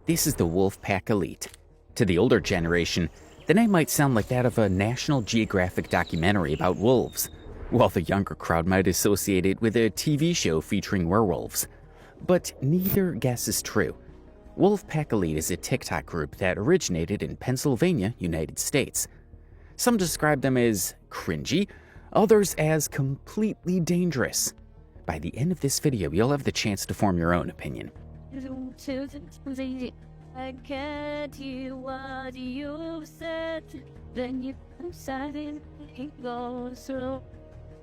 This is the Wolfpack Elite. To the older generation, the name might sound like that of a National Geographic documentary about wolves, while the younger crowd might associate it with a TV show featuring werewolves. But neither guess is true. Wolfpack Elite is a TikTok group that originated in Pennsylvania, United States. Some describe them as cringy, others as completely dangerous. By the end of this video, you'll have the chance to form your own opinion. I can't hear what you said. Then you decided it goes slow.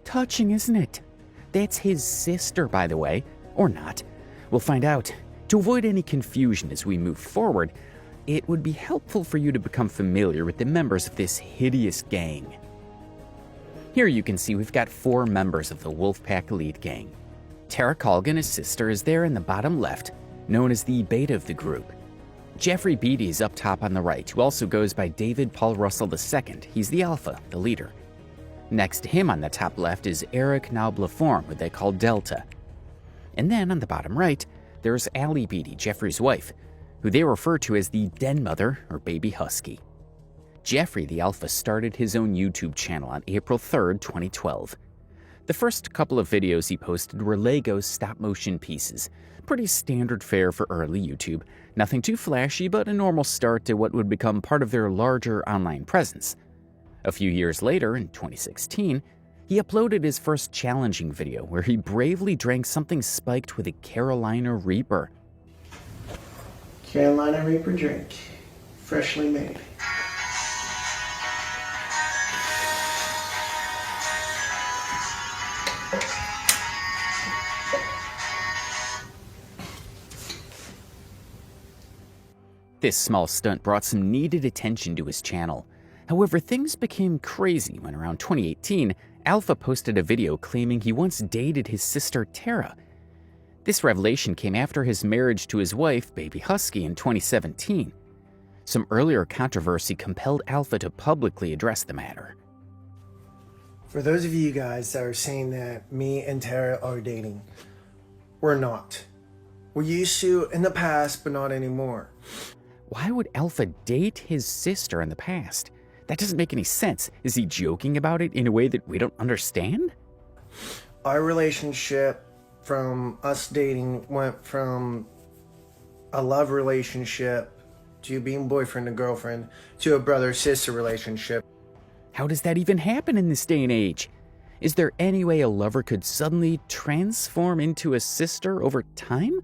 Touching, isn't it? That's his sister, by the way. Or not. We'll find out. To avoid any confusion as we move forward, it would be helpful for you to become familiar with the members of this hideous gang. Here you can see we've got 4 members of the Wolfpack Elite gang. Tara Colgan, his sister, is there in the bottom left, known as the beta of the group. Jeffrey Beatty is up top on the right, who also goes by David Paul Russell II. He's the alpha, the leader. Next to him on the top left is Eric Nobleform, who they call Delta. And then on the bottom right, there's Allie Beatty, Jeffrey's wife, who they refer to as the den mother or baby husky. Jeffrey, the alpha, started his own YouTube channel on April 3rd, 2012. The first couple of videos he posted were Lego stop-motion pieces. Pretty standard fare for early YouTube. Nothing too flashy, but a normal start to what would become part of their larger online presence. A few years later, in 2016, he uploaded his first challenging video where he bravely drank something spiked with a Carolina Reaper. Carolina Reaper drink, freshly made. This small stunt brought some needed attention to his channel. However, things became crazy when around 2018, Alpha posted a video claiming he once dated his sister Tara. This revelation came after his marriage to his wife, Baby Husky, in 2017. Some earlier controversy compelled Alpha to publicly address the matter. For those of you guys that are saying that me and Tara are dating, we're not. We used to in the past, but not anymore. Why would Alpha date his sister in the past? That doesn't make any sense. Is he joking about it in a way that we don't understand? Our relationship from us dating went from a love relationship to being boyfriend and girlfriend to a brother-sister relationship. How does that even happen in this day and age? Is there any way a lover could suddenly transform into a sister over time?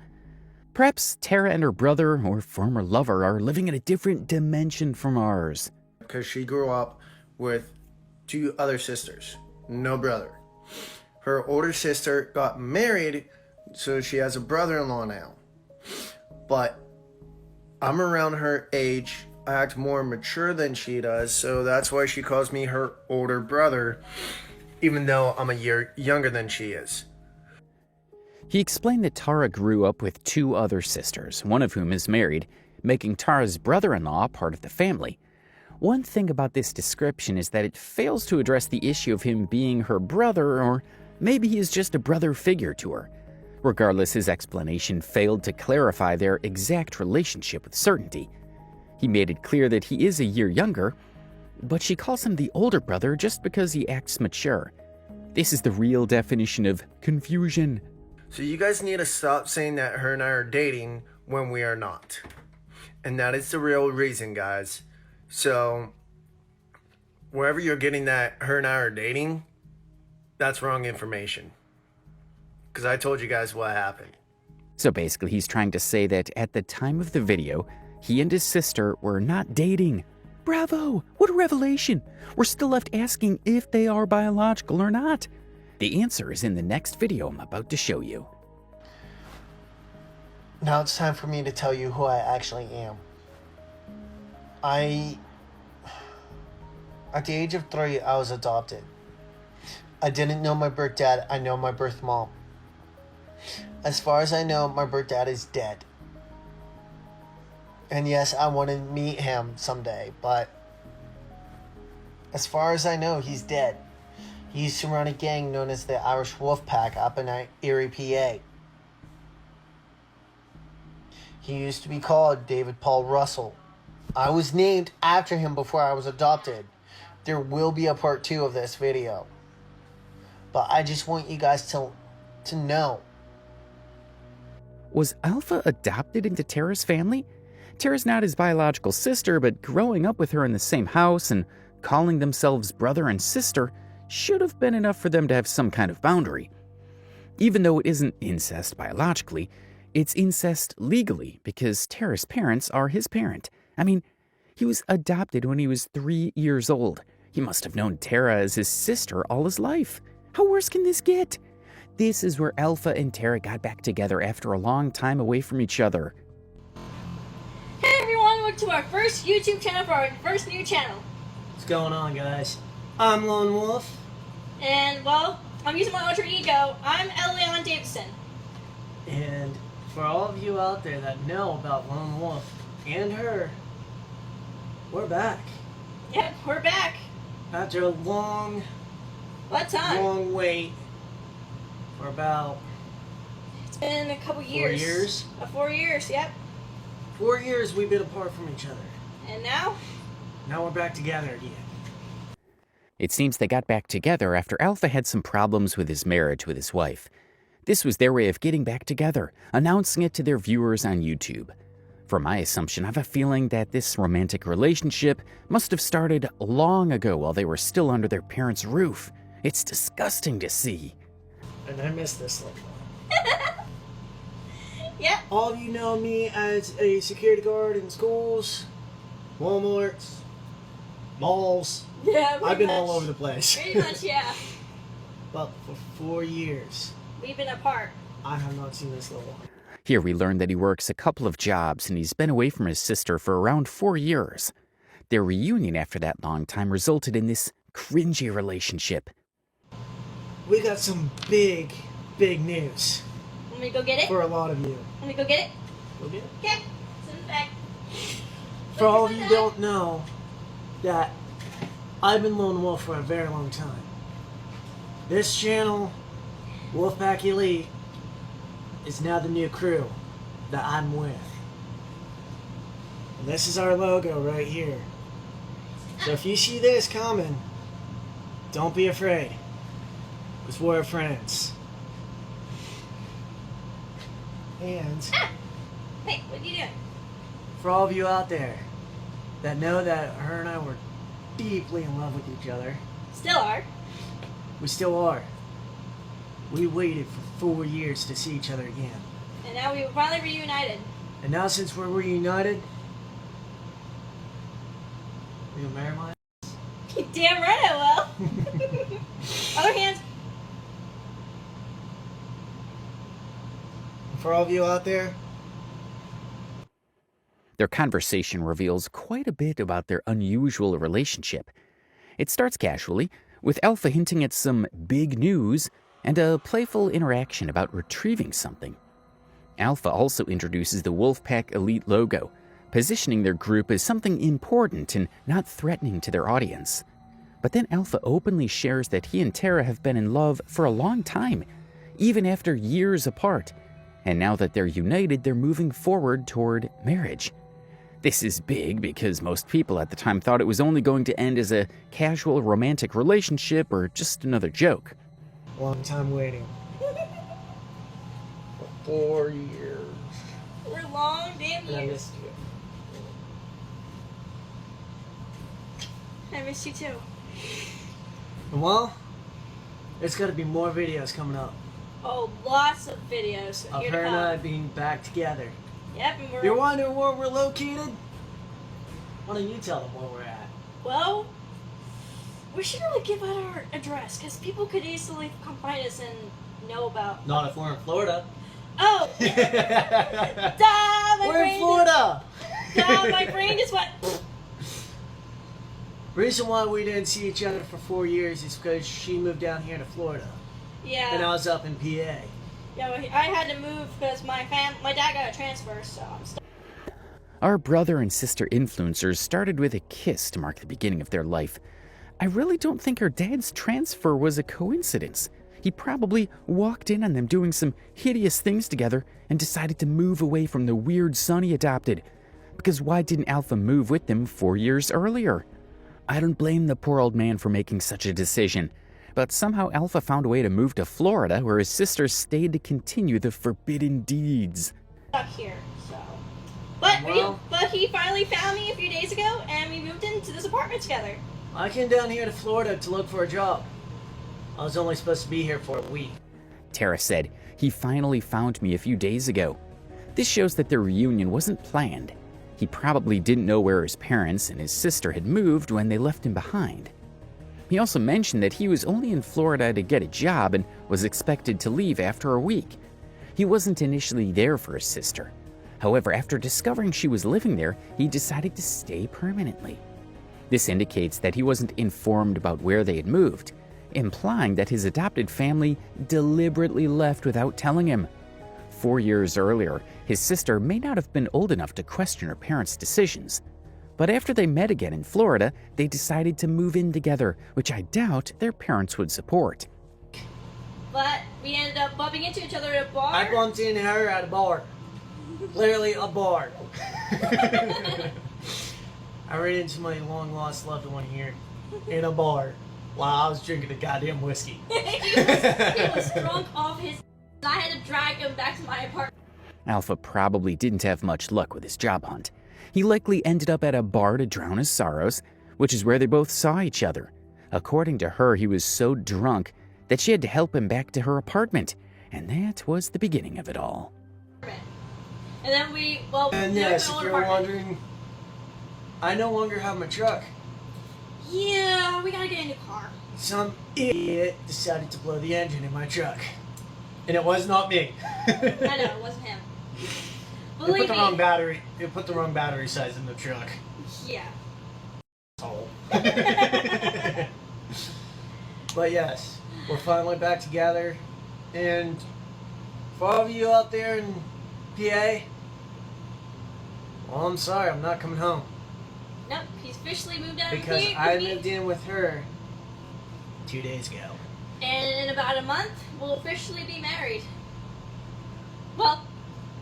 Perhaps Tara and her brother or former lover are living in a different dimension from ours. Because she grew up with 2 other sisters, no brother. Her older sister got married, so she has a brother-in-law now. But I'm around her age, I act more mature than she does, so that's why she calls me her older brother, even though I'm a year younger than she is. He explained that Tara grew up with 2 other sisters, one of whom is married, making Tara's brother-in-law part of the family. One thing about this description is that it fails to address the issue of him being her brother, or maybe he is just a brother figure to her. Regardless, his explanation failed to clarify their exact relationship with certainty. He made it clear that he is a year younger, but she calls him the older brother just because he acts mature. This is the real definition of confusion. So you guys need to stop saying that her and I are dating when we are not. And that is the real reason, guys. So, wherever you're getting that her and I are dating, that's wrong information. Because I told you guys what happened. So basically, he's trying to say that at the time of the video, he and his sister were not dating. Bravo! What a revelation! We're still left asking if they are biological or not. The answer is in the next video I'm about to show you. Now it's time for me to tell you who I actually am. At the age of 3, I was adopted. I didn't know my birth dad, I know my birth mom. As far as I know, my birth dad is dead. And yes, I want to meet him someday, but as far as I know, he's dead. He used to run a gang known as the Irish Wolfpack up in Erie, PA. He used to be called David Paul Russell. I was named after him before I was adopted. There will be a part 2 of this video. But I just want you guys to know. Was Alpha adopted into Tara's family? Tara's not his biological sister, but growing up with her in the same house and calling themselves brother and sister should have been enough for them to have some kind of boundary. Even though it isn't incest biologically, it's incest legally because Tara's parents are his parent. I mean, he was adopted when he was 3 years old. He must have known Tara as his sister all his life. How worse can this get? This is where Alpha and Tara got back together after a long time away from each other. Hey everyone, welcome to our first YouTube channel for our first new channel. What's going on, guys? I'm Lone Wolf. And, well, I'm using my alter ego. I'm Elion Davidson. And for all of you out there that know about Lone Wolf and her, we're back. Yep, we're back. After a long wait for about... It's been a couple years. 4 years? 4 years, yep. 4 years we've been apart from each other. And now? Now we're back together again. It seems they got back together after Alpha had some problems with his marriage with his wife. This was their way of getting back together, announcing it to their viewers on YouTube. For my assumption, I have a feeling that this romantic relationship must have started long ago while they were still under their parents' roof. It's disgusting to see. And I miss this little one. Yep. All of you know me as a security guard in schools, Walmarts, malls. Yeah, I've been all over the place. Pretty much, yeah. But for 4 years, We've been apart. I have not seen this little one. Here we learn that he works a couple of jobs and he's been away from his sister for around 4 years. Their reunion after that long time resulted in this cringy relationship. We got some big news Want me to go get it? for a lot of you. Want me to go get it? Go get it. Okay. It's in the bag. For all of you who don't know, that I've been Lone Wolf for a very long time. This channel, Wolfpack Elite, is now the new crew that I'm with. And this is our logo right here. So if you see this coming, don't be afraid, because we're friends. And Hey, what are you doing? for all of you out there that know that her and I were deeply in love with each other, Still are. we still are. We waited for 4 years to see each other again. And now we were finally reunited. And now since we're reunited, we gonna marry my Damn right I will. Other hands. For all of you out there, Their conversation reveals quite a bit about their unusual relationship. It starts casually, with Alpha hinting at some big news and a playful interaction about retrieving something. Alpha also introduces the Wolfpack Elite logo, positioning their group as something important and not threatening to their audience. But then Alpha openly shares that he and Tara have been in love for a long time, even after years apart, and now that they're united, they're moving forward toward marriage. This is big because most people at the time thought it was only going to end as a casual romantic relationship or just another joke. long time waiting. For 4 years. We're long damn And I years. missed you. I missed you too. And well, there's gotta be more videos coming up Oh, lots of videos. of Here her to and I come. being back together. Yep, and we're You're wondering where we're located? Why don't you tell them where we're at? well. We should really give out our address because people could easily come find us and know about. Not if we're in Florida. Oh, duh, my We're brain in Florida! Duh, my brain just went. Reason why we didn't see each other for 4 years is because she moved down here to Florida. Yeah. And I was up in PA. Yeah, well, I had to move because my dad got a transfer, so I'm stuck. Our brother and sister influencers started with a kiss to mark the beginning of their life. I really don't think her dad's transfer was a coincidence. He probably walked in on them doing some hideous things together and decided to move away from the weird son he adopted. Because why didn't Alpha move with them 4 years earlier? I don't blame the poor old man for making such a decision, but somehow Alpha found a way to move to Florida where his sister stayed to continue the forbidden deeds. Stuck here, so. But he finally found me a few days ago, and we moved into this apartment together. I came down here to Florida to look for a job. I was only supposed to be here for a week. Tara said, "He finally found me a few days ago." This shows that their reunion wasn't planned. He probably didn't know where his parents and his sister had moved when they left him behind. He also mentioned that he was only in Florida to get a job and was expected to leave after a week. He wasn't initially there for his sister. However, after discovering she was living there, he decided to stay permanently. This indicates that he wasn't informed about where they had moved, implying that his adopted family deliberately left without telling him. 4 years earlier, his sister may not have been old enough to question her parents' decisions. But after they met again in Florida, they decided to move in together, which I doubt their parents would support. But we ended up bumping into each other at a bar. I bumped into her at a bar. Literally a bar. I ran into my long-lost loved one here in a bar while I was drinking the goddamn whiskey. he was drunk off his... I had to drag him back to my apartment. Alpha probably didn't have much luck with his job hunt. He likely ended up at a bar to drown his sorrows, which is where they both saw each other. According to her, he was so drunk that she had to help him back to her apartment, and that was the beginning of it all. And then And yes, if you're wondering, I no longer have my truck. Yeah, we gotta get a new car. Some idiot decided to blow the engine in my truck. And it was not me. I know, it wasn't him. They Believe put the me. wrong battery. They put the wrong battery size in the truck. Yeah. Oh. But yes, we're finally back together. And for all of you out there in PA, well, I'm sorry, I'm not coming home. Nope, he's officially moved out Because here I with me. moved in with her 2 days ago. And in about a month, we'll officially be married. Well,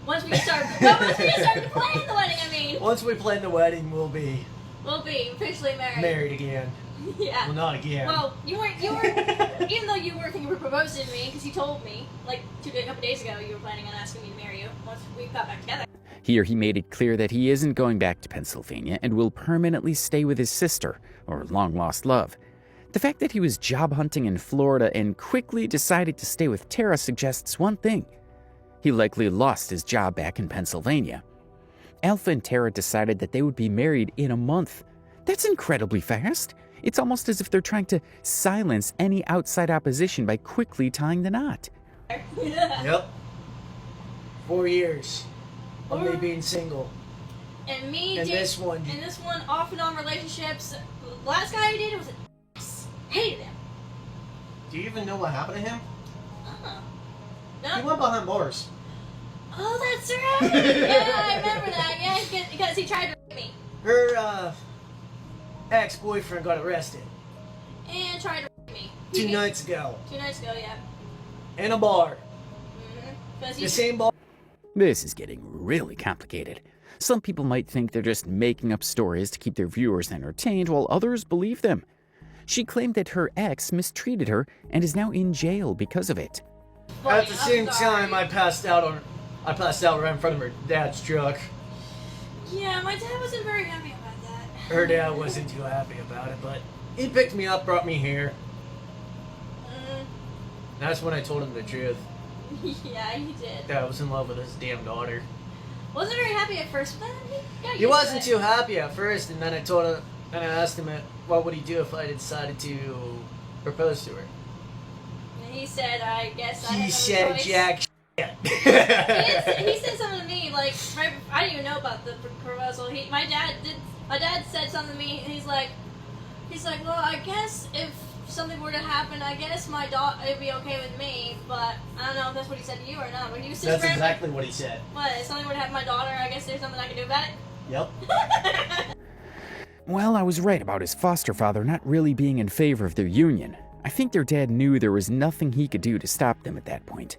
once we start planning the wedding, I mean. Once we plan the wedding, we'll be We'll be officially married. again. Yeah. Well, not again. Well, you weren't, even though you were thinking of proposing to me, because you told me, like, a couple days ago, you were planning on asking me to marry you once we got back together. Here he made it clear that he isn't going back to Pennsylvania and will permanently stay with his sister, or long-lost love. The fact that he was job hunting in Florida and quickly decided to stay with Tara suggests one thing. He likely lost his job back in Pennsylvania. Alpha and Tara decided that they would be married in a month. That's incredibly fast. It's almost as if they're trying to silence any outside opposition by quickly tying the knot. Yep. 4 years of me being single. And me And did, this one. and this one off and on relationships. The last guy I dated was a hated him. Do you even know what happened to him? No. He went behind bars. Oh, that's right. Yeah, I remember that. Yeah, because he tried to rape me Her ex-boyfriend got arrested and tried to rape me. 2 nights ago 2 nights ago, yeah. in a bar. Because The same bar. This is getting really complicated. Some people might think they're just making up stories to keep their viewers entertained, while others believe them. She claimed that her ex mistreated her and is now in jail because of it. At the same time, I passed out right in front of her dad's truck. Yeah, my dad wasn't very happy about that. Her dad wasn't too happy about it, but he picked me up, brought me here. That's when I told him the truth. Yeah, he did. That I was in love with his damn daughter. Wasn't very happy at first, but He wasn't too happy at first, and then I told him, and I asked him what would he do if I decided to propose to her. And he said, I guess I He had said no choice. jack shit. He said something to me, like, right, I didn't even know about the proposal. My dad said something to me, and he's like, well, I guess if something were to happen, I guess my daughter, it'd be okay with me, but I don't know if that's what he said to you or not, but he was just That's exactly what he said. What, if something were to happen to my daughter, I guess there's something I can do about it? Yep. Well, I was right about his foster father not really being in favor of their union. I think their dad knew there was nothing he could do to stop them at that point.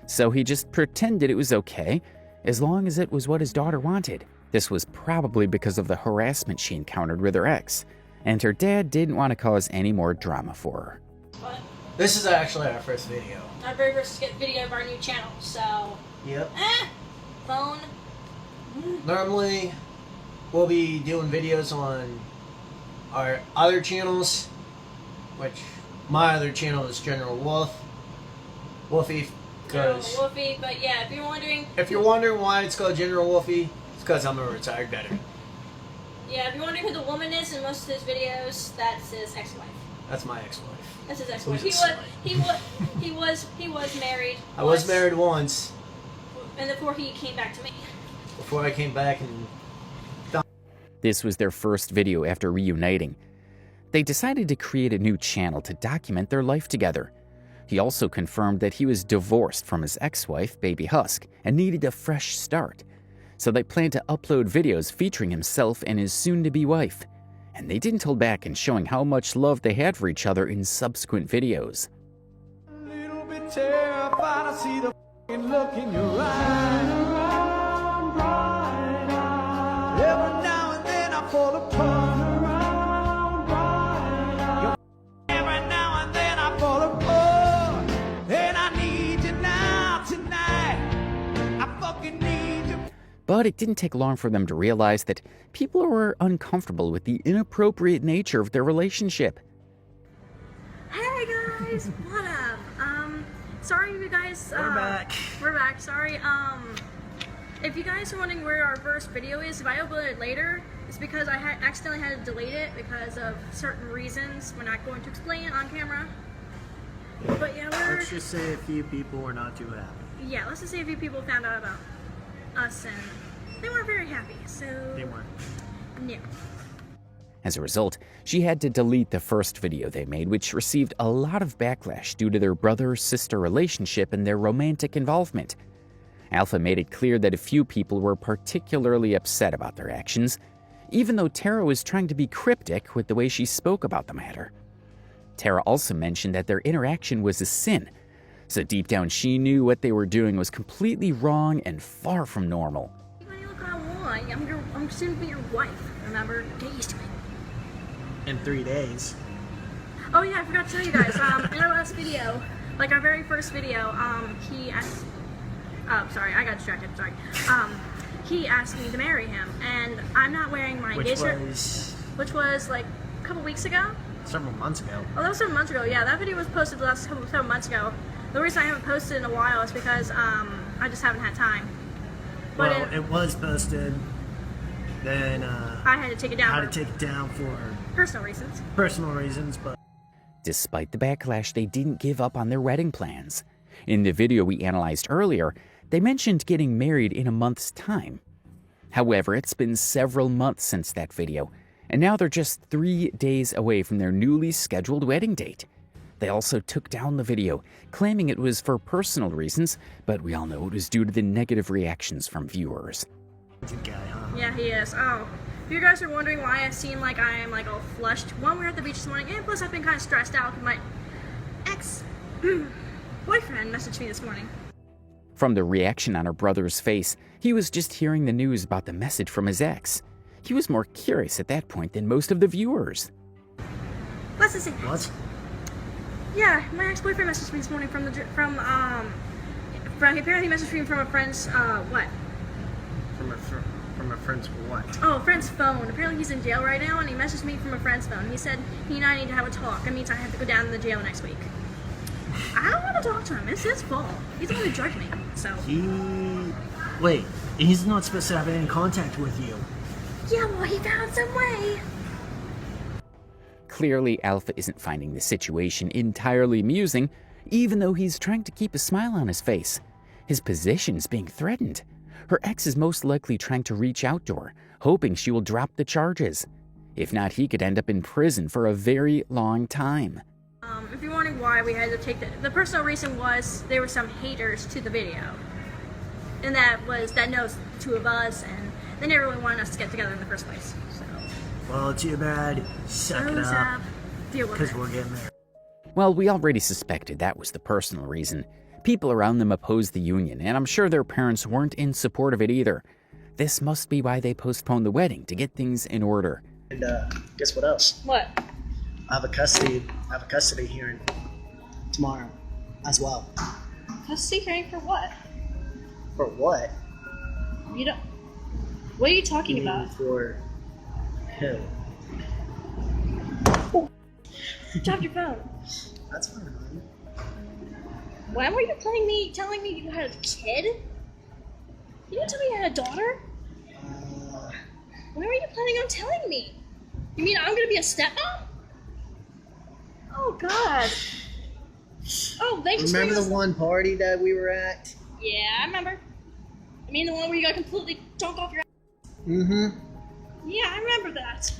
So he just pretended it was okay, as long as it was what his daughter wanted. This was probably because of the harassment she encountered with her ex, and her dad didn't want to cause any more drama for her. What? This is actually our first video. Our very first video of our new channel, so... Yep. Phone. Normally, we'll be doing videos on our other channels, which my other channel is General Wolfie, General because Wolfie, but yeah, if you're wondering why it's called General Wolfie, it's because I'm a retired veteran. Yeah, if you're wondering who the woman is in most of his videos, that's his ex-wife. That's my ex-wife. That's his ex-wife. Who's He was married. I was married once. And before he came back to me. Before I came back and... This was their first video after reuniting. They decided to create a new channel to document their life together. He also confirmed that he was divorced from his ex-wife, Baby Husk, and needed a fresh start. So they planned to upload videos featuring himself and his soon-to-be wife. And they didn't hold back in showing how much love they had for each other in subsequent videos. A little bit terrified, I see the look in your eyes. Every now and then I fall apart. Every now and then I fall apart. And I need you now, tonight. I fucking need you. But it didn't take long for them to realize that people were uncomfortable with the inappropriate nature of their relationship. Hey guys, what up? Sorry you guys. We're back. We're back. Sorry. If you guys are wondering where our first video is, if I upload it later, it's because I accidentally had to delete it because of certain reasons. We're not going to explain it on camera. But yeah, Let's just say a few people were not too happy. yeah, let's just say a few people found out about us and they weren't very happy. So They weren't. no. As a result, she had to delete the first video they made, which received a lot of backlash due to their brother-sister relationship and their romantic involvement. Alpha made it clear that a few people were particularly upset about their actions, even though Tara was trying to be cryptic with the way she spoke about the matter. Tara also mentioned that their interaction was a sin, so deep down she knew what they were doing was completely wrong and far from normal. Look, I'm soon to be your wife. Remember? Get used to it. In 3 days. Oh yeah, I forgot to tell you guys. In our last video, like our very first video, he asked. Oh, sorry, I got distracted. Sorry. He asked me to marry him, and I'm not wearing my engagement. Which was like a couple weeks ago. Several months ago. Oh, that was several months ago. Yeah, that video was posted the last several months ago. The reason I haven't posted in a while is because I just haven't had time. But Well, it was posted. Then I had to take it down. I had to take it down for personal reasons. personal reasons, but Despite the backlash, they didn't give up on their wedding plans. In the video we analyzed earlier, they mentioned getting married in a month's time. However, it's been several months since that video, and now they're just 3 days away from their newly scheduled wedding date. They also took down the video, claiming it was for personal reasons, but we all know it was due to the negative reactions from viewers. it's a guy, huh? Yeah, he is. Oh, if you guys are wondering why I seem like I am like all flushed, one, we were at the beach this morning, and plus I've been kind of stressed out because my ex-boyfriend messaged me this morning. From the reaction on her brother's face, he was just hearing the news about the message from his ex. He was more curious at that point than most of the viewers. Let's just say. What? Yeah, my ex-boyfriend messaged me this morning apparently he messaged me from a friend's what? From a friend's what? Oh, a friend's phone. Apparently he's in jail right now, and he messaged me from a friend's phone. He said he and I need to have a talk. That means I have to go down to the jail next week. I don't want to talk to him. It's his fault. He's the one who drugged me. So. Wait, he's not supposed to have any contact with you. Yeah, well, he found some way. Clearly, Alpha isn't finding the situation entirely amusing, even though he's trying to keep a smile on his face. His position's being threatened. Her ex is most likely trying to reach out to her, hoping she will drop the charges. If not, he could end up in prison for a very long time. If you're wondering why we had to take the personal reason was there were some haters to the video. And that knows the two of us, and they never really wanted us to get together in the first place. So. Well, too bad. Suck it up. Deal with Because it. we're getting there. Well, we already suspected that was the personal reason. People around them opposed the union, and I'm sure their parents weren't in support of it either. This must be why they postponed the wedding, to get things in order. And guess what else? What? I have a custody hearing tomorrow as well. Custody hearing for what? For what? You don't. What are you talking about? For who? Drop your phone. That's fine. When were you telling me you had a kid? You didn't tell me you had a daughter? When were you planning on telling me? You mean I'm gonna be a stepmom? Oh God. Oh, thanks for Remember the this. one party that we were at? Yeah, I remember. I mean the one where you got completely drunk off your ass? Mm-hmm. Yeah, I remember that.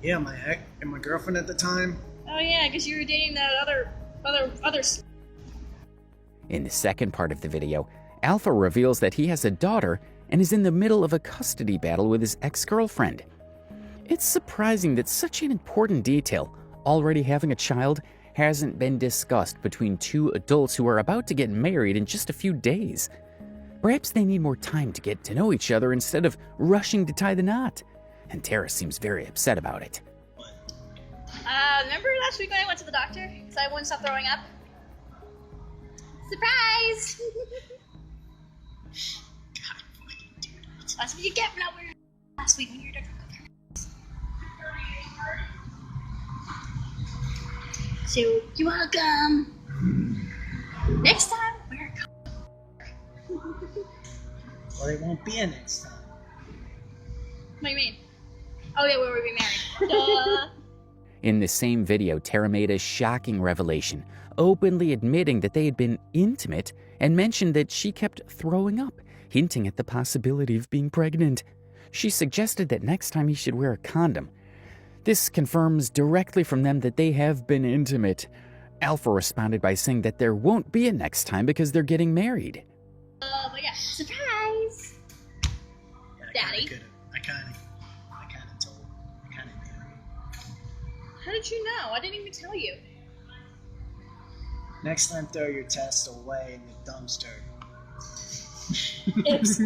Yeah, my ex and my girlfriend at the time. Oh yeah, because you were dating that other. In the second part of the video, Alpha reveals that he has a daughter and is in the middle of a custody battle with his ex-girlfriend. It's surprising that such an important detail, already having a child, hasn't been discussed between two adults who are about to get married in just a few days. Perhaps they need more time to get to know each other instead of rushing to tie the knot. And Tara seems very upset about it. Remember last week when I went to the doctor? Because I wouldn't stop throwing up? Surprise! God fucking dude. That's what you get for not wearing last week when you were drunk. So, you're welcome. Next time, wear a Well, it won't be a next time. What do you mean? Oh yeah, where were we married? Duh. In the same video, Tara made a shocking revelation, openly admitting that they had been intimate and mentioned that she kept throwing up, hinting at the possibility of being pregnant. She suggested that next time he should wear a condom. This confirms directly from them that they have been intimate. Alpha responded by saying that there won't be a next time because they're getting married. But yeah, surprise! Daddy. I kind of knew. How did you know? I didn't even tell you. Next time, throw your test away in the dumpster. Oops.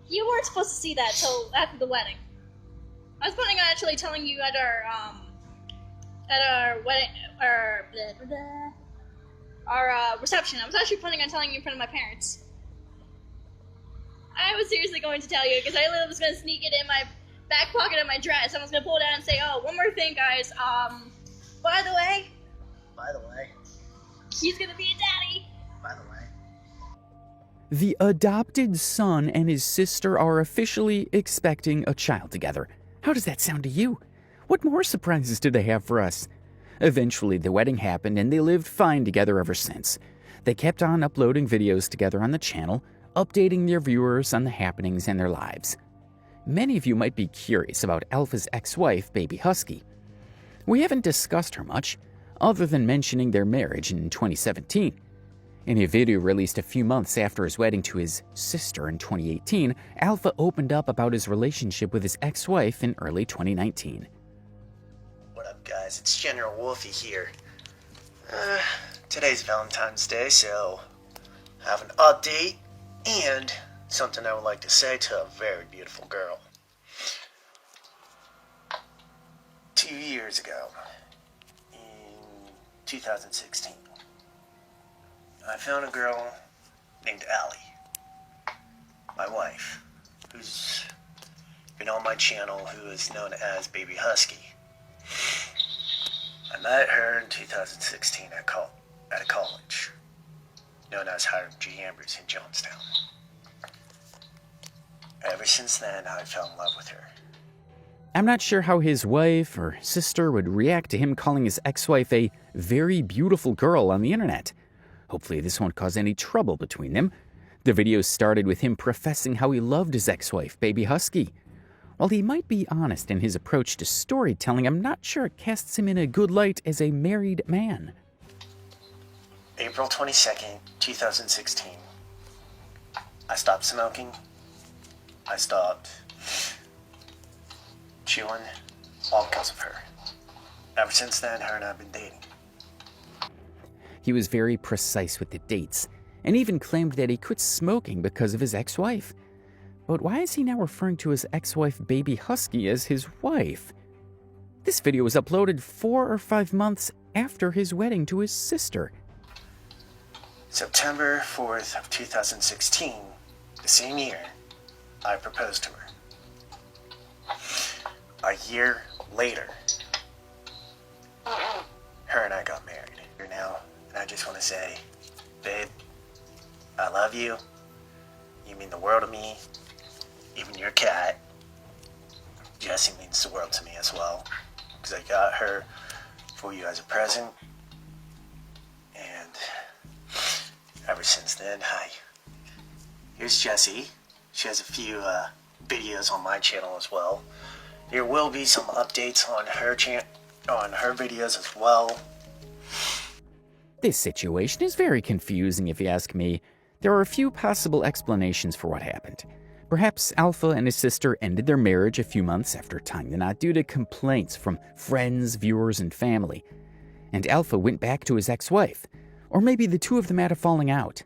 You weren't supposed to see that till after the wedding. I was planning on actually telling you at our wedding, our reception. I was actually planning on telling you in front of my parents. I was seriously going to tell you because I was going to sneak it in my back pocket of my dress. I was going to pull it out and say, "Oh, one more thing, guys. By the way, he's going to be a daddy." By the way. The adopted son and his sister are officially expecting a child together. How does that sound to you? What more surprises do they have for us? Eventually, the wedding happened and they lived fine together ever since. They kept on uploading videos together on the channel, updating their viewers on the happenings in their lives. Many of you might be curious about Alpha's ex-wife, Baby Husky. We haven't discussed her much, other than mentioning their marriage in 2017. In a video released a few months after his wedding to his sister in 2018, Alpha opened up about his relationship with his ex-wife in early 2019. What up, guys? It's General Wolfie here. Today's Valentine's Day, so I have an update and something I would like to say to a very beautiful girl. 2 years ago, in 2016, I found a girl named Allie, my wife, who's been on my channel, who is known as Baby Husky. I met her in 2016 at a college, known as Hiram G. Ambers in Jonestown. Ever since then, I fell in love with her. I'm not sure how his wife or sister would react to him calling his ex-wife a very beautiful girl on the internet. Hopefully this won't cause any trouble between them. The video started with him professing how he loved his ex-wife, Baby Husky. While he might be honest in his approach to storytelling, I'm not sure it casts him in a good light as a married man. April 22nd, 2016. I stopped smoking. I stopped chewing, all because of her. Ever since then, her and I have been dating. He was very precise with the dates, and even claimed that he quit smoking because of his ex-wife. But why is he now referring to his ex-wife Baby Husky as his wife? This video was uploaded 4 or 5 months after his wedding to his sister. September 4th of 2016, the same year, I proposed to her. A year later, her and I got married. Now, and I just want to say, babe, I love you. You mean the world to me. Even your cat, Jessie, means the world to me as well. Because I got her for you as a present. And ever since then, hi. Here's Jessie. She has a few videos on my channel as well. There will be some updates on her videos as well. This situation is very confusing if you ask me. There are a few possible explanations for what happened. Perhaps Alpha and his sister ended their marriage a few months after tying the knot due to complaints from friends, viewers, and family. And Alpha went back to his ex-wife. Or maybe the two of them had a falling out.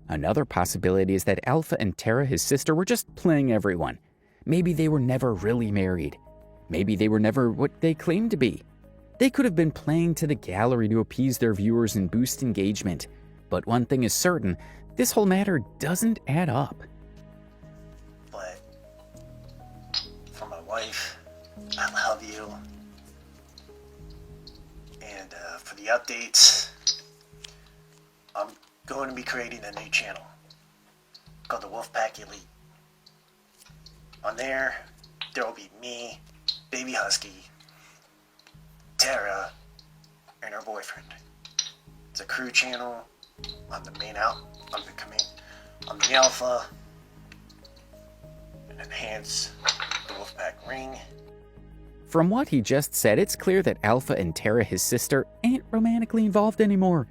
Another possibility is that Alpha and Tara, his sister, were just playing everyone. Maybe they were never really married. Maybe they were never what they claimed to be. They could have been playing to the gallery to appease their viewers and boost engagement. But one thing is certain, this whole matter doesn't add up. But for my wife, I love you. And for the updates, I'm going to be creating a new channel called the Wolfpack Elite. On there will be me, Baby Husky, Tara, and her boyfriend. It's a crew channel. I'm the alpha, and enhance the Wolfpack ring. From what he just said, it's clear that Alpha and Tara, his sister, ain't romantically involved anymore.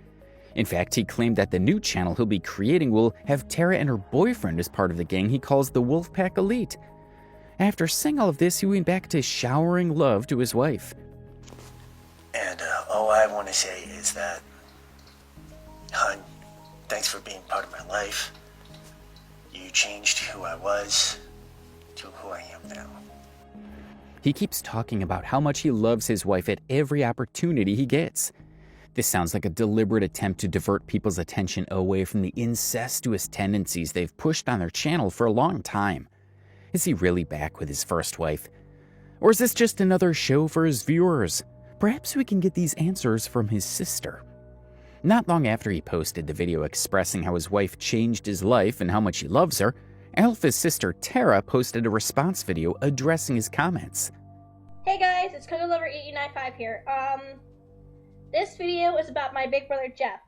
In fact, he claimed that the new channel he'll be creating will have Tara and her boyfriend as part of the gang he calls the Wolfpack Elite. After saying all of this, he went back to showering love to his wife. And all I want to say is that, hon, thanks for being part of my life. You changed who I was to who I am now. He keeps talking about how much he loves his wife at every opportunity he gets. This sounds like a deliberate attempt to divert people's attention away from the incestuous tendencies they've pushed on their channel for a long time. Is he really back with his first wife? Or is this just another show for his viewers? Perhaps we can get these answers from his sister. Not long after he posted the video expressing how his wife changed his life and how much he loves her, Alpha's sister Tara posted a response video addressing his comments. Hey guys, it's CocoLover8895 here. This video is about my big brother Jeff.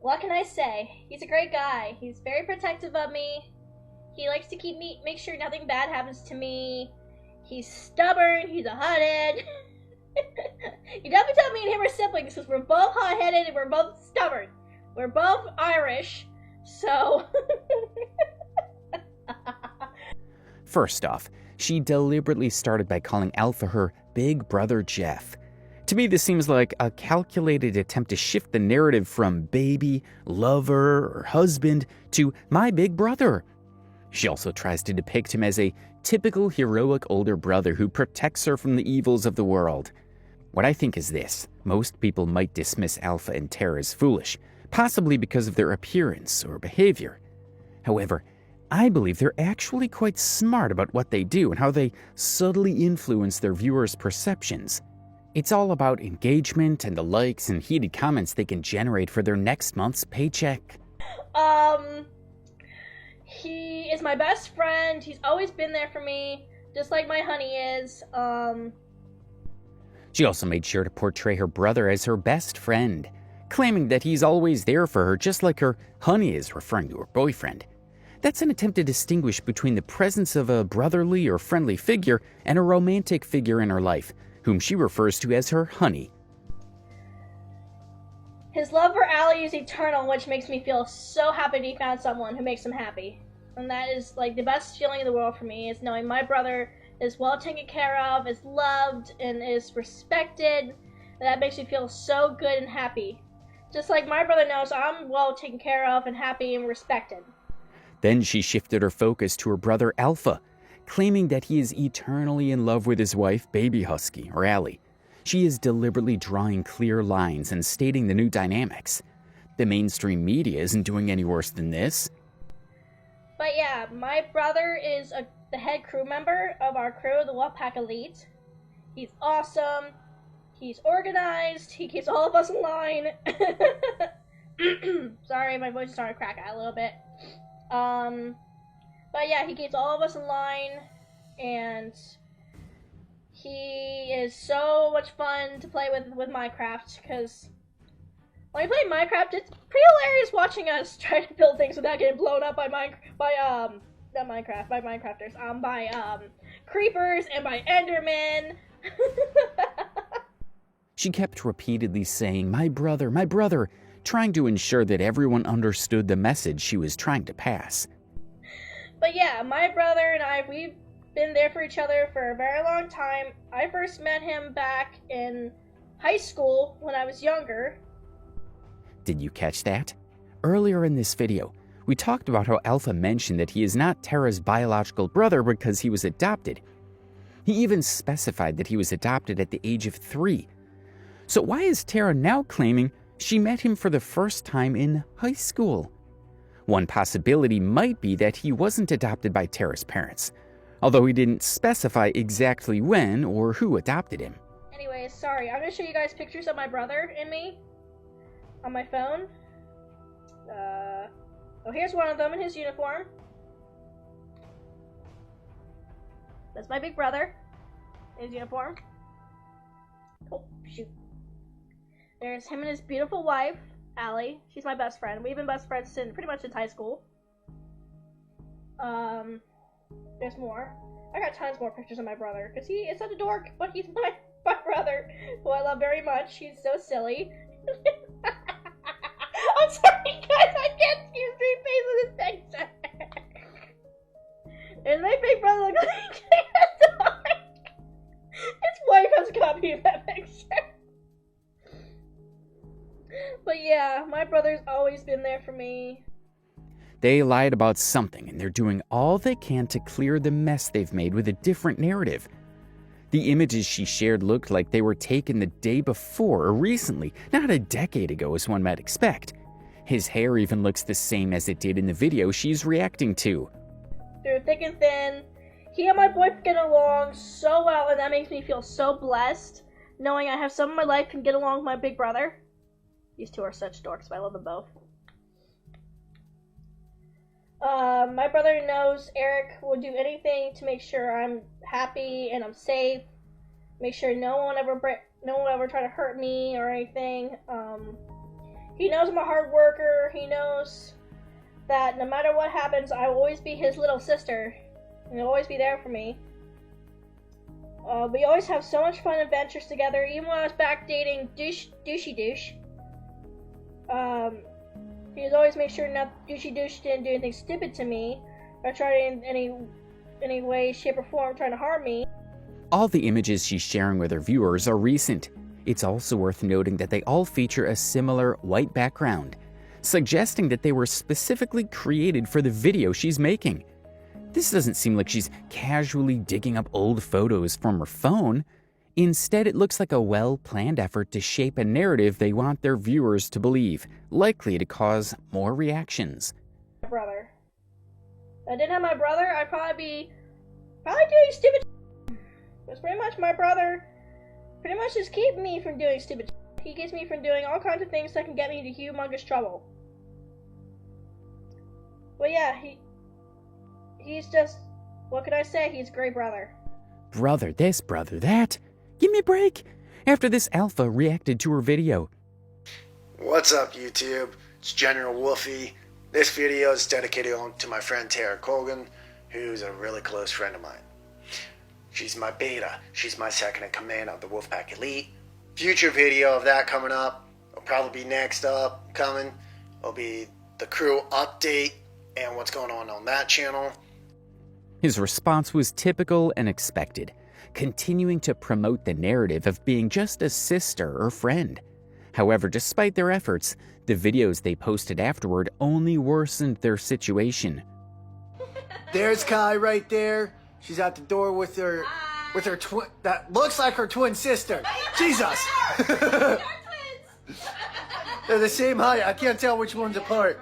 What can I say? He's a great guy. He's very protective of me. He likes to make sure nothing bad happens to me. He's stubborn. He's a hothead. You definitely tell me and him are siblings because we're both hot-headed and we're both stubborn. We're both Irish, so... First off, she deliberately started by calling Alpha her big brother Jeff. To me, this seems like a calculated attempt to shift the narrative from baby, lover, or husband to my big brother. She also tries to depict him as a typical heroic older brother who protects her from the evils of the world. What I think is this: most people might dismiss Alpha and Tara as foolish, possibly because of their appearance or behavior. However, I believe they're actually quite smart about what they do and how they subtly influence their viewers' perceptions. It's all about engagement and the likes and heated comments they can generate for their next month's paycheck. He is my best friend. He's always been there for me, just like my honey is. She also made sure to portray her brother as her best friend, claiming that he's always there for her just like her honey is, referring to her boyfriend. That's an attempt to distinguish between the presence of a brotherly or friendly figure and a romantic figure in her life, whom she refers to as her honey. His love for Allie is eternal, which makes me feel so happy that he found someone who makes him happy. And that is like the best feeling in the world for me, is knowing my brother is well taken care of, is loved, and is respected. And that makes me feel so good and happy. Just like my brother knows I'm well taken care of and happy and respected. Then she shifted her focus to her brother Alpha, claiming that he is eternally in love with his wife, Baby Husky, or Allie. She is deliberately drawing clear lines and stating the new dynamics. The mainstream media isn't doing any worse than this. But yeah, my brother is the head crew member of our crew, the Wolfpack Elite. He's awesome. He's organized. He keeps all of us in line. Sorry, my voice is starting to crack out a little bit. But yeah, he keeps all of us in line, and he is so much fun to play with Minecraft, because when we play Minecraft, it's pretty hilarious watching us try to build things without getting blown up by Minecrafters, by creepers and by Endermen. She kept repeatedly saying, my brother, trying to ensure that everyone understood the message she was trying to pass. But yeah, my brother and I, we've been there for each other for a very long time. I first met him back in high school when I was younger. Did you catch that? Earlier in this video, we talked about how Alpha mentioned that he is not Tara's biological brother because he was adopted. He even specified that he was adopted at the age of 3. So why is Tara now claiming she met him for the first time in high school? One possibility might be that he wasn't adopted by Tara's parents, although he didn't specify exactly when or who adopted him. Anyways, sorry, I'm going to show you guys pictures of my brother and me on my phone. Oh, here's one of them in his uniform. That's my big brother in his uniform. Oh, shoot. There's him and his beautiful wife, Allie. She's my best friend. We've been best friends pretty much since high school. There's more. I got tons more pictures of my brother, because he is such a dork, but he's my brother, who I love very much. He's so silly. I'm sorry, guys, I can't see his straight face in this picture. And my big brother looks like a dog. His wife has a copy of that picture. But yeah, my brother's always been there for me. They lied about something, and they're doing all they can to clear the mess they've made with a different narrative. The images she shared looked like they were taken the day before or recently, not a decade ago as one might expect. His hair even looks the same as it did in the video she's reacting to. Through thick and thin, he and my boyfriend get along so well, and that makes me feel so blessed, knowing I have someone in my life who can get along with my big brother. These two are such dorks, but I love them both. My brother knows Eric will do anything to make sure I'm happy and I'm safe. Make sure no one ever try to hurt me or anything. He knows I'm a hard worker. He knows that no matter what happens, I will always be his little sister, and he'll always be there for me. We always have so much fun adventures together, even when I was back dating Douchey Douche. He's always made sure Douchey Douche didn't do anything stupid to me, or try to in any way, shape, or form trying to harm me. All the images she's sharing with her viewers are recent. It's also worth noting that they all feature a similar white background, suggesting that they were specifically created for the video she's making. This doesn't seem like she's casually digging up old photos from her phone. Instead, it looks like a well-planned effort to shape a narrative they want their viewers to believe, likely to cause more reactions. My brother. If I didn't have my brother, I'd probably be doing stupid. Because pretty much my brother pretty much just keeps me from doing stupid. He keeps me from doing all kinds of things that can get me into humongous trouble. But yeah, he's just, what could I say? He's a great brother. Brother this, brother that. Give me a break. After this, Alpha reacted to her video. What's up, YouTube? It's General Wolfie. This video is dedicated to my friend Tara Colgan, who's a really close friend of mine. She's my beta. She's my second in command of the Wolfpack Elite. Future video of that coming up. It'll probably be next up coming. It'll be the crew update and what's going on that channel. His response was typical and expected, continuing to promote the narrative of being just a sister or friend. However, despite their efforts, the videos they posted afterward only worsened their situation. There's Kai right there. She's at the door with her twin. That looks like her twin sister. Jesus. They're the same height. I can't tell which one's apart.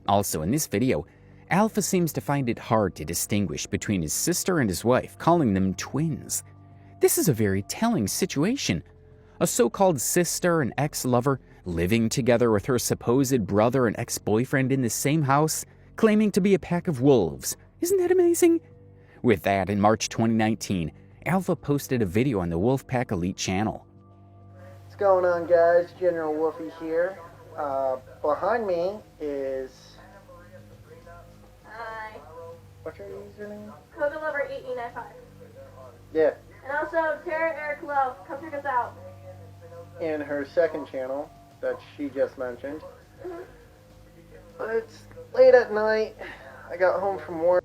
Also in this video, Alpha seems to find it hard to distinguish between his sister and his wife, calling them twins. This is a very telling situation. A so-called sister and ex-lover living together with her supposed brother and ex-boyfriend in the same house, claiming to be a pack of wolves. Isn't that amazing? With that, in March 2019, Alpha posted a video on the Wolfpack Elite channel. What's going on, guys? General Wolfie here. Behind me is... Hi. What's your username? Coca Lover 8895. Yeah. And also, Tara Eric Love. Come check us out. In her second channel that she just mentioned. It's late at night. I got home from work.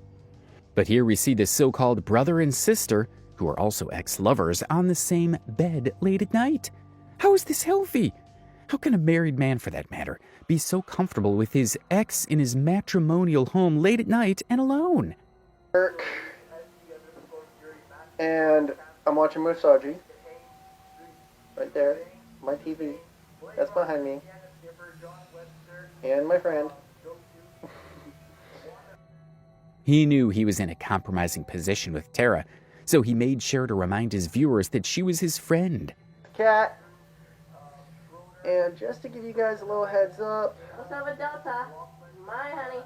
But here we see the so-called brother and sister, who are also ex-lovers, on the same bed late at night. How is this healthy? How can a married man, for that matter, be so comfortable with his ex in his matrimonial home late at night and alone? Work. And I'm watching Musaji. Right there. My TV. That's behind me. And my friend. He knew he was in a compromising position with Tara, so he made sure to remind his viewers that she was his friend. Cat. And just to give you guys a little heads up. What's up with Delta? My honey.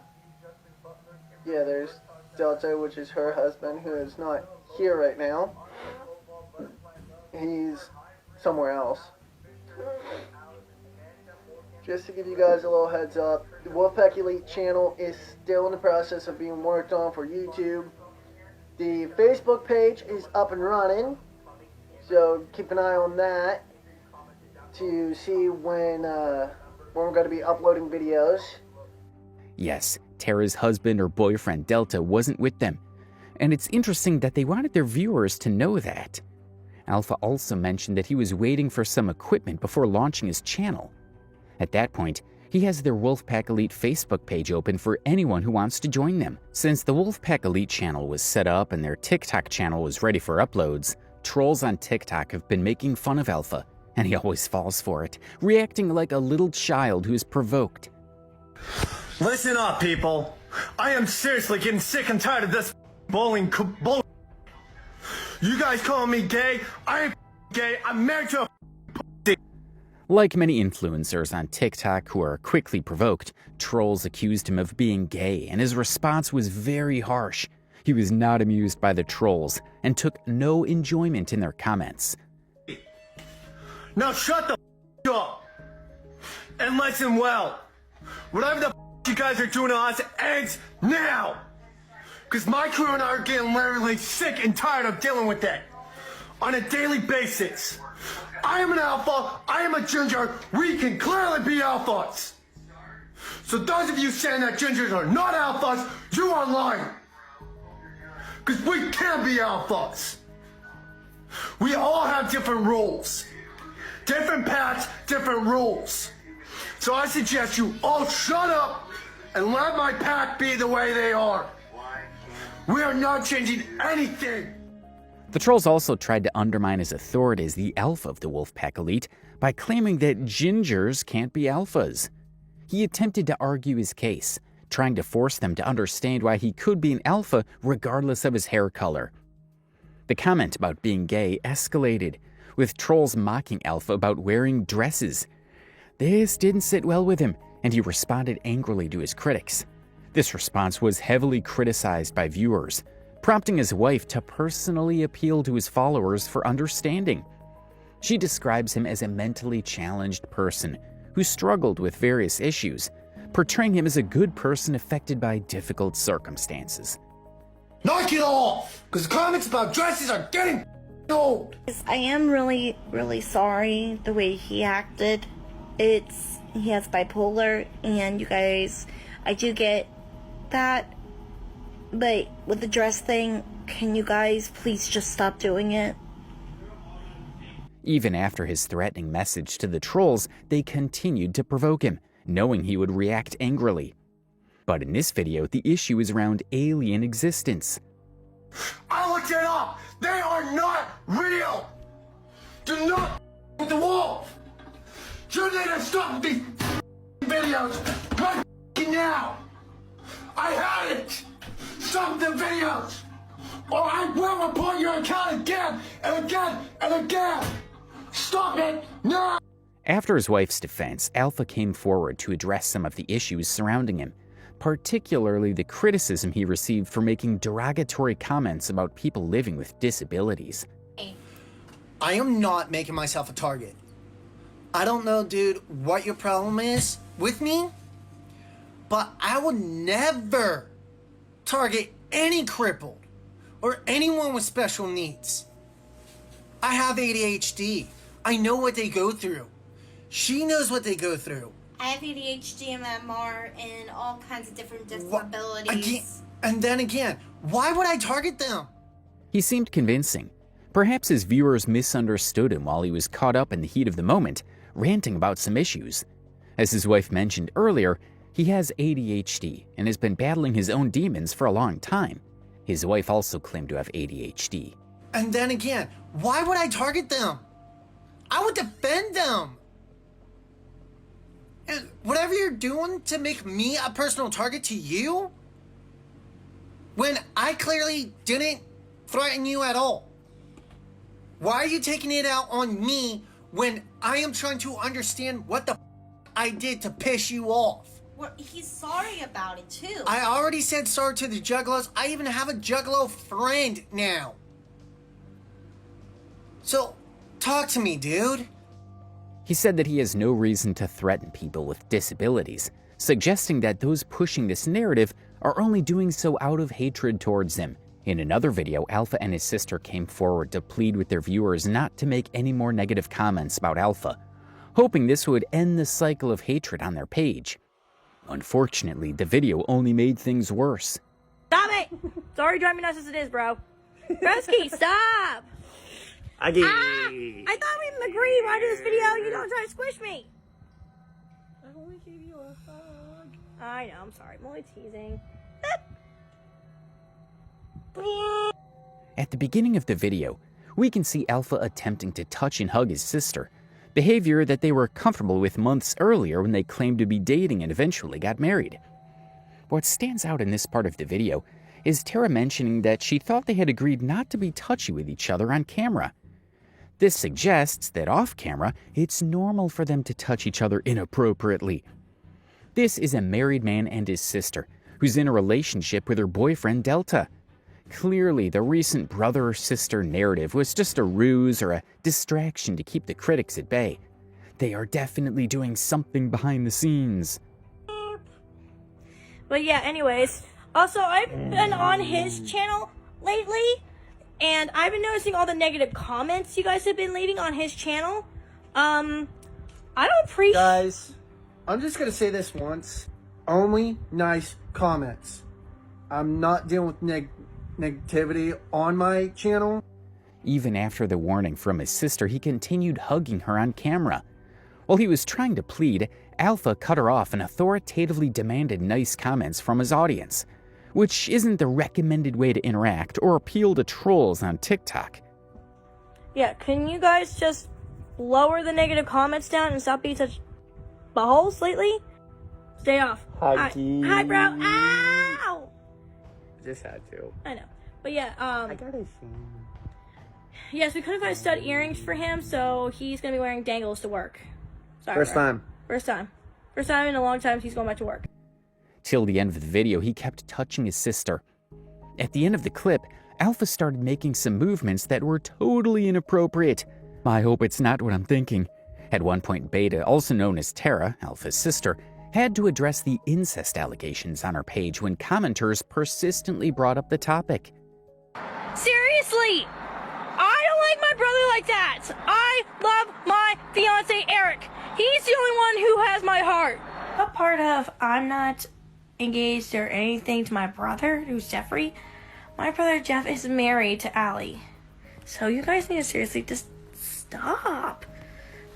Yeah, there's Delta, which is her husband, who is not here right now. He's somewhere else. Just to give you guys a little heads up, the Wolfpack Elite channel is still in the process of being worked on for YouTube. The Facebook page is up and running, so keep an eye on that to see when we're going to be uploading videos. Yes, Tara's husband or boyfriend Delta wasn't with them, and it's interesting that they wanted their viewers to know that. Alpha also mentioned that he was waiting for some equipment before launching his channel. At that point, he has their Wolfpack Elite Facebook page open for anyone who wants to join them. Since the Wolfpack Elite channel was set up and their TikTok channel was ready for uploads, trolls on TikTok have been making fun of Alpha, and he always falls for it, reacting like a little child who is provoked. Listen up, people. I am seriously getting sick and tired of this bull. You guys calling me gay? I ain't gay. I'm married to a... Like many influencers on TikTok who are quickly provoked, trolls accused him of being gay, and his response was very harsh. He was not amused by the trolls and took no enjoyment in their comments. Now shut the up and listen well. Whatever the you guys are doing to us ends now. Because my crew and I are getting literally sick and tired of dealing with that on a daily basis. I am an alpha, I am a ginger, we can clearly be alphas. So those of you saying that gingers are not alphas, you are lying. Because we can be alphas. We all have different rules. Different paths, different rules. So I suggest you all shut up and let my pack be the way they are. We are not changing anything. The trolls also tried to undermine his authority as the alpha of the Wolfpack Elite by claiming that gingers can't be alphas. He attempted to argue his case, trying to force them to understand why he could be an alpha regardless of his hair color. The comment about being gay escalated, with trolls mocking Alpha about wearing dresses. This didn't sit well with him, and he responded angrily to his critics. This response was heavily criticized by viewers, prompting his wife to personally appeal to his followers for understanding. She describes him as a mentally challenged person who struggled with various issues, portraying him as a good person affected by difficult circumstances. Knock it off! Because the comments about dresses are getting old! I am really, really sorry the way he acted. He has bipolar, and you guys, I do get that. But with the dress thing, can you guys please just stop doing it? Even after his threatening message to the trolls, they continued to provoke him, knowing he would react angrily. But in this video, the issue is around alien existence. I looked it up. They are not real. Do not with the wolf. You need to stop these videos right now. I had it. Stop the videos, or I will report your account again and again and again. Stop it now. After his wife's defense, Alpha came forward to address some of the issues surrounding him, particularly the criticism he received for making derogatory comments about people living with disabilities. I am not making myself a target. I don't know, dude, what your problem is with me, but I would never target any crippled or anyone with special needs. I have ADHD. I know what they go through. She knows what they go through. I have ADHD and MR and all kinds of different disabilities. Again, and then again, why would I target them? He seemed convincing. Perhaps his viewers misunderstood him while he was caught up in the heat of the moment, ranting about some issues. As his wife mentioned earlier, he has ADHD and has been battling his own demons for a long time. His wife also claimed to have ADHD. And then again, why would I target them? I would defend them. And whatever you're doing to make me a personal target to you, when I clearly didn't threaten you at all. Why are you taking it out on me when I am trying to understand what the I did to piss you off? Well, he's sorry about it too. I already said sorry to the Juggalos. I even have a Juggalo friend now. So, talk to me, dude. He said that he has no reason to threaten people with disabilities, suggesting that those pushing this narrative are only doing so out of hatred towards him. In another video, Alpha and his sister came forward to plead with their viewers not to make any more negative comments about Alpha, hoping this would end the cycle of hatred on their page. Unfortunately, the video only made things worse. Stop it! Sorry, drive me nuts as it is, bro. Resky, stop! I get I thought we agreed when I do this video. You don't try to squish me. I only gave you a hug. I know. I'm sorry. I'm only teasing. At the beginning of the video, we can see Alpha attempting to touch and hug his sister, behavior that they were comfortable with months earlier when they claimed to be dating and eventually got married. What stands out in this part of the video is Tara mentioning that she thought they had agreed not to be touchy with each other on camera. This suggests that off camera, it's normal for them to touch each other inappropriately. This is a married man and his sister, who's in a relationship with her boyfriend Delta. Clearly, the recent brother-sister narrative was just a ruse or a distraction to keep the critics at bay. They are definitely doing something behind the scenes. But yeah, anyways. Also, I've been on his channel lately, and I've been noticing all the negative comments you guys have been leaving on his channel. I don't appreciate... Guys, I'm just gonna say this once. Only nice comments. I'm not dealing with negativity on my channel. Even after the warning from his sister, he continued hugging her on camera. While he was trying to plead, Alpha cut her off and authoritatively demanded nice comments from his audience, which isn't the recommended way to interact or appeal to trolls on TikTok. Yeah, can you guys just lower the negative comments down and stop being such buttholes lately? Stay off. Hi, bro. Ow! Just had to. I know. But yeah, I got a yes, we couldn't find stud earrings for him, so he's gonna be wearing dangles to work. Sorry, First bro. time. First time in a long time he's going back to work. Till the end of the video, he kept touching his sister. At the end of the clip, Alpha started making some movements that were totally inappropriate. I hope it's not what I'm thinking. At one point, Beta, also known as Tara, Alpha's sister, had to address the incest allegations on her page when commenters persistently brought up the topic. Seriously! I don't like my brother like that! I love my fiance Eric! He's the only one who has my heart! What part of I'm not engaged or anything to my brother, who's Jeffrey? My brother Jeff is married to Allie. So you guys need to seriously just stop.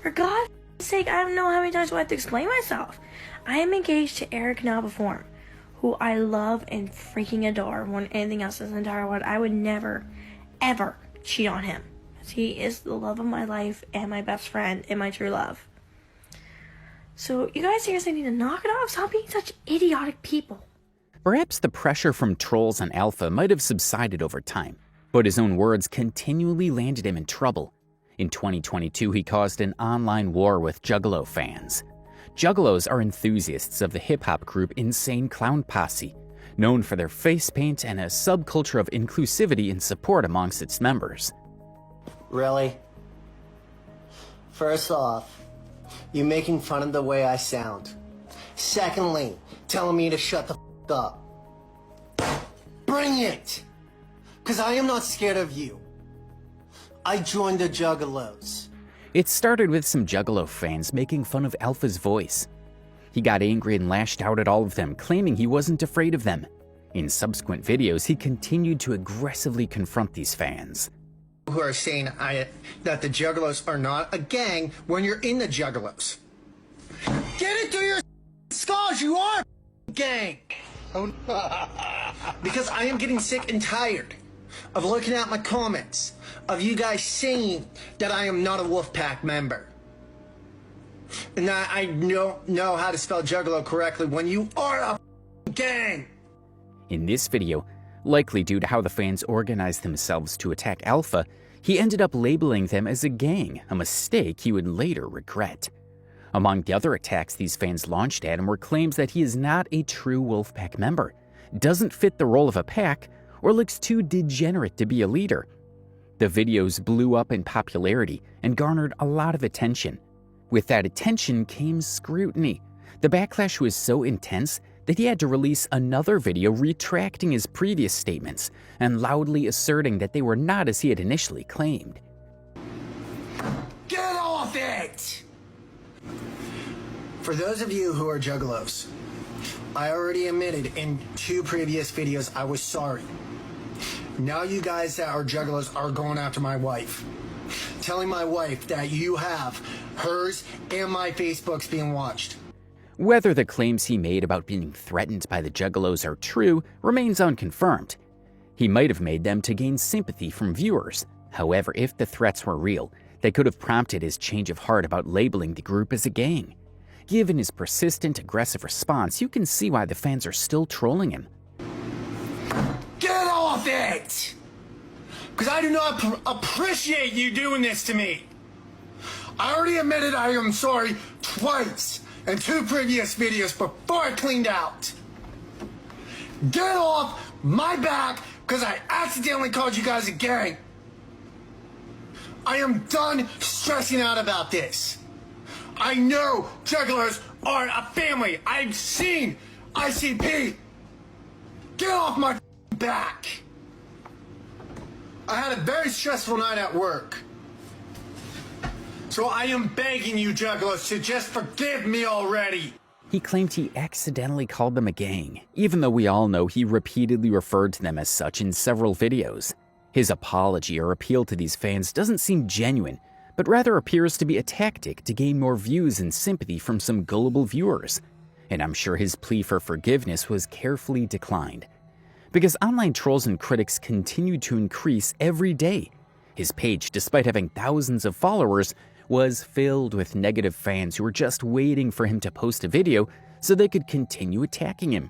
For God's sake, I don't know how many times do I have to explain myself. I am engaged to Eric Nabaform, who I love and freaking adore more than anything else in this entire world. I would never, ever cheat on him. He is the love of my life and my best friend and my true love. So you guys seriously need to knock it off. Stop being such idiotic people. Perhaps the pressure from trolls on Alpha might have subsided over time, but his own words continually landed him in trouble. In 2022, he caused an online war with Juggalo fans. Juggalos are enthusiasts of the hip-hop group Insane Clown Posse, known for their face paint and a subculture of inclusivity and support amongst its members. Really? First off, you making fun of the way I sound. Secondly, telling me to shut the f up. Bring it! Because I am not scared of you. I joined the Juggalos. It started with some Juggalo fans making fun of Alpha's voice. He got angry and lashed out at all of them, claiming he wasn't afraid of them. In subsequent videos, he continued to aggressively confront these fans. Who are saying that the Juggalos are not a gang when you're in the Juggalos. Get it through your skulls, you are a gang! Because I am getting sick and tired of looking at my comments, of you guys saying that I am not a Wolfpack member. And that I don't know how to spell Juggalo correctly when you are a gang! In this video, likely due to how the fans organized themselves to attack Alpha, he ended up labeling them as a gang, a mistake he would later regret. Among the other attacks these fans launched at him were claims that he is not a true Wolfpack member, doesn't fit the role of a pack, or looks too degenerate to be a leader. The videos blew up in popularity and garnered a lot of attention. With that attention came scrutiny. The backlash was so intense that he had to release another video retracting his previous statements and loudly asserting that they were not as he had initially claimed. Get off it! For those of you who are Juggalos, I already admitted in 2 previous videos I was sorry. Now you guys that are Juggalos are going after my wife. Telling my wife that you have hers and my Facebooks being watched. Whether the claims he made about being threatened by the Juggalos are true remains unconfirmed. He might have made them to gain sympathy from viewers. However, if the threats were real, they could have prompted his change of heart about labeling the group as a gang. Given his persistent, aggressive response, you can see why the fans are still trolling him. Get off it! Because I do not appreciate you doing this to me. I already admitted I am sorry twice in 2 previous videos before I cleaned out. Get off my back because I accidentally called you guys a gang. I am done stressing out about this. I know Juggalos are a family. I've seen ICP. Get off my back. I had a very stressful night at work. So I am begging you, Juggalos, to just forgive me already. He claimed he accidentally called them a gang, even though we all know he repeatedly referred to them as such in several videos. His apology or appeal to these fans doesn't seem genuine, but rather appears to be a tactic to gain more views and sympathy from some gullible viewers. And I'm sure his plea for forgiveness was carefully declined. Because online trolls and critics continue to increase every day. His page, despite having thousands of followers, was filled with negative fans who were just waiting for him to post a video so they could continue attacking him.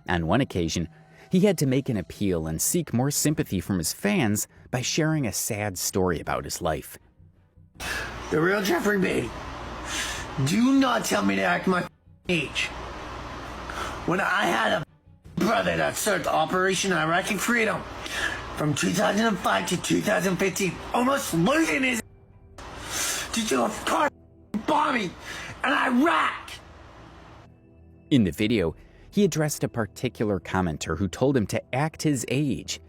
On one occasion, he had to make an appeal and seek more sympathy from his fans by sharing a sad story about his life. The real Jeffrey B. Do not tell me to act my age. When I had a brother that served Operation Iraqi Freedom from 2005 to 2015, almost losing his to do a car bombing in Iraq. In the video, he addressed a particular commenter who told him to act his age.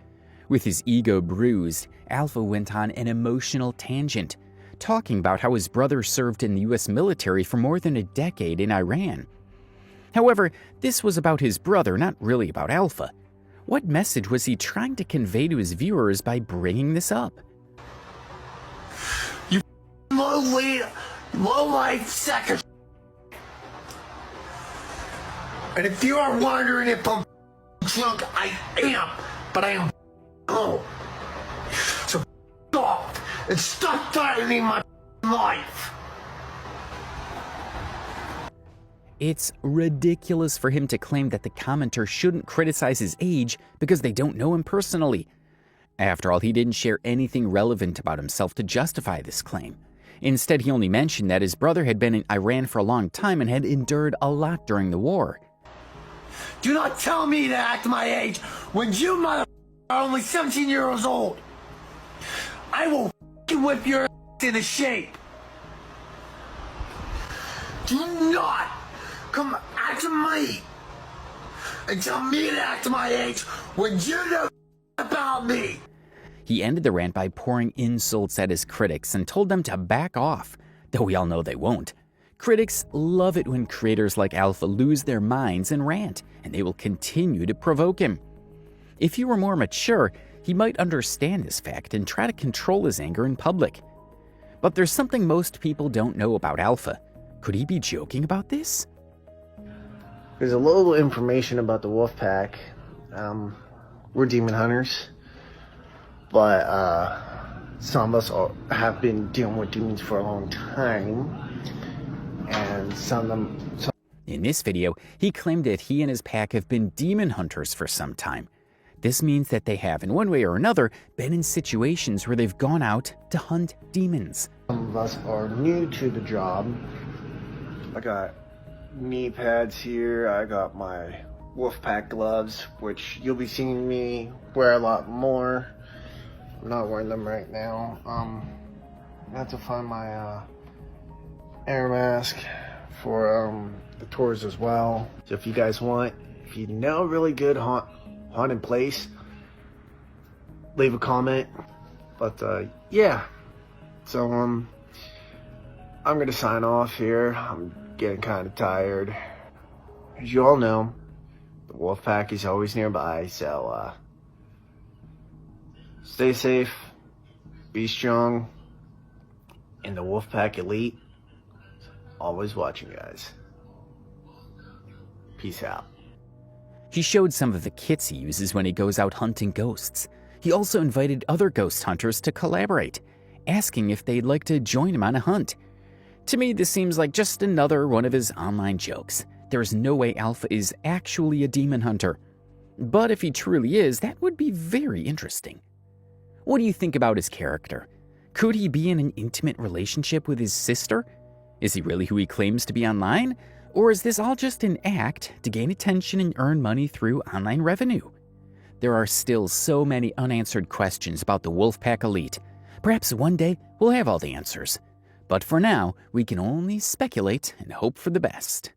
With his ego bruised, Alpha went on an emotional tangent, talking about how his brother served in the US military for more than a decade in Iran. However, this was about his brother, not really about Alpha. What message was he trying to convey to his viewers by bringing this up? You low-life second. And if you are wondering if I'm drunk, I am, but I am home. So off and stop threatening my life. It's ridiculous for him to claim that the commenter shouldn't criticize his age because they don't know him personally. After all, he didn't share anything relevant about himself to justify this claim. Instead, he only mentioned that his brother had been in Iran for a long time and had endured a lot during the war. Do not tell me to act my age when you motherfuckers are only 17 years old. I will whip your ass into shape. Do not come after me and tell me to act my age when you know about me. He ended the rant by pouring insults at his critics and told them to back off, though we all know they won't. Critics love it when creators like Alpha lose their minds and rant, and they will continue to provoke him. If he were more mature, he might understand this fact and try to control his anger in public. But there's something most people don't know about Alpha. Could he be joking about this? There's a little information about the Wolfpack. We're demon hunters, but some of us have been dealing with demons for a long time, and some of them... In this video, he claimed that he and his pack have been demon hunters for some time. This means that they have, in one way or another, been in situations where they've gone out to hunt demons. Some of us are new to the job. I got knee pads here. I got my Wolfpack gloves, which you'll be seeing me wear a lot more. I'm not wearing them right now. I have to find my air mask for the tours as well. So if you guys want, if you know a really good haunted place, leave a comment. But yeah, so I'm gonna sign off here. I'm getting kind of tired. As you all know, the Wolfpack is always nearby, so stay safe, be strong, and the Wolfpack Elite always watching, guys. Peace out. He showed some of the kits he uses when he goes out hunting ghosts. He also invited other ghost hunters to collaborate, asking if they'd like to join him on a hunt. To me, this seems like just another one of his online jokes. There is no way Alpha is actually a demon hunter. But if he truly is, that would be very interesting. What do you think about his character? Could he be in an intimate relationship with his sister? Is he really who he claims to be online? Or is this all just an act to gain attention and earn money through online revenue? There are still so many unanswered questions about the Wolfpack Elite. Perhaps one day we'll have all the answers. But for now, we can only speculate and hope for the best.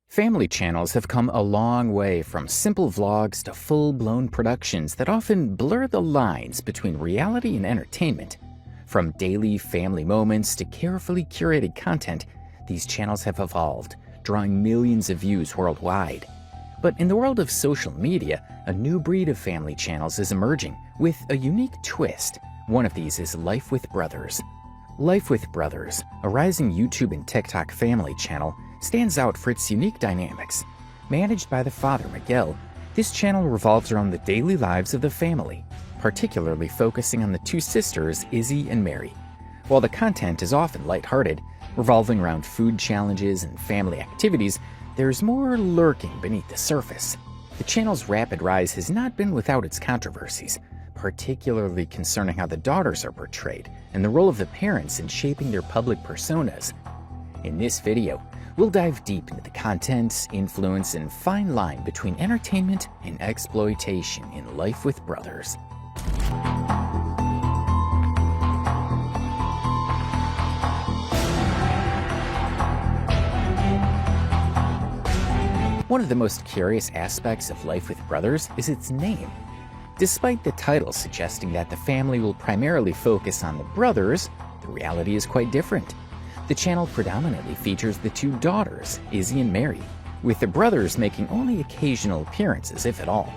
Family channels have come a long way from simple vlogs to full-blown productions that often blur the lines between reality and entertainment. From daily family moments to carefully curated content, these channels have evolved, drawing millions of views worldwide. But in the world of social media, a new breed of family channels is emerging with a unique twist. One of these is Life with Brothers. Life with Brothers, a rising YouTube and TikTok family channel, stands out for its unique dynamics. Managed by the father, Miguel, this channel revolves around the daily lives of the family, particularly focusing on the two sisters, Izzy and Mary. While the content is often lighthearted, revolving around food challenges and family activities, there's more lurking beneath the surface. The channel's rapid rise has not been without its controversies, particularly concerning how the daughters are portrayed and the role of the parents in shaping their public personas. In this video, we'll dive deep into the content, influence, and fine line between entertainment and exploitation in Life with Brothers. One of the most curious aspects of Life with Brothers is its name. Despite the title suggesting that the family will primarily focus on the brothers, the reality is quite different. The channel predominantly features the two daughters, Izzy and Mary, with the brothers making only occasional appearances, if at all.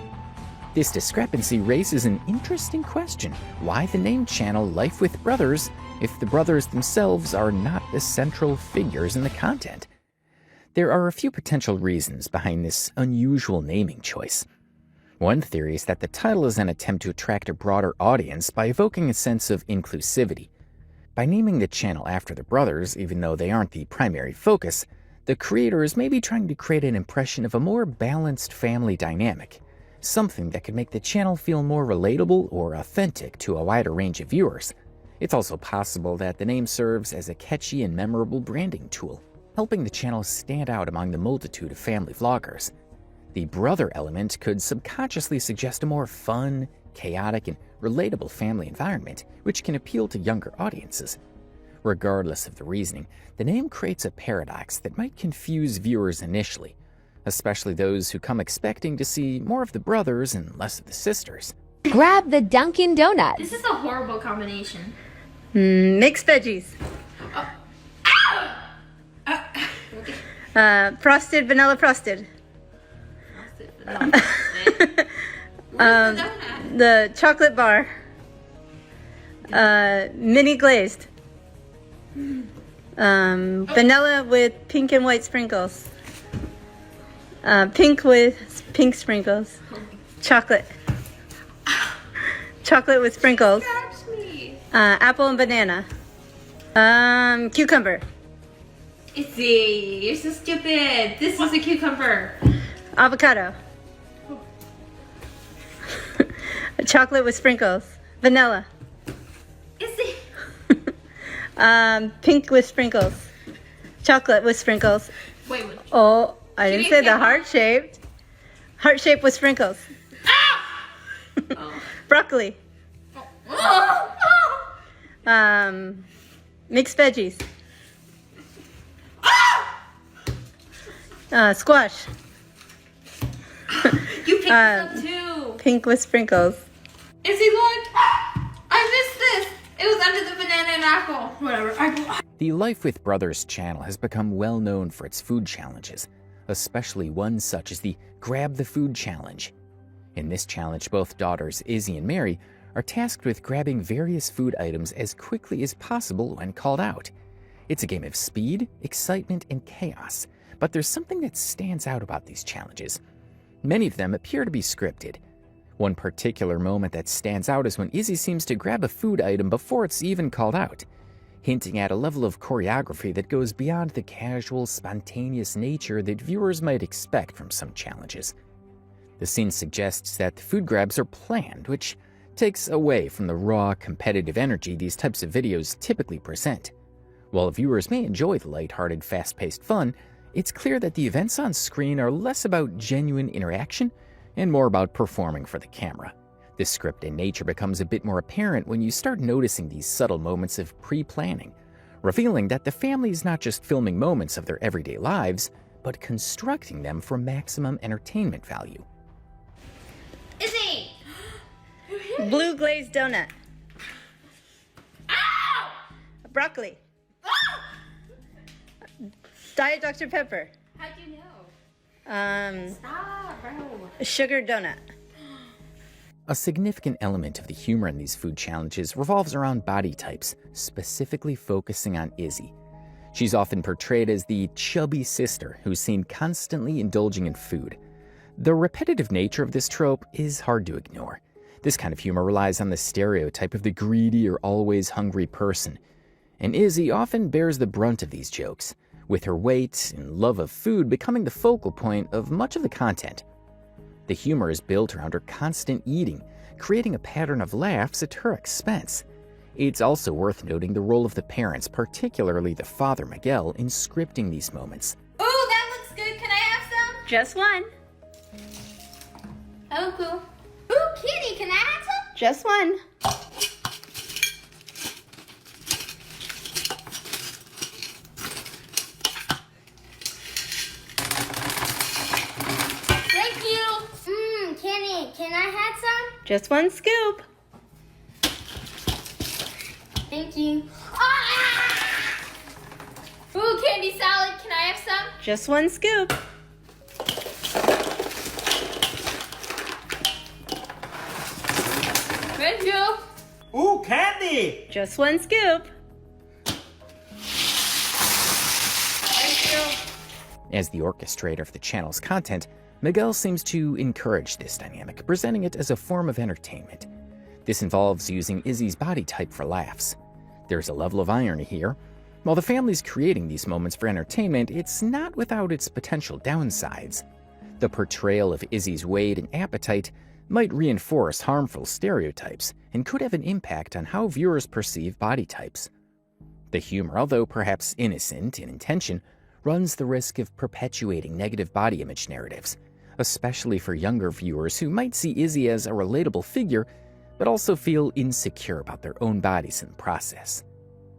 This discrepancy raises an interesting question: why the name channel Life with Brothers if the brothers themselves are not the central figures in the content. There are a few potential reasons behind this unusual naming choice. One theory is that the title is an attempt to attract a broader audience by evoking a sense of inclusivity. By naming the channel after the brothers, even though they aren't the primary focus, the creators may be trying to create an impression of a more balanced family dynamic, something that could make the channel feel more relatable or authentic to a wider range of viewers. It's also possible that the name serves as a catchy and memorable branding tool, helping the channel stand out among the multitude of family vloggers. The brother element could subconsciously suggest a more fun, chaotic, and relatable family environment, which can appeal to younger audiences. Regardless of the reasoning, the name creates a paradox that might confuse viewers initially, especially those who come expecting to see more of the brothers and less of the sisters. Grab the Dunkin' Donuts. This is a horrible combination. Mixed veggies. Frosted, vanilla frosted. The chocolate bar. Mini glazed. Vanilla with pink and white sprinkles. Pink with pink sprinkles. Chocolate. Chocolate with sprinkles. Apple and banana. Cucumber. Izzy, you're so stupid. This is a cucumber. Avocado. Chocolate with sprinkles. Vanilla. Izzy. Pink with sprinkles. Chocolate with sprinkles. Wait, what? Oh, I didn't say the heart-shaped. Heart-shaped with sprinkles. Broccoli. Mixed veggies. Squash. You picked this up too. Pink with sprinkles. Izzy, look! I missed this! It was under the banana and apple. Whatever. The Life with Brothers channel has become well known for its food challenges, especially one such as the Grab the Food Challenge. In this challenge, both daughters Izzy and Mary are tasked with grabbing various food items as quickly as possible when called out. It's a game of speed, excitement, and chaos, but there's something that stands out about these challenges. Many of them appear to be scripted. One particular moment that stands out is when Izzy seems to grab a food item before it's even called out, hinting at a level of choreography that goes beyond the casual, spontaneous nature that viewers might expect from some challenges. The scene suggests that the food grabs are planned, which takes away from the raw, competitive energy these types of videos typically present. While viewers may enjoy the lighthearted, fast-paced fun, it's clear that the events on screen are less about genuine interaction and more about performing for the camera. This scripted nature becomes a bit more apparent when you start noticing these subtle moments of pre-planning, revealing that the family is not just filming moments of their everyday lives, but constructing them for maximum entertainment value. Izzy! Blue glazed donut. Ow! Broccoli. Diet Dr. Pepper. How'd you know? Stop, bro. Sugar donut. A significant element of the humor in these food challenges revolves around body types, specifically focusing on Izzy. She's often portrayed as the chubby sister who's seen constantly indulging in food. The repetitive nature of this trope is hard to ignore. This kind of humor relies on the stereotype of the greedy or always hungry person, and Izzy often bears the brunt of these jokes, with her weight and love of food becoming the focal point of much of the content. The humor is built around her constant eating, creating a pattern of laughs at her expense. It's also worth noting the role of the parents, particularly the father Miguel, in scripting these moments. Ooh, that looks good. Can I have some? Just one. Oh, cool. Ooh, kitty, can I have some? Just one. Thank you. Kenny, can I have some? Just one scoop. Thank you. Ah! Ooh, candy salad, can I have some? Just one scoop. Thank you. Ooh, candy! Just one scoop. As the orchestrator of the channel's content, Miguel seems to encourage this dynamic, presenting it as a form of entertainment. This involves using Izzy's body type for laughs. There's a level of irony here. While the family's creating these moments for entertainment, it's not without its potential downsides. The portrayal of Izzy's weight and appetite might reinforce harmful stereotypes and could have an impact on how viewers perceive body types. The humor, although perhaps innocent in intention, runs the risk of perpetuating negative body image narratives, especially for younger viewers who might see Izzy as a relatable figure, but also feel insecure about their own bodies in the process.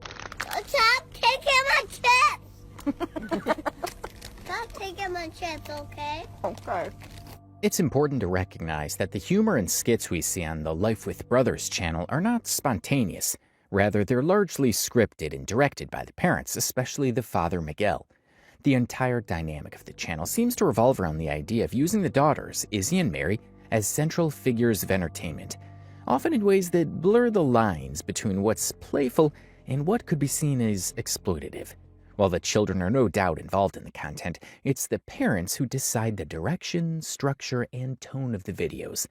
Stop taking my chips! Stop taking my chips, okay? Okay. It's important to recognize that the humor and skits we see on the Life with Brothers channel are not spontaneous. Rather, they're largely scripted and directed by the parents, especially the father Miguel. The entire dynamic of the channel seems to revolve around the idea of using the daughters, Izzy and Mary, as central figures of entertainment, often in ways that blur the lines between what's playful and what could be seen as exploitative. While the children are no doubt involved in the content, it's the parents who decide the direction, structure, and tone of the videos.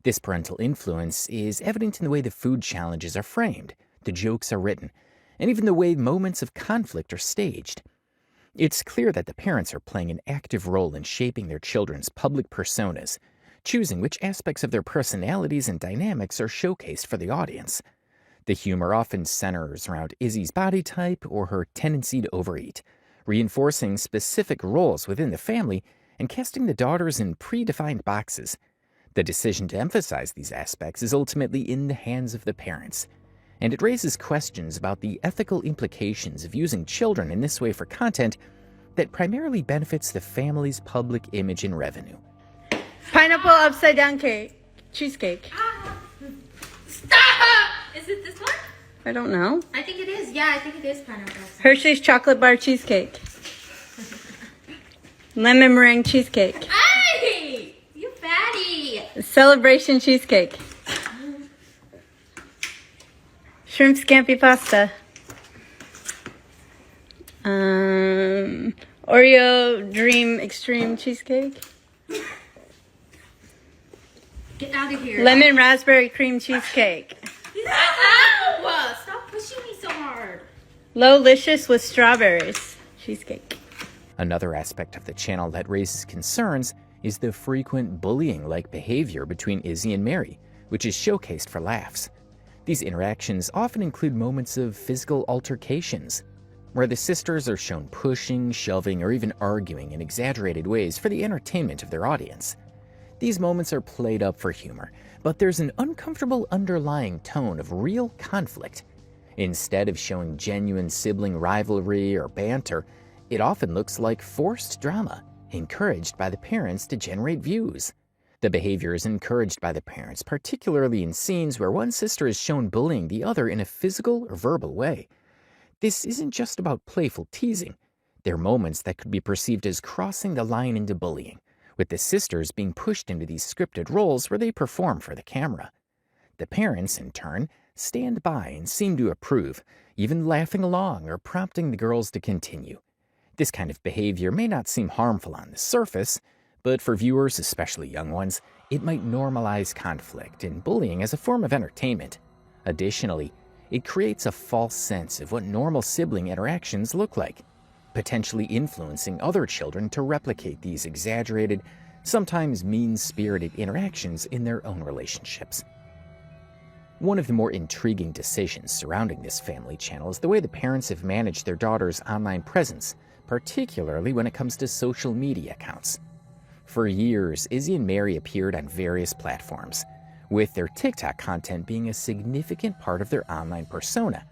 This parental influence is evident in the way the food challenges are framed, the jokes are written, and even the way moments of conflict are staged. It's clear that the parents are playing an active role in shaping their children's public personas, choosing which aspects of their personalities and dynamics are showcased for the audience. The humor often centers around Izzy's body type or her tendency to overeat, reinforcing specific roles within the family and casting the daughters in predefined boxes. The decision to emphasize these aspects is ultimately in the hands of the parents, and it raises questions about the ethical implications of using children in this way for content that primarily benefits the family's public image and revenue. Pineapple upside down cake. Cheesecake. Stop! Is it this one? I don't know. I think it is. Yeah, I think it is pineapple. Hershey's chocolate bar cheesecake. Lemon meringue cheesecake. Hey! You fatty! Celebration cheesecake. Shrimp scampi pasta. Oreo Dream Extreme cheesecake. Get out of here. Lemon raspberry cream cheesecake. Ow! Stop pushing me so hard. Lolicious with strawberries cheesecake. Another aspect of the channel that raises concerns is the frequent bullying-like behavior between Izzy and Mary, which is showcased for laughs. These interactions often include moments of physical altercations, where the sisters are shown pushing, shoving, or even arguing in exaggerated ways for the entertainment of their audience. These moments are played up for humor, but there's an uncomfortable underlying tone of real conflict. Instead of showing genuine sibling rivalry or banter, it often looks like forced drama, encouraged by the parents to generate views. The behavior is encouraged by the parents, particularly in scenes where one sister is shown bullying the other in a physical or verbal way. This isn't just about playful teasing. There are moments that could be perceived as crossing the line into bullying, with the sisters being pushed into these scripted roles where they perform for the camera. The parents, in turn, stand by and seem to approve, even laughing along or prompting the girls to continue. This kind of behavior may not seem harmful on the surface, but for viewers, especially young ones, it might normalize conflict and bullying as a form of entertainment. Additionally, it creates a false sense of what normal sibling interactions look like, potentially influencing other children to replicate these exaggerated, sometimes mean-spirited interactions in their own relationships. One of the more intriguing decisions surrounding this family channel is the way the parents have managed their daughter's online presence, particularly when it comes to social media accounts. For years, Izzy and Mary appeared on various platforms, with their TikTok content being a significant part of their online persona.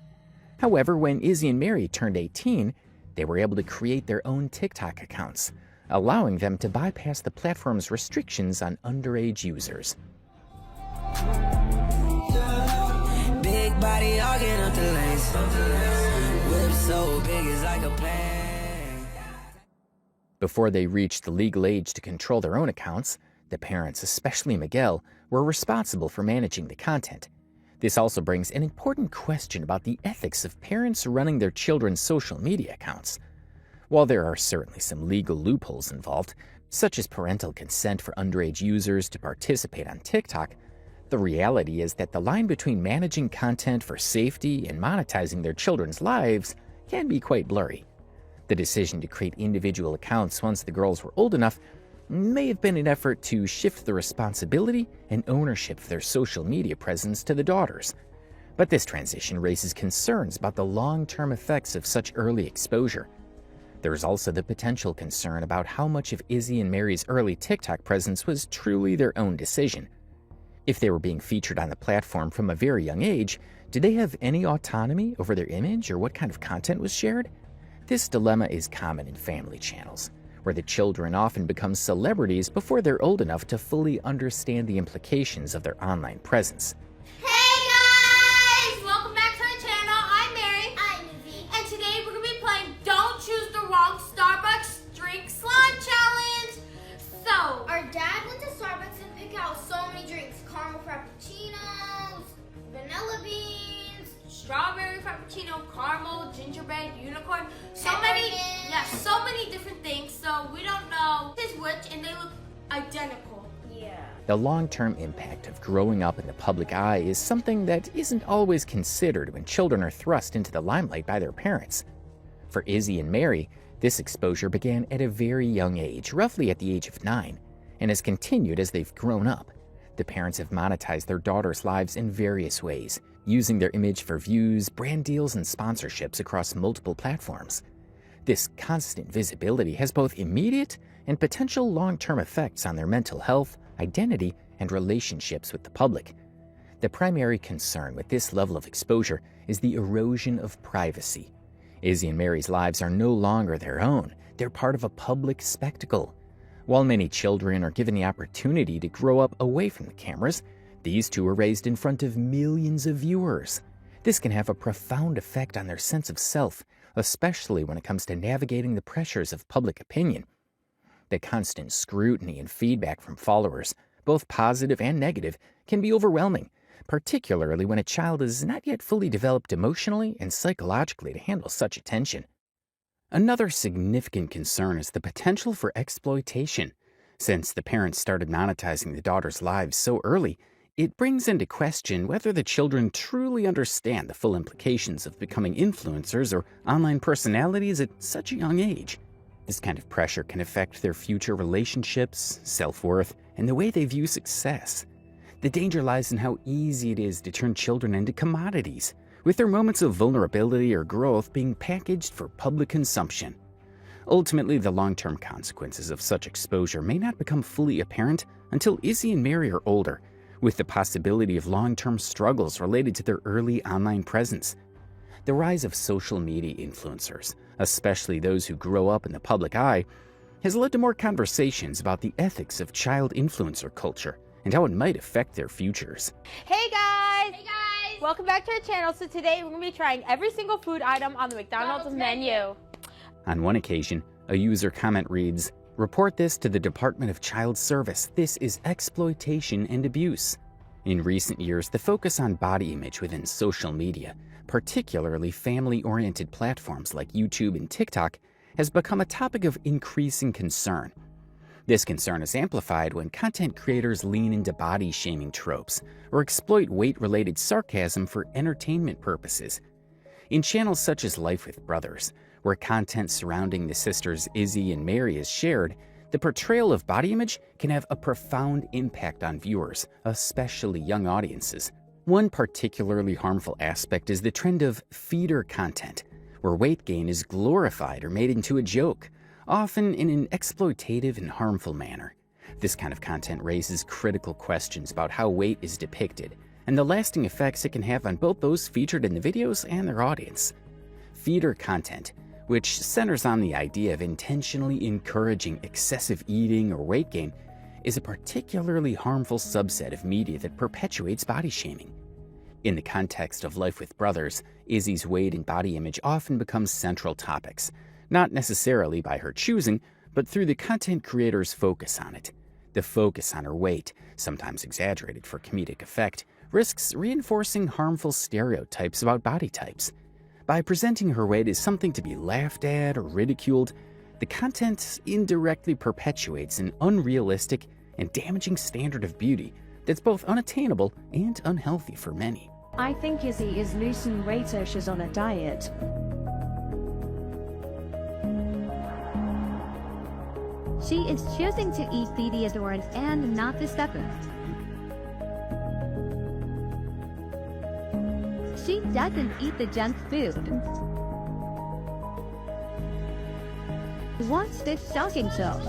However, when Izzy and Mary turned 18, they were able to create their own TikTok accounts, allowing them to bypass the platform's restrictions on underage users. Big body arguing up the lanes. Whip so big it's like a plane. Before they reached the legal age to control their own accounts, the parents, especially Miguel, were responsible for managing the content. This also brings an important question about the ethics of parents running their children's social media accounts. While there are certainly some legal loopholes involved, such as parental consent for underage users to participate on TikTok, the reality is that the line between managing content for safety and monetizing their children's lives can be quite blurry. The decision to create individual accounts once the girls were old enough may have been an effort to shift the responsibility and ownership of their social media presence to the daughters. But this transition raises concerns about the long-term effects of such early exposure. There is also the potential concern about how much of Izzy and Mary's early TikTok presence was truly their own decision. If they were being featured on the platform from a very young age, did they have any autonomy over their image or what kind of content was shared? This dilemma is common in family channels, where the children often become celebrities before they're old enough to fully understand the implications of their online presence. Hey guys! Welcome back to our channel. I'm Mary. I'm Izzy. And today we're going to be playing Don't Choose the Wrong Starbucks Drink Slime Challenge. So, Our dad went to Starbucks and picked out so many drinks. Caramel frappuccinos, vanilla beans, strawberry frappuccino, caramel, gingerbread, unicorn, so Peppermint. many different things. So we don't know which is which, and they look identical. Yeah. The long-term impact of growing up in the public eye is something that isn't always considered when children are thrust into the limelight by their parents. For Izzy and Mary, this exposure began at a very young age, roughly at the age of 9, and has continued as they've grown up. The parents have monetized their daughters' lives in various ways, using their image for views, brand deals, and sponsorships across multiple platforms. This constant visibility has both immediate and potential long-term effects on their mental health, identity, and relationships with the public. The primary concern with this level of exposure is the erosion of privacy. Izzy and Mary's lives are no longer their own. They're part of a public spectacle. While many children are given the opportunity to grow up away from the cameras, these two are raised in front of millions of viewers. This can have a profound effect on their sense of self, especially when it comes to navigating the pressures of public opinion. The constant scrutiny and feedback from followers, both positive and negative, can be overwhelming, particularly when a child is not yet fully developed emotionally and psychologically to handle such attention. Another significant concern is the potential for exploitation. Since the parents started monetizing the daughters' lives so early, it brings into question whether the children truly understand the full implications of becoming influencers or online personalities at such a young age. This kind of pressure can affect their future relationships, self-worth, and the way they view success. The danger lies in how easy it is to turn children into commodities, with their moments of vulnerability or growth being packaged for public consumption. Ultimately, the long-term consequences of such exposure may not become fully apparent until Izzy and Mary are older, with the possibility of long-term struggles related to their early online presence. The rise of social media influencers, especially those who grow up in the public eye, has led to more conversations about the ethics of child influencer culture and how it might affect their futures. Hey guys! Hey guys! Welcome back to our channel. So today we're going to be trying every single food item on the McDonald's menu. On one occasion, a user comment reads, "Report this to the Department of Child Service. This is exploitation and abuse." In recent years, the focus on body image within social media, particularly family-oriented platforms like YouTube and TikTok, has become a topic of increasing concern. This concern is amplified when content creators lean into body-shaming tropes or exploit weight-related sarcasm for entertainment purposes. In channels such as Life with Brothers, where content surrounding the sisters Izzy and Mary is shared, the portrayal of body image can have a profound impact on viewers, especially young audiences. One particularly harmful aspect is the trend of feeder content, where weight gain is glorified or made into a joke, often in an exploitative and harmful manner. This kind of content raises critical questions about how weight is depicted and the lasting effects it can have on both those featured in the videos and their audience. Feeder content, which centers on the idea of intentionally encouraging excessive eating or weight gain, is a particularly harmful subset of media that perpetuates body shaming. In the context of Life with Brothers, Izzy's weight and body image often become central topics, not necessarily by her choosing, but through the content creator's focus on it. The focus on her weight, sometimes exaggerated for comedic effect, risks reinforcing harmful stereotypes about body types. By presenting her weight as something to be laughed at or ridiculed, the content indirectly perpetuates an unrealistic and damaging standard of beauty that's both unattainable and unhealthy for many. I think Izzy is losing weight so she's on a diet. She is choosing to eat Feederism and not the stepper. She doesn't eat the junk food. What's this shocking show?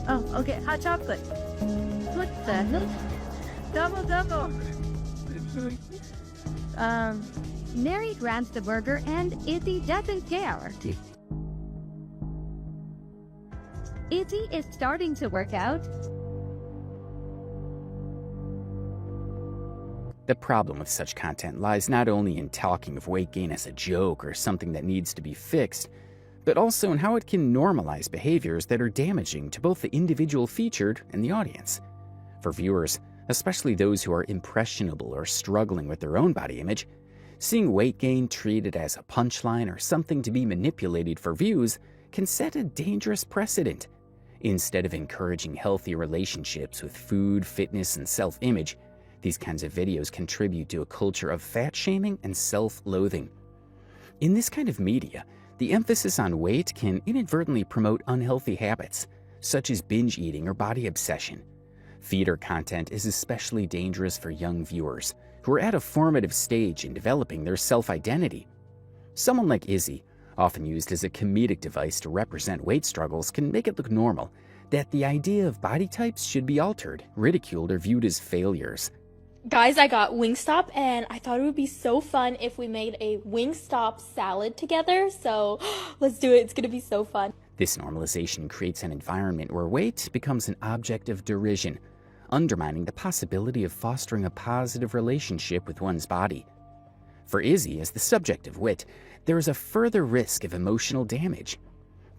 Oh, okay, hot chocolate. What the hell? Double. Mary grabs the burger and Izzy doesn't care. Izzy is starting to work out. The problem with such content lies not only in talking of weight gain as a joke or something that needs to be fixed, but also in how it can normalize behaviors that are damaging to both the individual featured and the audience. For viewers, especially those who are impressionable or struggling with their own body image, seeing weight gain treated as a punchline or something to be manipulated for views can set a dangerous precedent. Instead of encouraging healthy relationships with food, fitness, and self-image, these kinds of videos contribute to a culture of fat-shaming and self-loathing. In this kind of media, the emphasis on weight can inadvertently promote unhealthy habits, such as binge eating or body obsession. Feeder content is especially dangerous for young viewers who are at a formative stage in developing their self-identity. Someone like Izzy, often used as a comedic device to represent weight struggles, can make it look normal that the idea of body types should be altered, ridiculed, or viewed as failures. Guys, I got Wingstop, and I thought it would be so fun if we made a Wingstop salad together, so let's do it. It's gonna be so fun. This normalization creates an environment where weight becomes an object of derision, undermining the possibility of fostering a positive relationship with one's body. For Izzy, as the subject of wit, there is a further risk of emotional damage.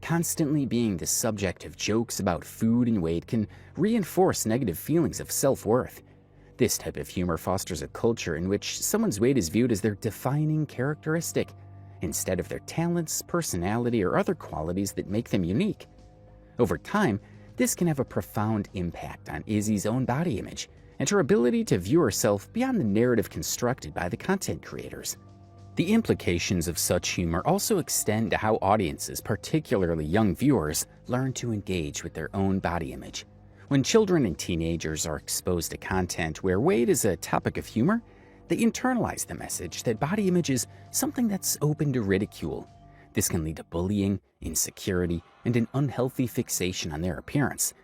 Constantly being the subject of jokes about food and weight can reinforce negative feelings of self-worth. This type of humor fosters a culture in which someone's weight is viewed as their defining characteristic, instead of their talents, personality, or other qualities that make them unique. Over time, this can have a profound impact on Izzy's own body image and her ability to view herself beyond the narrative constructed by the content creators. The implications of such humor also extend to how audiences, particularly young viewers, learn to engage with their own body image. When children and teenagers are exposed to content where weight is a topic of humor, they internalize the message that body image is something that's open to ridicule. This can lead to bullying, insecurity, and an unhealthy fixation on their appearance.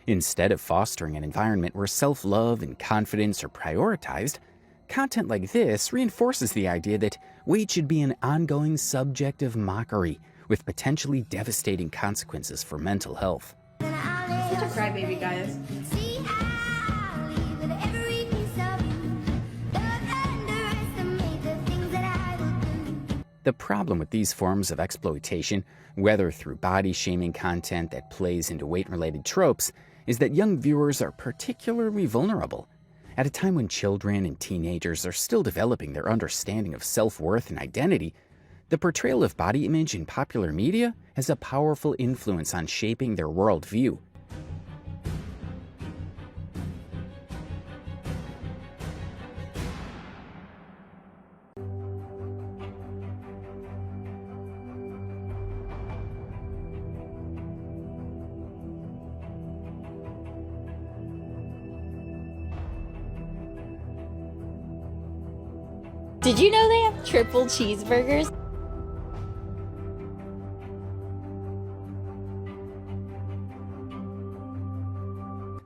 Instead of fostering an environment where self-love and confidence are prioritized, content like this reinforces the idea that weight should be an ongoing subject of mockery with potentially devastating consequences for mental health. Such a crybaby, guys. The problem with these forms of exploitation, whether through body-shaming content that plays into weight-related tropes, is that young viewers are particularly vulnerable. At a time when children and teenagers are still developing their understanding of self-worth and identity, the portrayal of body image in popular media has a powerful influence on shaping their worldview. Did you know they have triple cheeseburgers?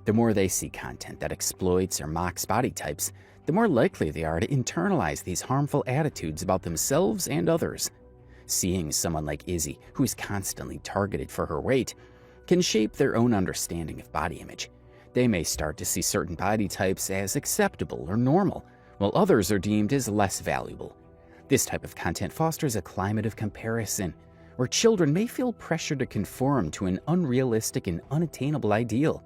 The more they see content that exploits or mocks body types, the more likely they are to internalize these harmful attitudes about themselves and others. Seeing someone like Izzy, who is constantly targeted for her weight, can shape their own understanding of body image. They may start to see certain body types as acceptable or normal, while others are deemed as less valuable. This type of content fosters a climate of comparison, where children may feel pressure to conform to an unrealistic and unattainable ideal.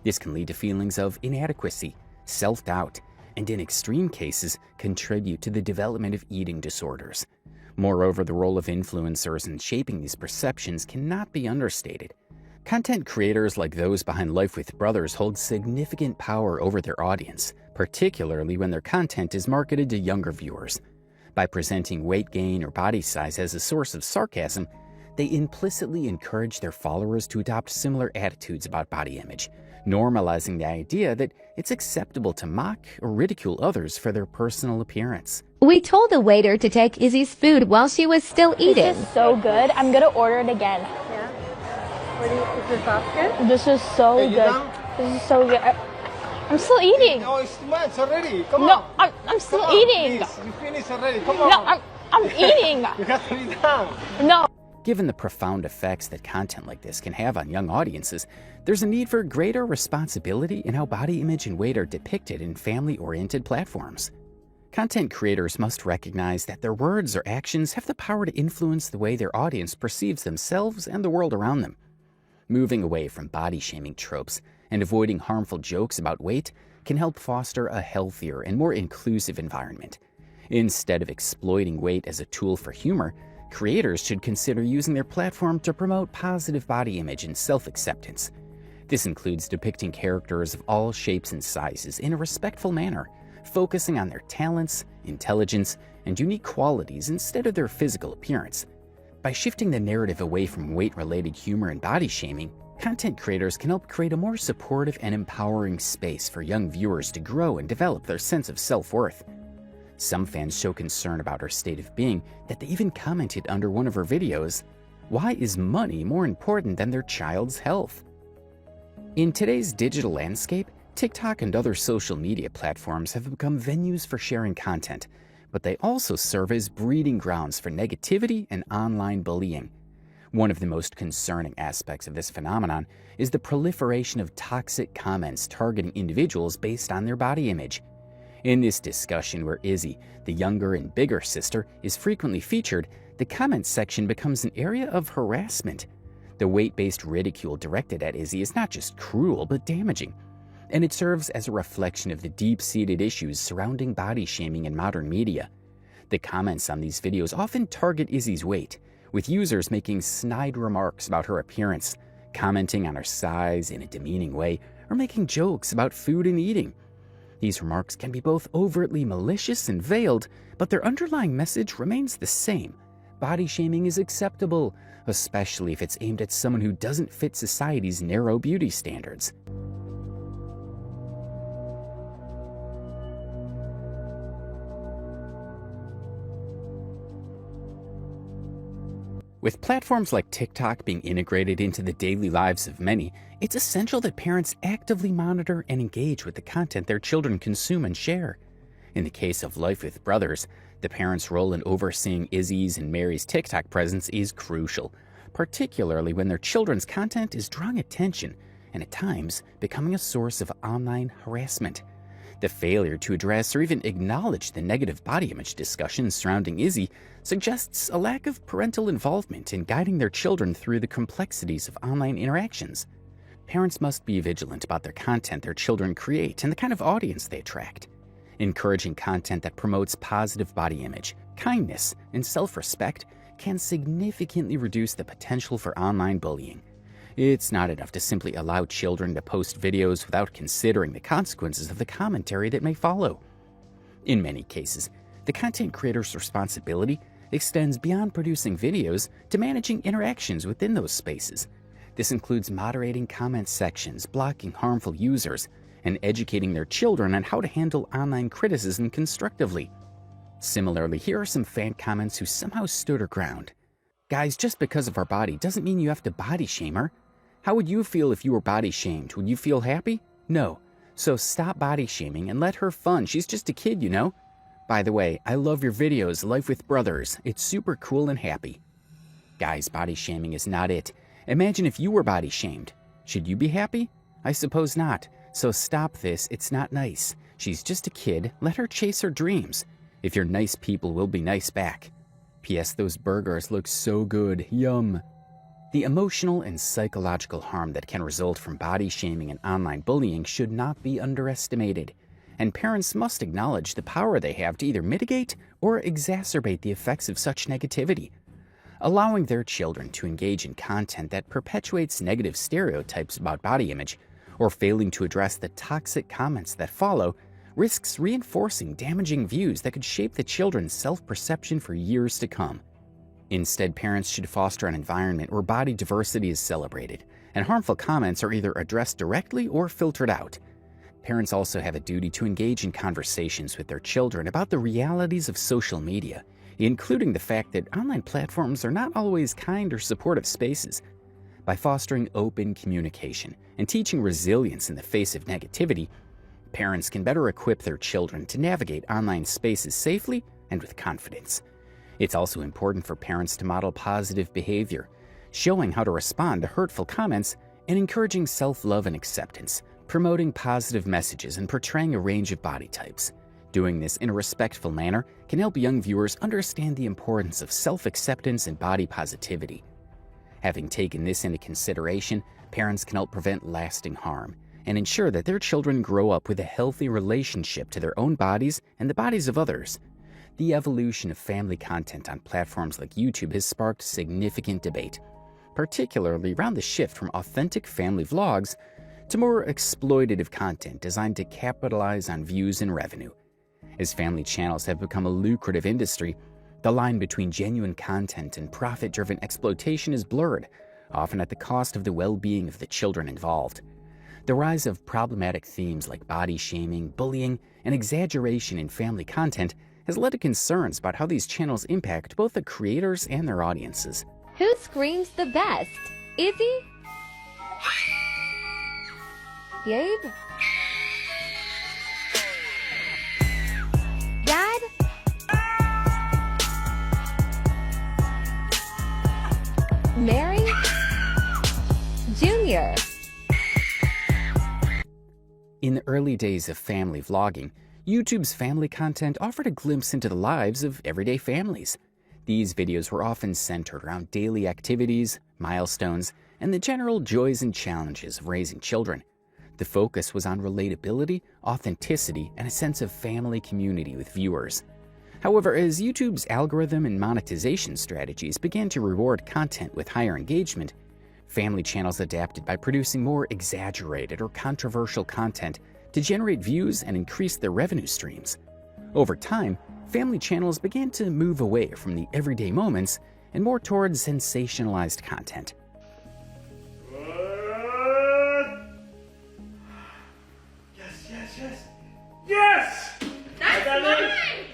This can lead to feelings of inadequacy, self-doubt, and in extreme cases, contribute to the development of eating disorders. Moreover, the role of influencers in shaping these perceptions cannot be understated. Content creators like those behind Life with Brothers hold significant power over their audience, particularly when their content is marketed to younger viewers. By presenting weight gain or body size as a source of sarcasm, they implicitly encourage their followers to adopt similar attitudes about body image, normalizing the idea that it's acceptable to mock or ridicule others for their personal appearance. We told the waiter to take Izzy's food while she was still eating. This is so good. I'm gonna order it again. Yeah. Is this sauce good? This is so good. This is so good. I'm still eating. No, it's too much already. Come No, on. I'm still Come on, eating. please. You finished already. Come on. No, I'm eating. You have to be done. No. Given the profound effects that content like this can have on young audiences, there's a need for greater responsibility in how body image and weight are depicted in family-oriented platforms. Content creators must recognize that their words or actions have the power to influence the way their audience perceives themselves and the world around them. Moving away from body-shaming tropes and avoiding harmful jokes about weight can help foster a healthier and more inclusive environment. Instead of exploiting weight as a tool for humor, creators should consider using their platform to promote positive body image and self-acceptance. This includes depicting characters of all shapes and sizes in a respectful manner, focusing on their talents, intelligence, and unique qualities instead of their physical appearance. By shifting the narrative away from weight-related humor and body shaming, content creators can help create a more supportive and empowering space for young viewers to grow and develop their sense of self-worth. Some fans show concern about her state of being that they even commented under one of her videos, "Why is money more important than their child's health?" In today's digital landscape, TikTok and other social media platforms have become venues for sharing content, but they also serve as breeding grounds for negativity and online bullying. One of the most concerning aspects of this phenomenon is the proliferation of toxic comments targeting individuals based on their body image. In this discussion where Izzy, the younger and bigger sister, is frequently featured, the comments section becomes an area of harassment. The weight-based ridicule directed at Izzy is not just cruel but damaging, and it serves as a reflection of the deep-seated issues surrounding body shaming in modern media. The comments on these videos often target Izzy's weight, with users making snide remarks about her appearance, commenting on her size in a demeaning way, or making jokes about food and eating. These remarks can be both overtly malicious and veiled, but their underlying message remains the same. Body shaming is acceptable, especially if it's aimed at someone who doesn't fit society's narrow beauty standards. With platforms like TikTok being integrated into the daily lives of many, it's essential that parents actively monitor and engage with the content their children consume and share. In the case of Life with Brothers, the parents' role in overseeing Izzy's and Mary's TikTok presence is crucial, particularly when their children's content is drawing attention and at times becoming a source of online harassment. The failure to address or even acknowledge the negative body image discussions surrounding Izzy suggests a lack of parental involvement in guiding their children through the complexities of online interactions. Parents must be vigilant about their content their children create and the kind of audience they attract. Encouraging content that promotes positive body image, kindness, and self-respect can significantly reduce the potential for online bullying. It's not enough to simply allow children to post videos without considering the consequences of the commentary that may follow. In many cases, the content creator's responsibility extends beyond producing videos to managing interactions within those spaces. This includes moderating comment sections, blocking harmful users, and educating their children on how to handle online criticism constructively. Similarly, here are some fan comments who somehow stood her ground. "Guys, just because of our body doesn't mean you have to body shame her. How would you feel if you were body shamed? Would you feel happy? No. So stop body shaming and let her fun. She's just a kid, you know. By the way, I love your videos, Life with Brothers. It's super cool and happy." Guys, body shaming is not it. Imagine if you were body shamed. Should you be happy? I suppose not. So stop this. It's not nice. She's just a kid. Let her chase her dreams. If you're nice people, we'll be nice back. P.S. Those burgers look so good. Yum. The emotional and psychological harm that can result from body shaming and online bullying should not be underestimated. and parents must acknowledge the power they have to either mitigate or exacerbate the effects of such negativity. Allowing their children to engage in content that perpetuates negative stereotypes about body image, or failing to address the toxic comments that follow, risks reinforcing damaging views that could shape the children's self-perception for years to come. Instead, parents should foster an environment where body diversity is celebrated, and harmful comments are either addressed directly or filtered out. Parents also have a duty to engage in conversations with their children about the realities of social media, including the fact that online platforms are not always kind or supportive spaces. By fostering open communication and teaching resilience in the face of negativity, parents can better equip their children to navigate online spaces safely and with confidence. It's also important for parents to model positive behavior, showing how to respond to hurtful comments and encouraging self-love and acceptance, promoting positive messages and portraying a range of body types. Doing this in a respectful manner can help young viewers understand the importance of self-acceptance and body positivity. Having taken this into consideration, parents can help prevent lasting harm and ensure that their children grow up with a healthy relationship to their own bodies and the bodies of others. The evolution of family content on platforms like YouTube has sparked significant debate, particularly around the shift from authentic family vlogs to more exploitative content designed to capitalize on views and revenue. As family channels have become a lucrative industry, the line between genuine content and profit-driven exploitation is blurred, often at the cost of the well-being of the children involved. The rise of problematic themes like body shaming, bullying, and exaggeration in family content has led to concerns about how these channels impact both the creators and their audiences. Who screams the best? Izzy? Gabe? Dad? Mary? Junior? In the early days of family vlogging, YouTube's family content offered a glimpse into the lives of everyday families. These videos were often centered around daily activities, milestones, and the general joys and challenges of raising children. The focus was on relatability, authenticity, and a sense of family community with viewers. However, as YouTube's algorithm and monetization strategies began to reward content with higher engagement, family channels adapted by producing more exaggerated or controversial content to generate views and increase their revenue streams. Over time, family channels began to move away from the everyday moments and more towards sensationalized content. Yes! That's I got mine! it.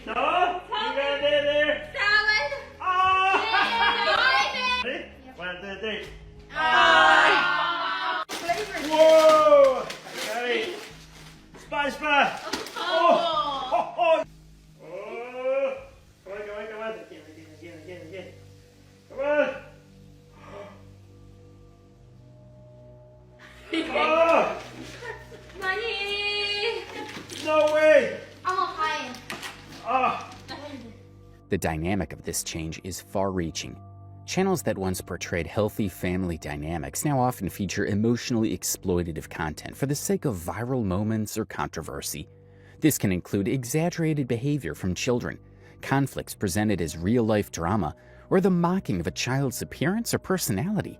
No? You got it there? Salad! Oh! Yeah, Ready? 1, 2, 3. Flavor. Whoa! Got it. Spice bar. Oh! Oh! Oh! Oh! Come on, come on, come on. Again. Come on. Oh! Money! No way! I'm on high. Oh! The dynamic of this change is far-reaching. Channels that once portrayed healthy family dynamics now often feature emotionally exploitative content for the sake of viral moments or controversy. This can include exaggerated behavior from children, conflicts presented as real-life drama, or the mocking of a child's appearance or personality.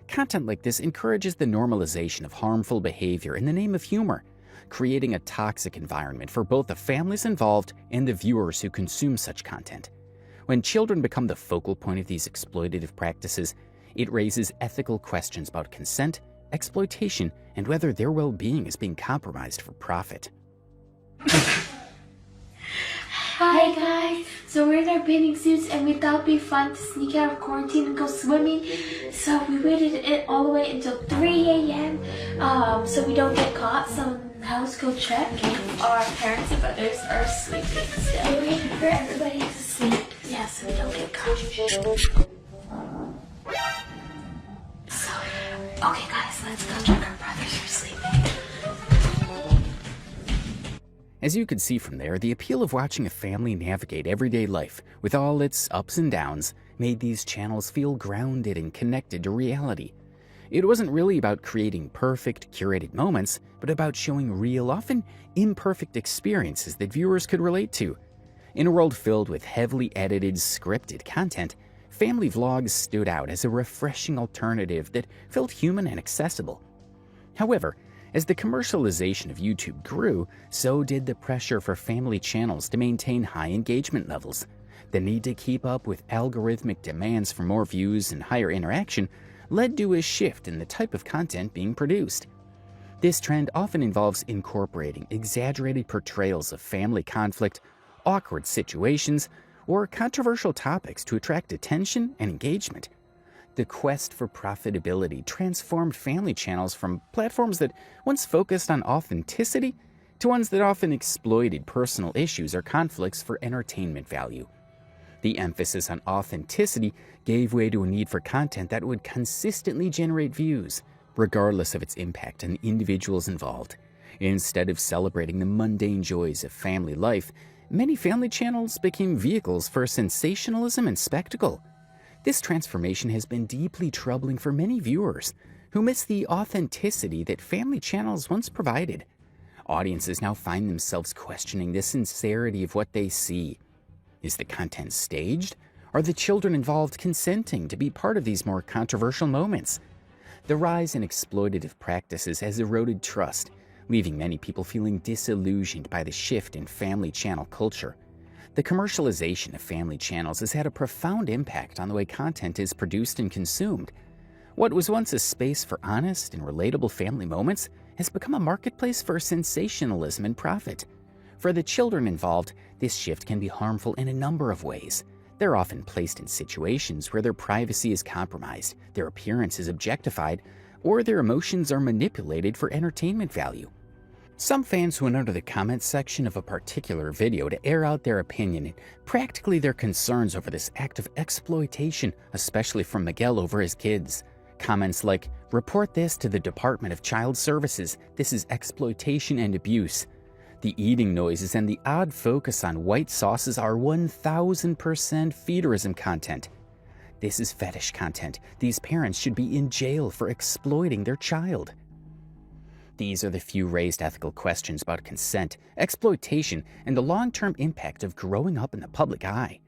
Content like this encourages the normalization of harmful behavior in the name of humor, creating a toxic environment for both the families involved and the viewers who consume such content. When children become the focal point of these exploitative practices, it raises ethical questions about consent, exploitation, and whether their well-being is being compromised for profit. Hi guys, so we're in our bathing suits and we thought it'd be fun to sneak out of quarantine and go swimming. So we waited it all the way until 3 a.m. So we don't get caught. So now let's go check if our parents and brothers are sleeping still. We're waiting for everybody to sleep. Yeah, so we don't get caught. So, okay guys, let's go check our brothers are sleeping. As you could see from there, the appeal of watching a family navigate everyday life with all its ups and downs made these channels feel grounded and connected to reality. It wasn't really about creating perfect, curated moments, but about showing real, often imperfect experiences that viewers could relate to. In a world filled with heavily edited, scripted content, family vlogs stood out as a refreshing alternative that felt human and accessible. However, as the commercialization of YouTube grew, so did the pressure for family channels to maintain high engagement levels. The need to keep up with algorithmic demands for more views and higher interaction led to a shift in the type of content being produced. This trend often involves incorporating exaggerated portrayals of family conflict, awkward situations, or controversial topics to attract attention and engagement. The quest for profitability transformed family channels from platforms that once focused on authenticity to ones that often exploited personal issues or conflicts for entertainment value. The emphasis on authenticity gave way to a need for content that would consistently generate views, regardless of its impact on the individuals involved. Instead of celebrating the mundane joys of family life, many family channels became vehicles for sensationalism and spectacle. This transformation has been deeply troubling for many viewers who miss the authenticity that family channels once provided. Audiences now find themselves questioning the sincerity of what they see. Is the content staged? Are the children involved consenting to be part of these more controversial moments? The rise in exploitative practices has eroded trust, leaving many people feeling disillusioned by the shift in family channel culture. The commercialization of family channels has had a profound impact on the way content is produced and consumed. What was once a space for honest and relatable family moments has become a marketplace for sensationalism and profit. For the children involved, this shift can be harmful in a number of ways. They're often placed in situations where their privacy is compromised, their appearance is objectified, or their emotions are manipulated for entertainment value. Some fans went under the comments section of a particular video to air out their opinion and practically their concerns over this act of exploitation, especially from Miguel over his kids. Comments like, "Report this to the Department of Child Services. This is exploitation and abuse." The eating noises and the odd focus on white sauces are 1000% feederism content. This is fetish content. These parents should be in jail for exploiting their child. These are the few raised ethical questions about consent, exploitation, and the long-term impact of growing up in the public eye.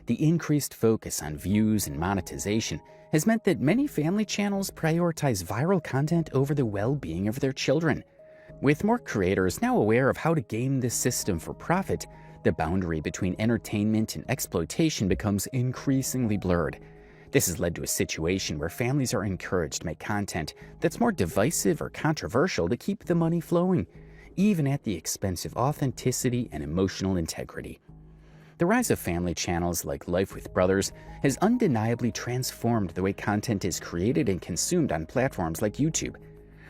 The increased focus on views and monetization has meant that many family channels prioritize viral content over the well-being of their children. With more creators now aware of how to game this system for profit, the boundary between entertainment and exploitation becomes increasingly blurred. This has led to a situation where families are encouraged to make content that's more divisive or controversial to keep the money flowing, even at the expense of authenticity and emotional integrity. The rise of family channels like Life with Brothers has undeniably transformed the way content is created and consumed on platforms like YouTube.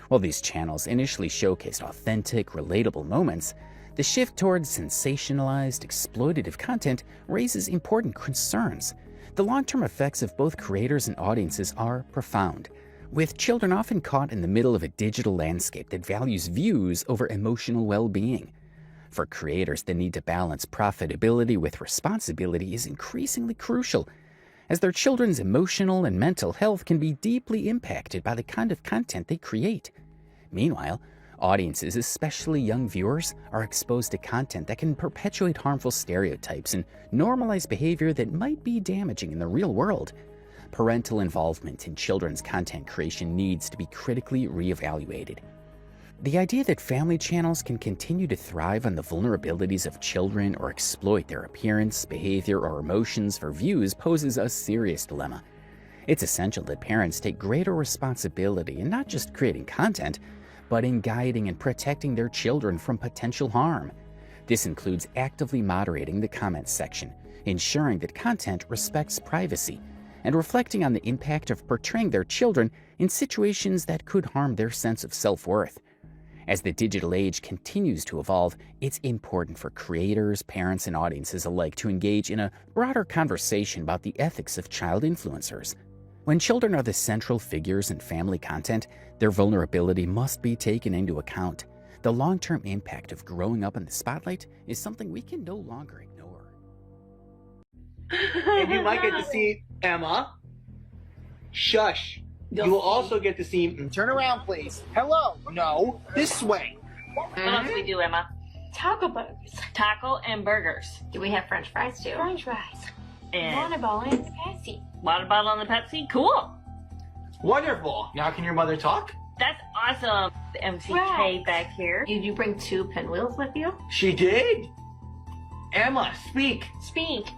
While these channels initially showcased authentic, relatable moments, the shift towards sensationalized, exploitative content raises important concerns. The long-term effects of both creators and audiences are profound, with children often caught in the middle of a digital landscape that values views over emotional well-being. For creators, the need to balance profitability with responsibility is increasingly crucial, as their children's emotional and mental health can be deeply impacted by the kind of content they create. Meanwhile, audiences, especially young viewers, are exposed to content that can perpetuate harmful stereotypes and normalize behavior that might be damaging in the real world. Parental involvement in children's content creation needs to be critically reevaluated. The idea that family channels can continue to thrive on the vulnerabilities of children or exploit their appearance, behavior, or emotions for views poses a serious dilemma. It's essential that parents take greater responsibility in not just creating content, but in guiding and protecting their children from potential harm. This includes actively moderating the comments section, ensuring that content respects privacy, and reflecting on the impact of portraying their children in situations that could harm their sense of self-worth. As the digital age continues to evolve, it's important for creators, parents, and audiences alike to engage in a broader conversation about the ethics of child influencers. When children are the central figures in family content, their vulnerability must be taken into account. The long-term impact of growing up in the spotlight is something we can no longer ignore. And you might get to see Emma. Shush. You will also get to see... Turn around, please. Hello. No, this way. What else do we do, Emma? Taco burgers. Taco and burgers. Do we have French fries too? French fries. And Water bottle and Pepsi. water bottle on the Pepsi? Cool. Wonderful. Now can your mother talk? That's awesome. The MCK Right. back here. Did you bring 2 pinwheels with you? She did. Emma, speak. Speak.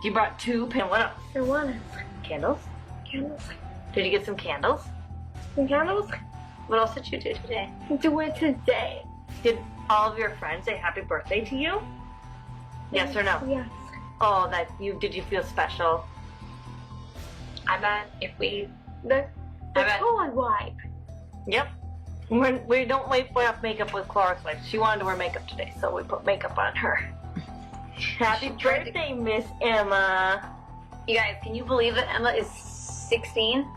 You brought 2 pin. What else? For what? Candles? Candles. Did you get some candles? Some candles? What else did you do today? Do it today. Did all of your friends say happy birthday to you? Yes or no? Yes. Oh, did you feel special? I bet if we... I bet. toilet wipe. Yep. We don't wipe off makeup with Clorox wipes. She wanted to wear makeup today, so we put makeup on her. Happy birthday, Miss Emma. You guys, can you believe that Emma is 16?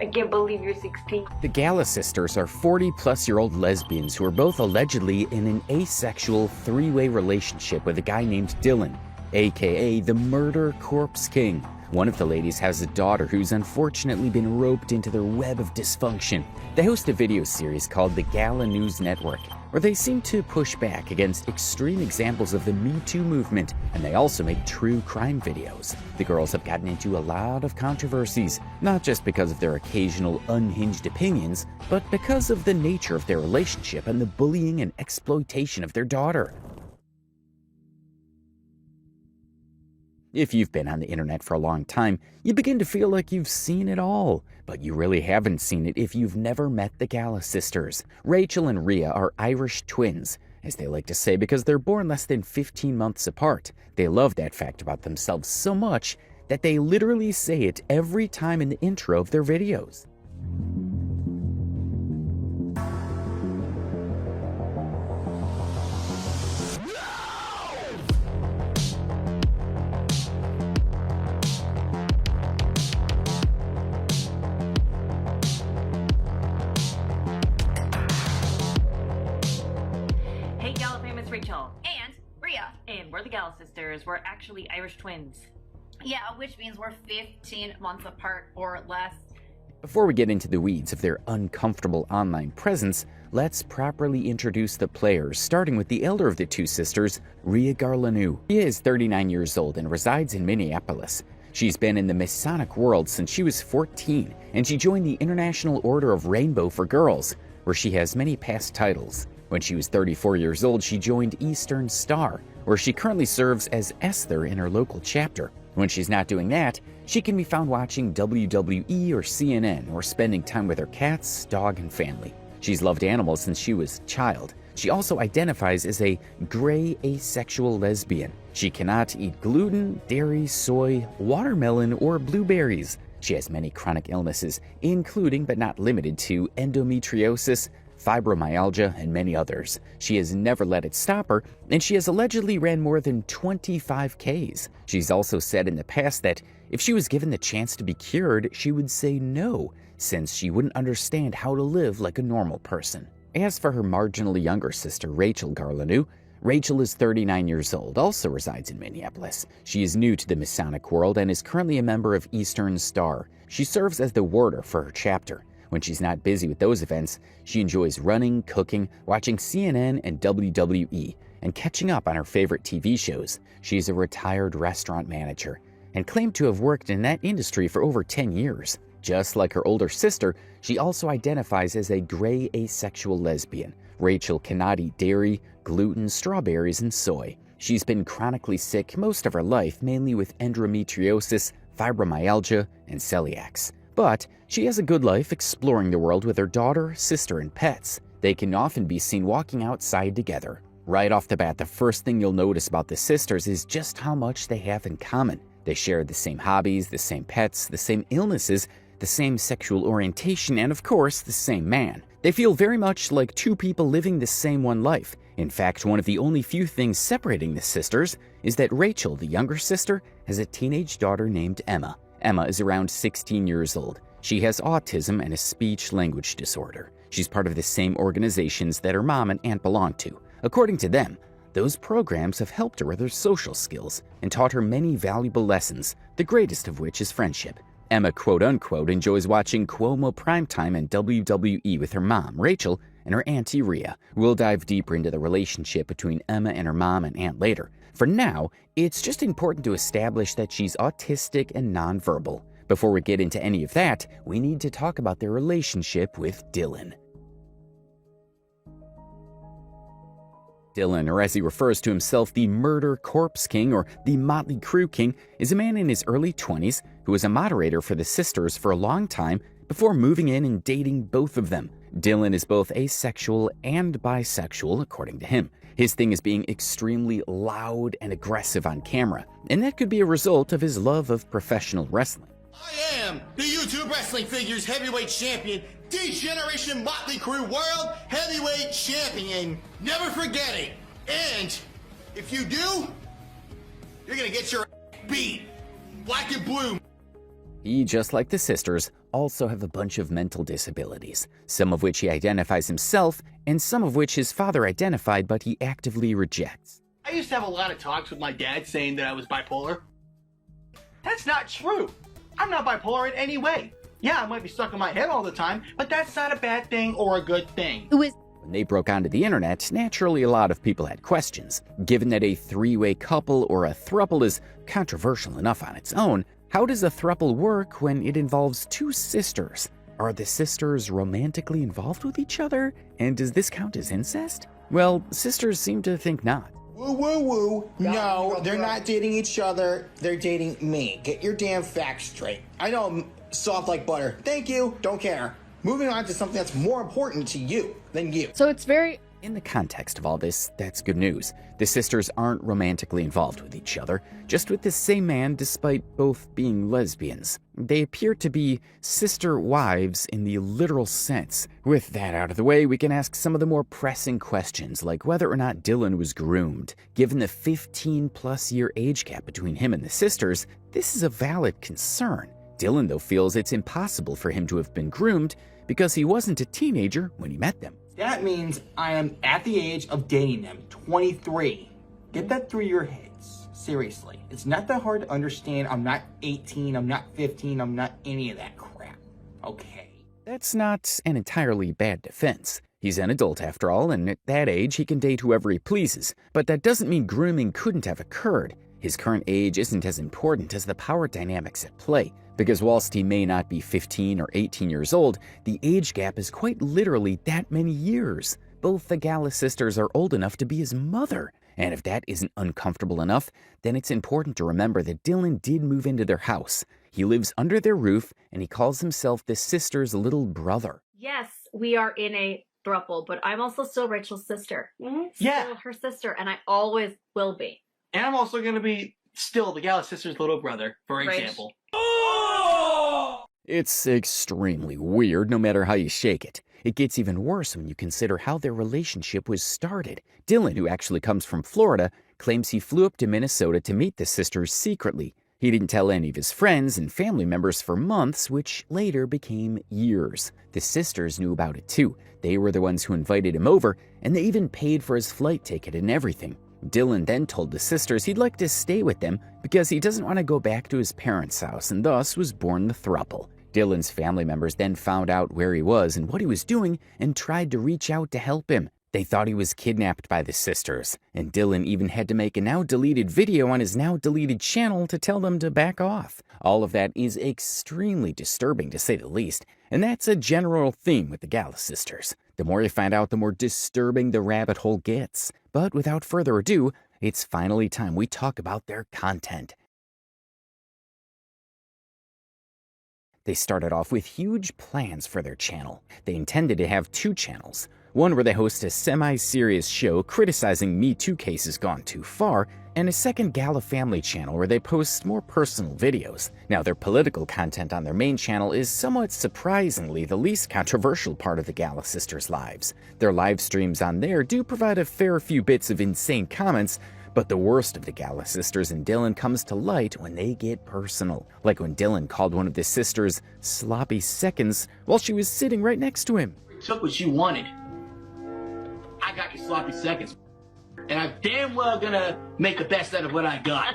I can't believe you're 16. The Gala sisters are 40-plus-year-old lesbians who are both allegedly in an asexual 3-way relationship with a guy named Dylan, aka the Murder Corpse King. One of the ladies has a daughter who's unfortunately been roped into their web of dysfunction. They host a video series called the Gala News Network, where they seem to push back against extreme examples of the Me Too movement, and they also make true crime videos. The girls have gotten into a lot of controversies, not just because of their occasional unhinged opinions, but because of the nature of their relationship and the bullying and exploitation of their daughter. If you've been on the internet for a long time, you begin to feel like you've seen it all. But you really haven't seen it if you've never met the Gala sisters. Rachel and Rhea are Irish twins, as they like to say, because they're born less than 15 months apart. They love that fact about themselves so much that they literally say it every time in the intro of their videos. Hey, Gala famous Rachel. And Rhea. And we're the Gala sisters. We're actually Irish twins. Yeah, which means we're 15 months apart or less. Before we get into the weeds of their uncomfortable online presence, let's properly introduce the players, starting with the elder of the two sisters, Rhea Garlanou. Rhea is 39 years old and resides in Minneapolis. She's been in the Masonic world since she was 14, and she joined the International Order of Rainbow for Girls, where she has many past titles. When she was 34 years old, she joined Eastern Star, where she currently serves as Esther in her local chapter. When she's not doing that, she can be found watching WWE or CNN or spending time with her cats, dog, and family. She's loved animals since she was a child. She also identifies as a gray asexual lesbian. She cannot eat gluten, dairy, soy, watermelon, or blueberries. She has many chronic illnesses, including but not limited to endometriosis, fibromyalgia, and many others. She has never let it stop her, and she has allegedly ran more than 25 Ks. She's also said in the past that if she was given the chance to be cured, she would say no, since she wouldn't understand how to live like a normal person. As for her marginally younger sister, Rachel Garlanou, Rachel is 39 years old, also resides in Minneapolis. She is new to the Masonic world and is currently a member of Eastern Star. She serves as the warder for her chapter. When she's not busy with those events, she enjoys running, cooking, watching CNN and WWE, and catching up on her favorite TV shows. She's a retired restaurant manager and claimed to have worked in that industry for over 10 years. Just like her older sister, she also identifies as a gray asexual lesbian. Rachel cannot eat dairy, gluten, strawberries, and soy. She's been chronically sick most of her life, mainly with endometriosis, fibromyalgia, and celiacs. But she has a good life exploring the world with her daughter, sister, and pets. They can often be seen walking outside together. Right off the bat, the first thing you'll notice about the sisters is just how much they have in common. They share the same hobbies, the same pets, the same illnesses, the same sexual orientation, and of course, the same man. They feel very much like two people living the same one life. In fact, one of the only few things separating the sisters is that Rachel, the younger sister, has a teenage daughter named Emma. Emma is around 16 years old. She has autism and a speech-language disorder. She's part of the same organizations that her mom and aunt belong to. According to them, those programs have helped her with her social skills and taught her many valuable lessons, the greatest of which is friendship. Emma quote-unquote enjoys watching Cuomo Primetime and WWE with her mom, Rachel, and her auntie, Rhea. We'll dive deeper into the relationship between Emma and her mom and aunt later. For now, it's just important to establish that she's autistic and nonverbal. Before we get into any of that, we need to talk about their relationship with Dylan. Dylan, or as he refers to himself, the Murder Corpse King, or the Motley Crue King, is a man in his early 20s who was a moderator for the sisters for a long time before moving in and dating both of them. Dylan is both asexual and bisexual, according to him. His thing is being extremely loud and aggressive on camera, and that could be a result of his love of professional wrestling. I am the YouTube Wrestling Figures Heavyweight Champion, D-Generation Motley Crue World Heavyweight Champion. Never forget it. And if you do, you're gonna get your beat. Black and blue. He, just like the sisters, also have a bunch of mental disabilities, some of which he identifies himself, and some of which his father identified but he actively rejects. I used to have a lot of talks with my dad saying that I was bipolar. That's not true. I'm not bipolar in any way. Yeah, I might be stuck in my head all the time, but that's not a bad thing or a good thing. When they broke onto the internet, naturally a lot of people had questions. Given that a three-way couple or a throuple is controversial enough on its own, how does a throuple work when it involves two sisters? Are the sisters romantically involved with each other? And does this count as incest? Well, sisters seem to think not. Woo woo woo. No, they're not dating each other. They're dating me. Get your damn facts straight. I know I'm soft like butter. Thank you. Don't care. Moving on to something that's more important to you than you. So it's very... In the context of all this, that's good news. The sisters aren't romantically involved with each other, just with the same man despite both being lesbians. They appear to be sister wives in the literal sense. With that out of the way, we can ask some of the more pressing questions, like whether or not Dylan was groomed. Given the 15-plus year age gap between him and the sisters, this is a valid concern. Dylan, though, feels it's impossible for him to have been groomed because he wasn't a teenager when he met them. That means I am at the age of dating them, 23. Get that through your heads. Seriously. It's not that hard to understand. I'm not 18, I'm not 15, I'm not any of that crap. Okay. That's not an entirely bad defense. He's an adult after all, and at that age he can date whoever he pleases. But that doesn't mean grooming couldn't have occurred. His current age isn't as important as the power dynamics at play, because whilst he may not be 15 or 18 years old, the age gap is quite literally that many years. Both the Gala sisters are old enough to be his mother, and if that isn't uncomfortable enough, then it's important to remember that Dylan did move into their house. He lives under their roof, and he calls himself the sisters' little brother. Yes, we are in a throuple, but I'm also still Rachel's sister. Yeah. Still her sister, and I always will be. And I'm also going to be still the Gala sister's little brother, for example. It's extremely weird no matter how you shake it. It gets even worse when you consider how their relationship was started. Dylan, who actually comes from Florida, claims he flew up to Minnesota to meet the sisters secretly. He didn't tell any of his friends and family members for months, which later became years. The sisters knew about it too. They were the ones who invited him over, and they even paid for his flight ticket and everything. Dylan then told the sisters he'd like to stay with them because he doesn't want to go back to his parents' house, and thus was born the throuple. Dylan's family members then found out where he was and what he was doing and tried to reach out to help him. They thought he was kidnapped by the sisters, and Dylan even had to make a now-deleted video on his now-deleted channel to tell them to back off. All of that is extremely disturbing, to say the least, and that's a general theme with the Gala sisters. The more you find out, the more disturbing the rabbit hole gets. But without further ado, it's finally time we talk about their content. They started off with huge plans for their channel. They intended to have two channels. One where they host a semi-serious show criticizing Me Too cases gone too far, and a second Gala family channel where they post more personal videos. Now, their political content on their main channel is somewhat surprisingly the least controversial part of the Gala sisters' lives. Their live streams on there do provide a fair few bits of insane comments, but the worst of the Gala sisters and Dylan comes to light when they get personal. Like when Dylan called one of the sisters sloppy seconds while she was sitting right next to him. Took what you wanted. I got your sloppy seconds. And I'm damn well gonna make the best out of what I got.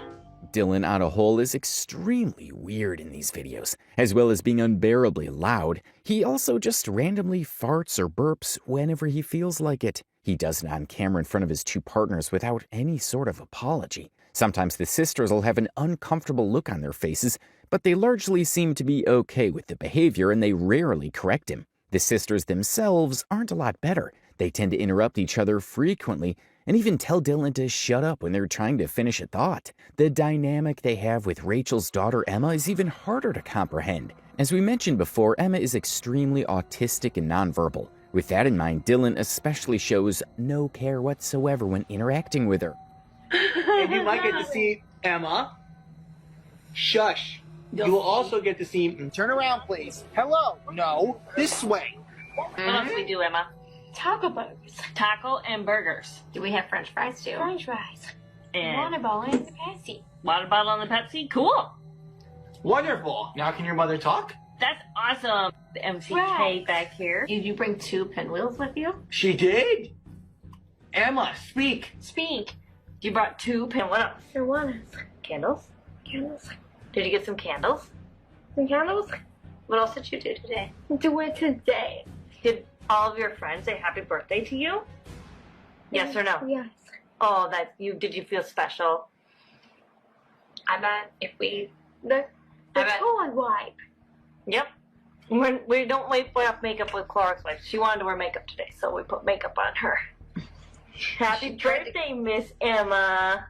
Dylan on a whole is extremely weird in these videos. As well as being unbearably loud, he also just randomly farts or burps whenever he feels like it. He does it on camera in front of his two partners without any sort of apology. Sometimes the sisters will have an uncomfortable look on their faces, but they largely seem to be okay with the behavior and they rarely correct him. The sisters themselves aren't a lot better. They tend to interrupt each other frequently and even tell Dylan to shut up when they're trying to finish a thought. The dynamic they have with Rachel's daughter Emma is even harder to comprehend. As we mentioned before, Emma is extremely autistic and nonverbal. With that in mind, Dylan especially shows no care whatsoever when interacting with her. And you might get to see Emma. Shush. You will also get to see... Turn around, please. Hello. No. This way. What else do we do, Emma? Taco burgers. Taco and burgers. Do we have French fries too? French fries. And Water bottle and the Pepsi. water bottle and the Pepsi? Cool. Wonderful. Now can your mother talk? That's awesome. The MCK back here. Did you bring 2 pinwheels with you? She did? Emma, speak. Speak. You brought 2 pin. What else? Your one. Candles? Candles. Did you get some candles? Some candles? What else did you do today? Do it today. Did all of your friends say happy birthday to you? Yes or no? Yes. Oh, did you feel special? I bet if we The I bet- toilet wipe. Yep. We don't wipe off makeup with Clorox wipes. She wanted to wear makeup today, so we put makeup on her. Happy birthday, Miss Emma.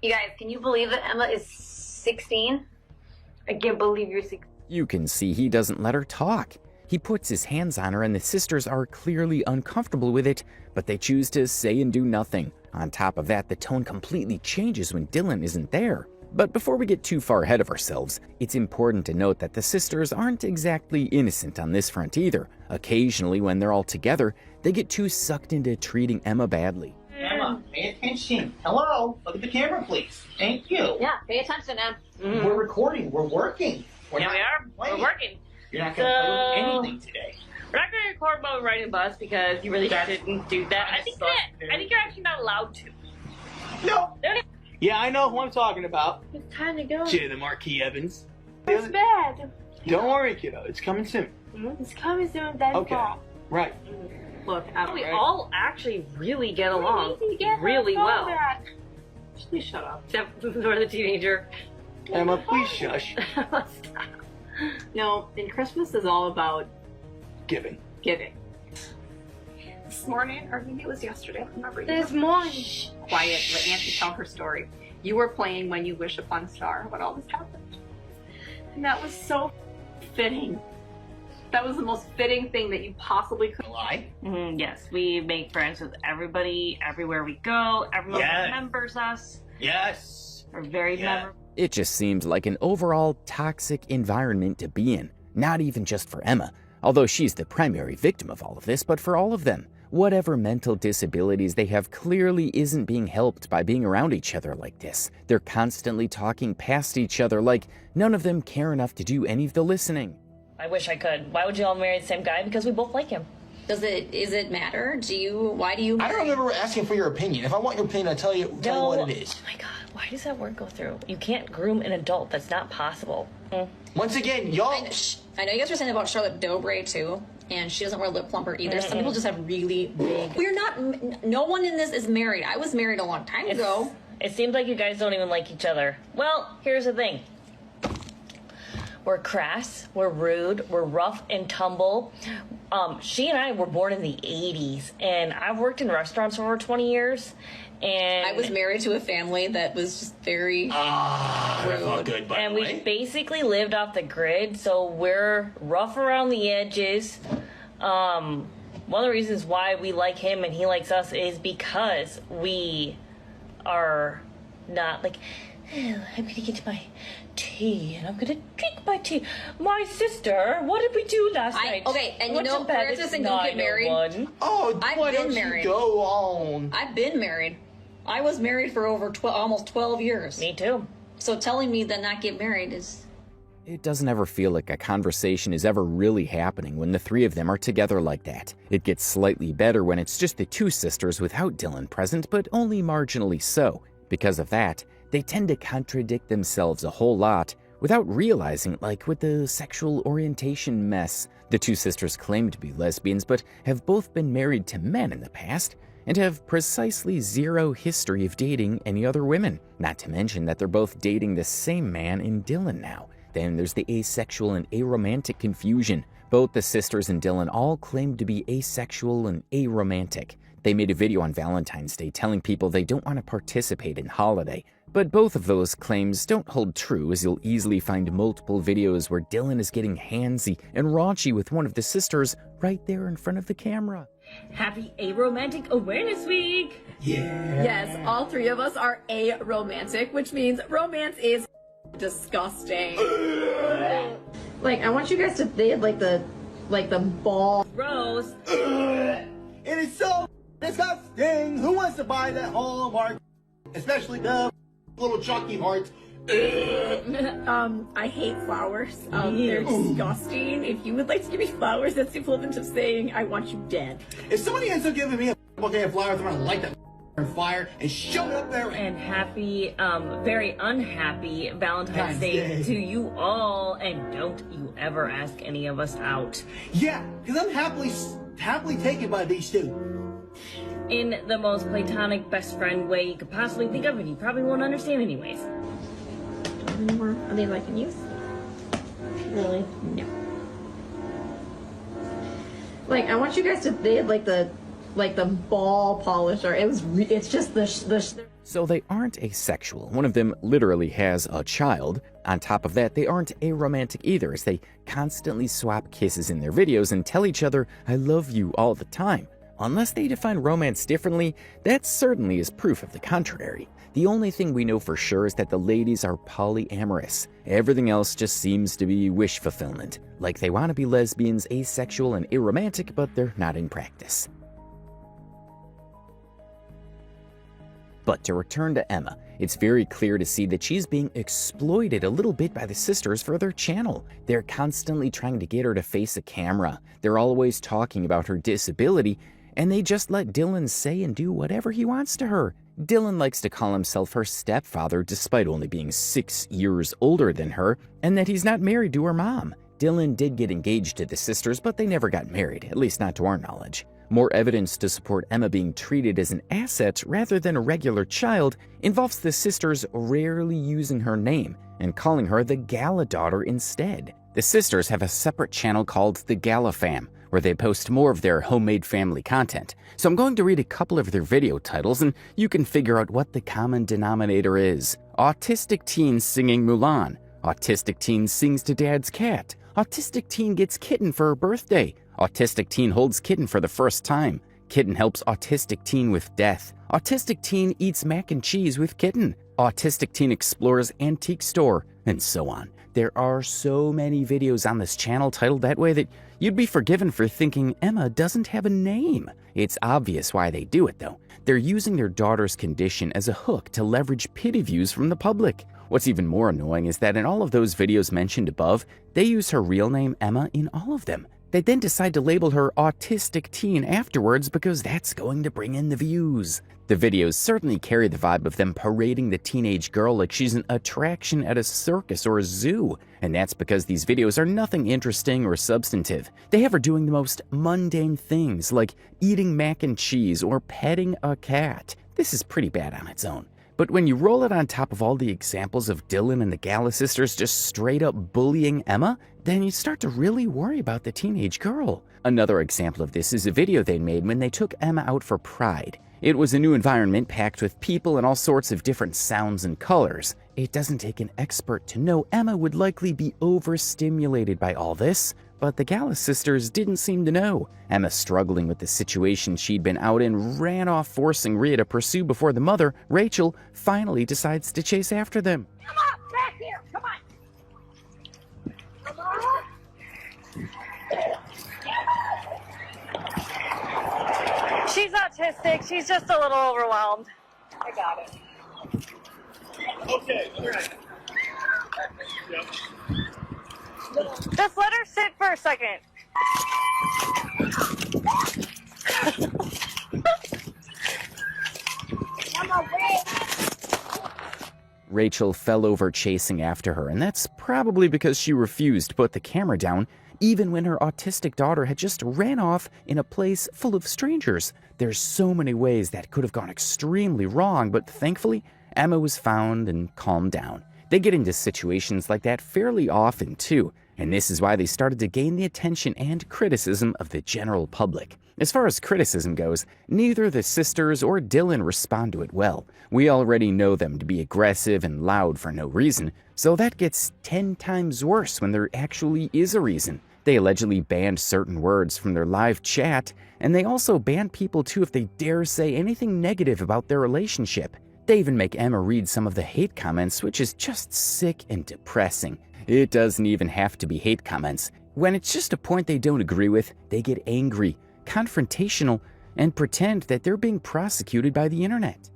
You guys, can you believe that Emma is 16? I can't believe you're 16. You can see he doesn't let her talk. He puts his hands on her and the sisters are clearly uncomfortable with it, but they choose to say and do nothing. On top of that, the tone completely changes when Dylan isn't there. But before we get too far ahead of ourselves, it's important to note that the sisters aren't exactly innocent on this front either. Occasionally, when they're all together, they get too sucked into treating Emma badly. Emma, pay attention. Hello. Look at the camera, please. Thank you. Yeah, pay attention, Em. We're recording. We're working. Yeah, we are. We're working. You're not going to play with anything today. We're not going to record while we're riding the bus because you really shouldn't do that. I think you're actually not allowed to. No. Yeah, I know who I'm talking about. It's time to go. Jay the Marquis Evans. It's bad. Don't worry, kiddo. It's coming soon. It's coming soon. That's Okay. all. Right. Look, we all actually really get along really well. Please shut up. Except for the teenager. Emma, please shush. Stop. No, and Christmas is all about Giving. giving. This morning, or maybe it was yesterday, I don't remember. This morning. Shh, quiet, let Auntie tell her story. You were playing When You Wish Upon a Star when all this happened. And that was so fitting. That was the most fitting thing that you possibly could. Lie? Yes, we make friends with everybody, everywhere we go. Everyone remembers us. Yes. We're very memorable. It just seemed like an overall toxic environment to be in. Not even just for Emma, although she's the primary victim of all of this, but for all of them. Whatever mental disabilities they have clearly isn't being helped by being around each other like this. They're constantly talking past each other like none of them care enough to do any of the listening. I wish I could. Why would you all marry the same guy? Because we both like him. Is it matter? Why do you? I don't remember asking for your opinion. If I want your opinion, I'll tell you what it is. Oh my god, why does that word go through? You can't groom an adult. That's not possible. Once again, y'all. I know you guys were saying about Charlotte Dobre too, and she doesn't wear lip plumper either. Some people just have really big. We're not. No one in this is married. I was married a long time ago. It seems like you guys don't even like each other. Well, here's the thing. We're crass, we're rude, we're rough and tumble. She and I were born in the 80s, and I've worked in restaurants for over 20 years. And I was married to a family that was just very rude. That's not good, by and the we way. basically lived off the grid, so we're rough around the edges. One of the reasons why we like him and he likes us is because we are not like, oh, I'm gonna get my tea and I'm gonna drink my tea. My sister, what did we do last night? Okay, and you What's know, a bad Francis and don't get married. 901? Oh, I've why been don't married. you go on? I've been married. I was married for over almost 12 years. Me too. So telling me to not get married is... It doesn't ever feel like a conversation is ever really happening when the three of them are together like that. It gets slightly better when it's just the two sisters without Dylan present, but only marginally so. Because of that, They tend to contradict themselves a whole lot without realizing it, like with the sexual orientation mess. The two sisters claim to be lesbians, but have both been married to men in the past and have precisely zero history of dating any other women. Not to mention that they're both dating the same man in Dylan now. Then there's the asexual and aromantic confusion. Both the sisters and Dylan all claim to be asexual and aromantic. They made a video on Valentine's Day telling people they don't want to participate in holiday. But both of those claims don't hold true, as you'll easily find multiple videos where Dylan is getting handsy and raunchy with one of the sisters right there in front of the camera. Happy Aromantic Awareness Week! Yeah. Yes, all three of us are aromantic, which means romance is disgusting. Like, I want you guys to think like the ball. Gross. It is so disgusting. Who wants to buy that Hallmark? Especially the little chalky hearts. I hate flowers. They're disgusting. If you would like to give me flowers, that's the equivalent of saying I want you dead. If somebody ends up giving me a bouquet of flowers, I'm gonna light that on fire and shove it up there. And happy, very unhappy Valentine's Day to you all, and don't you ever ask any of us out. Yeah, because I'm happily taken by these two. In the most platonic best friend way you could possibly think of, and you probably won't understand anyways. Anymore? Are they liking you? Really? No. Like, I want you guys to think like the ball polisher. It's just the. So they aren't asexual. One of them literally has a child. On top of that, they aren't aromantic either, as they constantly swap kisses in their videos and tell each other, "I love you" all the time. Unless they define romance differently, that certainly is proof of the contrary. The only thing we know for sure is that the ladies are polyamorous. Everything else just seems to be wish fulfillment. Like they want to be lesbians, asexual, and aromantic, but they're not in practice. But to return to Emma, it's very clear to see that she's being exploited a little bit by the sisters for their channel. They're constantly trying to get her to face a camera. They're always talking about her disability, and they just let Dylan say and do whatever he wants to her. Dylan likes to call himself her stepfather despite only being 6 years older than her, and that he's not married to her mom. Dylan did get engaged to the sisters, but they never got married, at least not to our knowledge. More evidence to support Emma being treated as an asset rather than a regular child involves the sisters rarely using her name and calling her the Gala daughter instead. The sisters have a separate channel called the Gala Fam, where they post more of their homemade family content. So I'm going to read a couple of their video titles and you can figure out what the common denominator is. Autistic teen singing Mulan. Autistic teen sings to dad's cat. Autistic teen gets kitten for her birthday. Autistic teen holds kitten for the first time. Kitten helps autistic teen with death. Autistic teen eats mac and cheese with kitten. Autistic teen explores antique store, and so on. There are so many videos on this channel titled that way that you'd be forgiven for thinking Emma doesn't have a name. It's obvious why they do it though. They're using their daughter's condition as a hook to leverage pity views from the public. What's even more annoying is that in all of those videos mentioned above, they use her real name Emma in all of them. They then decide to label her autistic teen afterwards because that's going to bring in the views. The videos certainly carry the vibe of them parading the teenage girl like she's an attraction at a circus or a zoo. And that's because these videos are nothing interesting or substantive. They have her doing the most mundane things like eating mac and cheese or petting a cat. This is pretty bad on its own. But when you roll it on top of all the examples of Dylan and the Gala sisters just straight up bullying Emma, then you start to really worry about the teenage girl. Another example of this is a video they made when they took Emma out for Pride. It was a new environment packed with people and all sorts of different sounds and colors. It doesn't take an expert to know Emma would likely be overstimulated by all this, but the Gala sisters didn't seem to know. Emma, struggling with the situation she'd been out in, ran off, forcing Rhea to pursue before the mother, Rachel, finally decides to chase after them. Come on, back here, come on. Come on. She's autistic. She's just a little overwhelmed. I got it. Okay, all right. Yep. Just let her sit for a second. Come on, wait. Rachel fell over chasing after her, and that's probably because she refused to put the camera down, even when her autistic daughter had just ran off in a place full of strangers. There's so many ways that could have gone extremely wrong, but thankfully, Emma was found and calmed down. They get into situations like that fairly often too, and this is why they started to gain the attention and criticism of the general public. As far as criticism goes, neither the sisters or Dylan respond to it well. We already know them to be aggressive and loud for no reason, so that gets 10 times worse when there actually is a reason. They allegedly banned certain words from their live chat, and they also banned people too if they dare say anything negative about their relationship. They even make Emma read some of the hate comments, which is just sick and depressing. It doesn't even have to be hate comments. When it's just a point they don't agree with, they get angry, confrontational, and pretend that they're being prosecuted by the internet.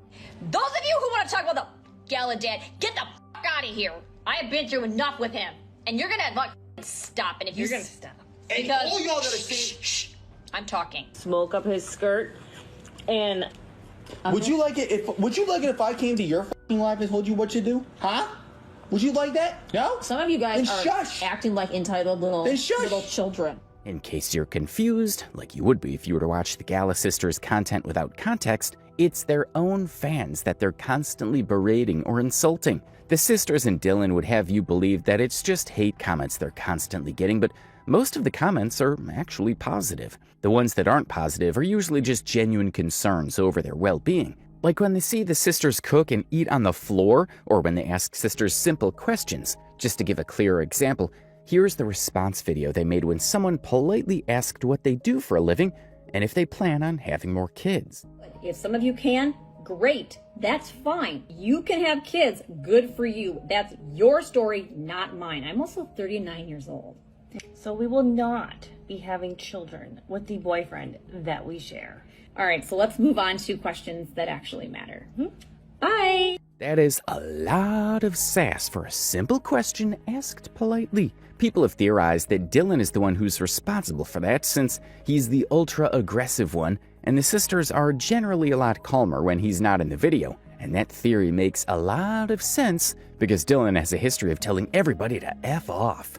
Those of you who want to talk about the Gala dad, get the fuck out of here. I have been through enough with him. And you're gonna stop. And if you're gonna stop. Because all y'all gotta say, I'm talking. Smoke up his skirt and Would you like it if I came to your fucking life and told you what to do? Huh? Would you like that? No? Some of you guys Then are shush. acting like entitled little children. In case you're confused, like you would be if you were to watch the Gala sisters' content without context, it's their own fans that they're constantly berating or insulting. The sisters and Dylan would have you believe that it's just hate comments they're constantly getting, but most of the comments are actually positive. The ones that aren't positive are usually just genuine concerns over their well-being. Like when they see the sisters cook and eat on the floor, or when they ask sisters simple questions. Just to give a clearer example, here's the response video they made when someone politely asked what they do for a living and if they plan on having more kids. If some of you can, great. That's fine. You can have kids. Good for you. That's your story, not mine. I'm also 39 years old. So we will not be having children with the boyfriend that we share. All right, so let's move on to questions that actually matter. Bye. That is a lot of sass for a simple question asked politely. People have theorized that Dylan is the one who's responsible for that, since he's the ultra-aggressive one, and the sisters are generally a lot calmer when he's not in the video. And that theory makes a lot of sense, because Dylan has a history of telling everybody to F off.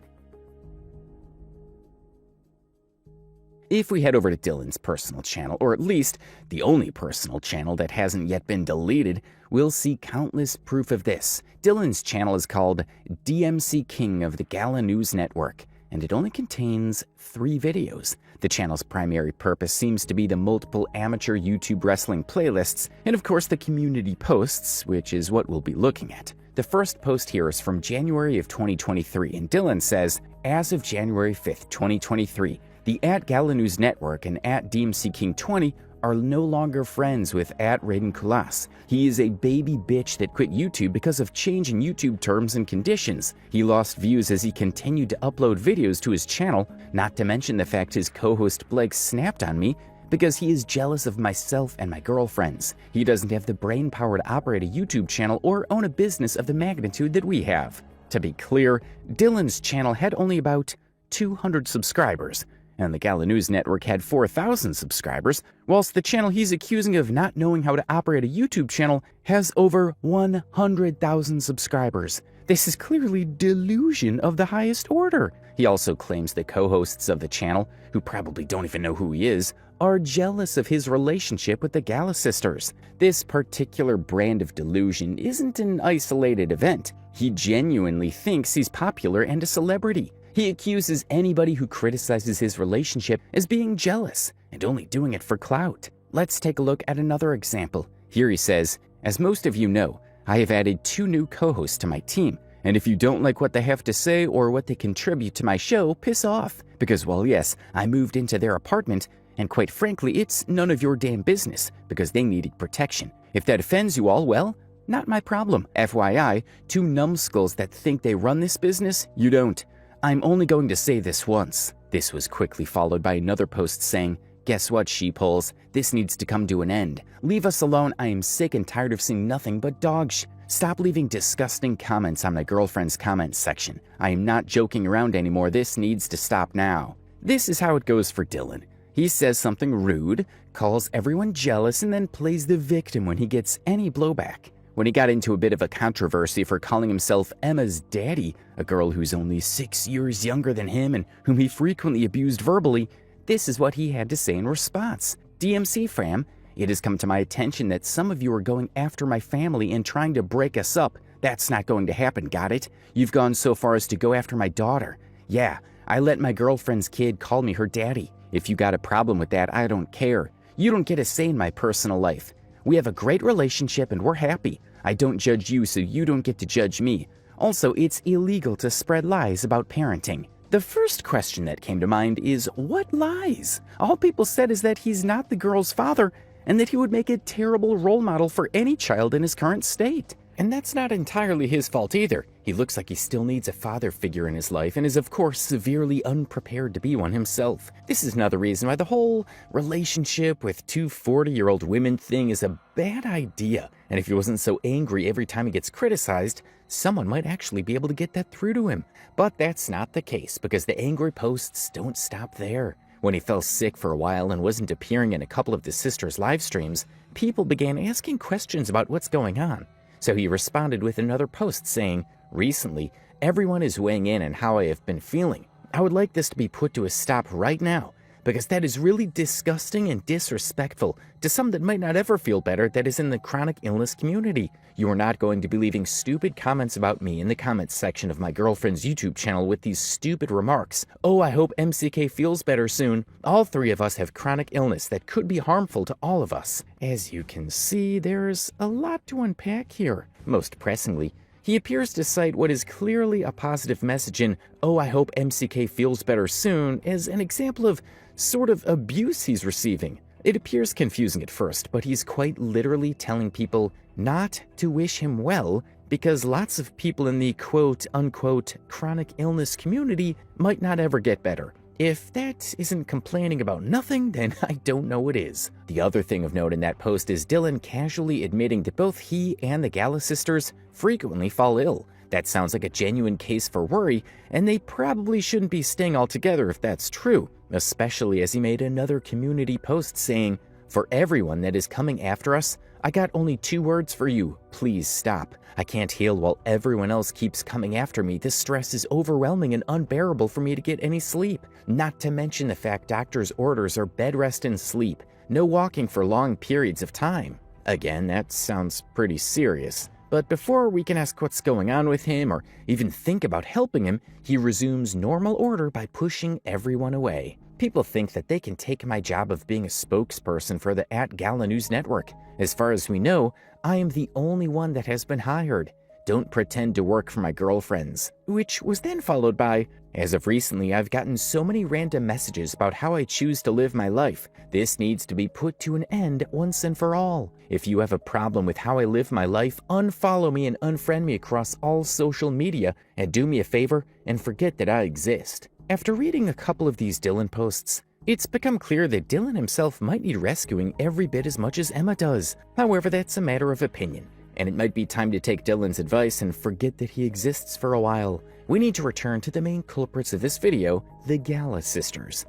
If we head over to Dylan's personal channel, or at least the only personal channel that hasn't yet been deleted, we'll see countless proof of this. Dylan's channel is called DMC King of the Gala News Network, and it only contains 3 videos. The channel's primary purpose seems to be the multiple amateur YouTube wrestling playlists, and of course the community posts, which is what we'll be looking at. The first post here is from January of 2023, and Dylan says, as of January 5th, 2023, the @Gala News Network and @DMCKing20 are no longer friends with @RaidenKulas. He is a baby bitch that quit YouTube because of change in YouTube terms and conditions. He lost views as he continued to upload videos to his channel, not to mention the fact his co-host Blake snapped on me because he is jealous of myself and my girlfriends. He doesn't have the brain power to operate a YouTube channel or own a business of the magnitude that we have. To be clear, Dylan's channel had only about 200 subscribers, and the Gala News Network had 4,000 subscribers, whilst the channel he's accusing of not knowing how to operate a YouTube channel has over 100,000 subscribers. This is clearly delusion of the highest order. He also claims the co-hosts of the channel, who probably don't even know who he is, are jealous of his relationship with the Gala sisters. This particular brand of delusion isn't an isolated event. He genuinely thinks he's popular and a celebrity. He accuses anybody who criticizes his relationship as being jealous and only doing it for clout. Let's take a look at another example. Here he says, as most of you know, I have added 2 new co-hosts to my team, and if you don't like what they have to say or what they contribute to my show, piss off. Because, well, yes, I moved into their apartment, and quite frankly, it's none of your damn business, because they needed protection. If that offends you all, well, not my problem. FYI, 2 numbskulls that think they run this business, you don't. I'm only going to say this once. This was quickly followed by another post saying, guess what, sheepholes? This needs to come to an end. Leave us alone. I am sick and tired of seeing nothing but dog sh. Stop leaving disgusting comments on my girlfriend's comments section. I am not joking around anymore. This needs to stop now. This is how it goes for Dylan. He says something rude, calls everyone jealous, and then plays the victim when he gets any blowback. when he got into a bit of a controversy for calling himself Emma's daddy, a girl who's only 6 years younger than him and whom he frequently abused verbally. This is what he had to say in response. DMC fam, it has come to my attention that some of you are going after my family and trying to break us up. That's not going to happen, got it? You've gone so far as to go after my daughter. Yeah, I let my girlfriend's kid call me her daddy. If you got a problem with that, I don't care. You don't get a say in my personal life. We have a great relationship and we're happy. I don't judge you, so you don't get to judge me. Also, it's illegal to spread lies about parenting. The first question that came to mind is, what lies? All people said is that he's not the girl's father and that he would make a terrible role model for any child in his current state. And that's not entirely his fault either. He looks like he still needs a father figure in his life and is of course severely unprepared to be one himself. This is another reason why the whole relationship with two 40-year-old women thing is a bad idea. And if he wasn't so angry every time he gets criticized, someone might actually be able to get that through to him. But that's not the case because the angry posts don't stop there. When he fell sick for a while and wasn't appearing in a couple of the sisters' live streams, people began asking questions about what's going on. So he responded with another post saying, "Recently, everyone is weighing in on how I have been feeling. I would like this to be put to a stop right now, because that is really disgusting and disrespectful to some that might not ever feel better that is in the chronic illness community. You are not going to be leaving stupid comments about me in the comments section of my girlfriend's YouTube channel with these stupid remarks. Oh, I hope MCK feels better soon. All three of us have chronic illness that could be harmful to all of us." As you can see, there's a lot to unpack here. Most pressingly, he appears to cite what is clearly a positive message in, "Oh, I hope MCK feels better soon," as an example of sort of abuse he's receiving. It appears confusing at first, but he's quite literally telling people not to wish him well because lots of people in the quote-unquote chronic illness community might not ever get better. If that isn't complaining about nothing, then I don't know what is. The other thing of note in that post is Dylan casually admitting that both he and the Gala sisters frequently fall ill. That sounds like a genuine case for worry, and they probably shouldn't be staying all together if that's true, especially as he made another community post saying, "For everyone that is coming after us, I got only 2 words for you. Please stop. I can't heal while everyone else keeps coming after me. This stress is overwhelming and unbearable for me to get any sleep. Not to mention the fact doctors' orders are bed rest and sleep. No walking for long periods of time." Again, that sounds pretty serious. But before we can ask what's going on with him or even think about helping him, he resumes normal order by pushing everyone away. People think that they can take my job of being a spokesperson for the @Gala News Network. As far as we know, I am the only one that has been hired. Don't pretend to work for my girlfriends. Which was then followed by, "As of recently, I've gotten so many random messages about how I choose to live my life. This needs to be put to an end once and for all. If you have a problem with how I live my life, unfollow me and unfriend me across all social media, and do me a favor and forget that I exist." After reading a couple of these Dylan posts, it's become clear that Dylan himself might need rescuing every bit as much as Emma does. However, that's a matter of opinion, and it might be time to take Dylan's advice and forget that he exists for a while. We need to return to the main culprits of this video, the Gala sisters.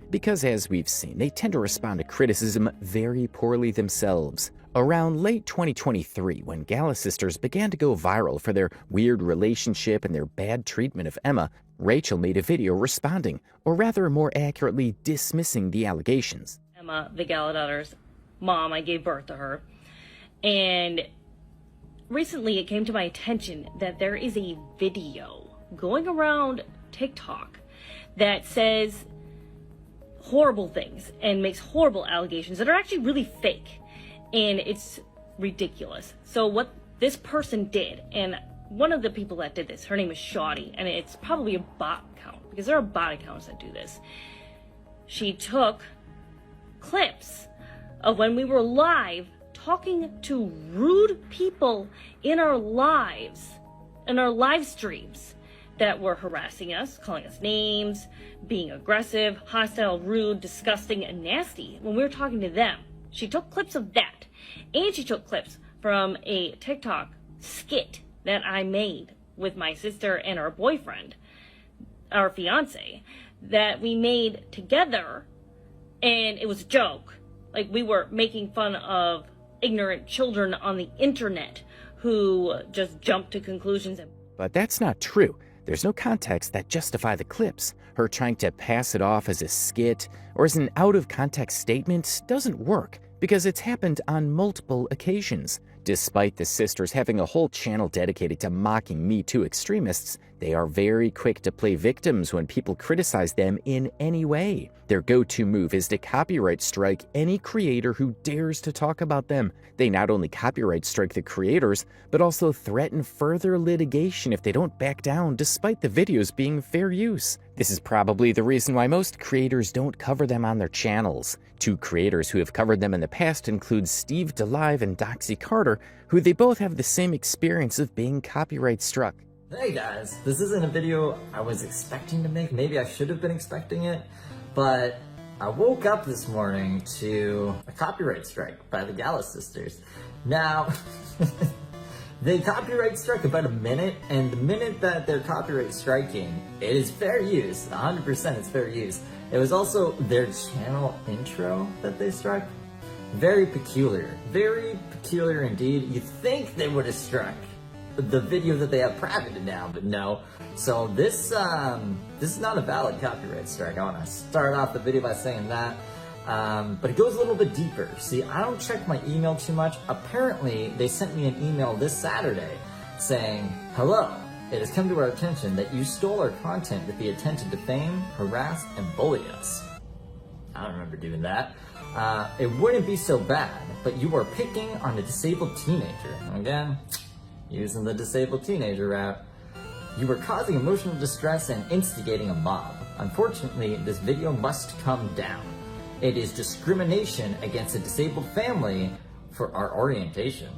Because as we've seen, they tend to respond to criticism very poorly themselves. Around late 2023, when Gala sisters began to go viral for their weird relationship and their bad treatment of Emma, Rachel made a video responding, or rather more accurately, dismissing the allegations. Emma, the Gala daughter's mom, I gave birth to her. And recently it came to my attention that there is a video going around TikTok that says horrible things and makes horrible allegations that are actually really fake. And it's ridiculous. So what this person did, and one of the people that did this, her name is Shoddy, and it's probably a bot account, because there are bot accounts that do this. She took clips of when we were live talking to rude people in our lives, in our live streams, that were harassing us, calling us names, being aggressive, hostile, rude, disgusting, and nasty when we were talking to them. She took clips of that, and she took clips from a TikTok skit that I made with my sister and our boyfriend, our fiance, that we made together, and it was a joke. like we were making fun of ignorant children on the internet who just jump to conclusions. But that's not true. There's no context that justify the clips. Her trying to pass it off as a skit or as an out-of-context statement doesn't work because it's happened on multiple occasions. Despite the sisters having a whole channel dedicated to mocking Me Too extremists, they are very quick to play victims when people criticize them in any way. Their go-to move is to copyright strike any creator who dares to talk about them. They not only copyright strike the creators, but also threaten further litigation if they don't back down despite the videos being fair use. This is probably the reason why most creators don't cover them on their channels. Two creators who have covered them in the past include Steve DeLive and Doxy Carter, who they both have the same experience of being copyright struck. Hey guys, this isn't a video I was expecting to make. Maybe I should have been expecting it, but I woke up this morning to a copyright strike by the Gala sisters. Now, they copyright struck about a minute, and the minute that they're copyright striking, it is fair use. 100% it's fair use. It was also their channel intro that they struck. Very peculiar indeed. You'd think they would have struck the video that they have private now, but no. So this is not a valid copyright strike. I want to start off the video by saying that. But it goes a little bit deeper. See, I don't check my email too much. Apparently, they sent me an email this Saturday saying, "Hello, it has come to our attention that you stole our content with the intent to defame, harass, and bully us." I don't remember doing that. It wouldn't be so bad, but you are picking on a disabled teenager. Again, using the disabled teenager route. You were causing emotional distress and instigating a mob. Unfortunately, this video must come down. It is discrimination against a disabled family for our orientation,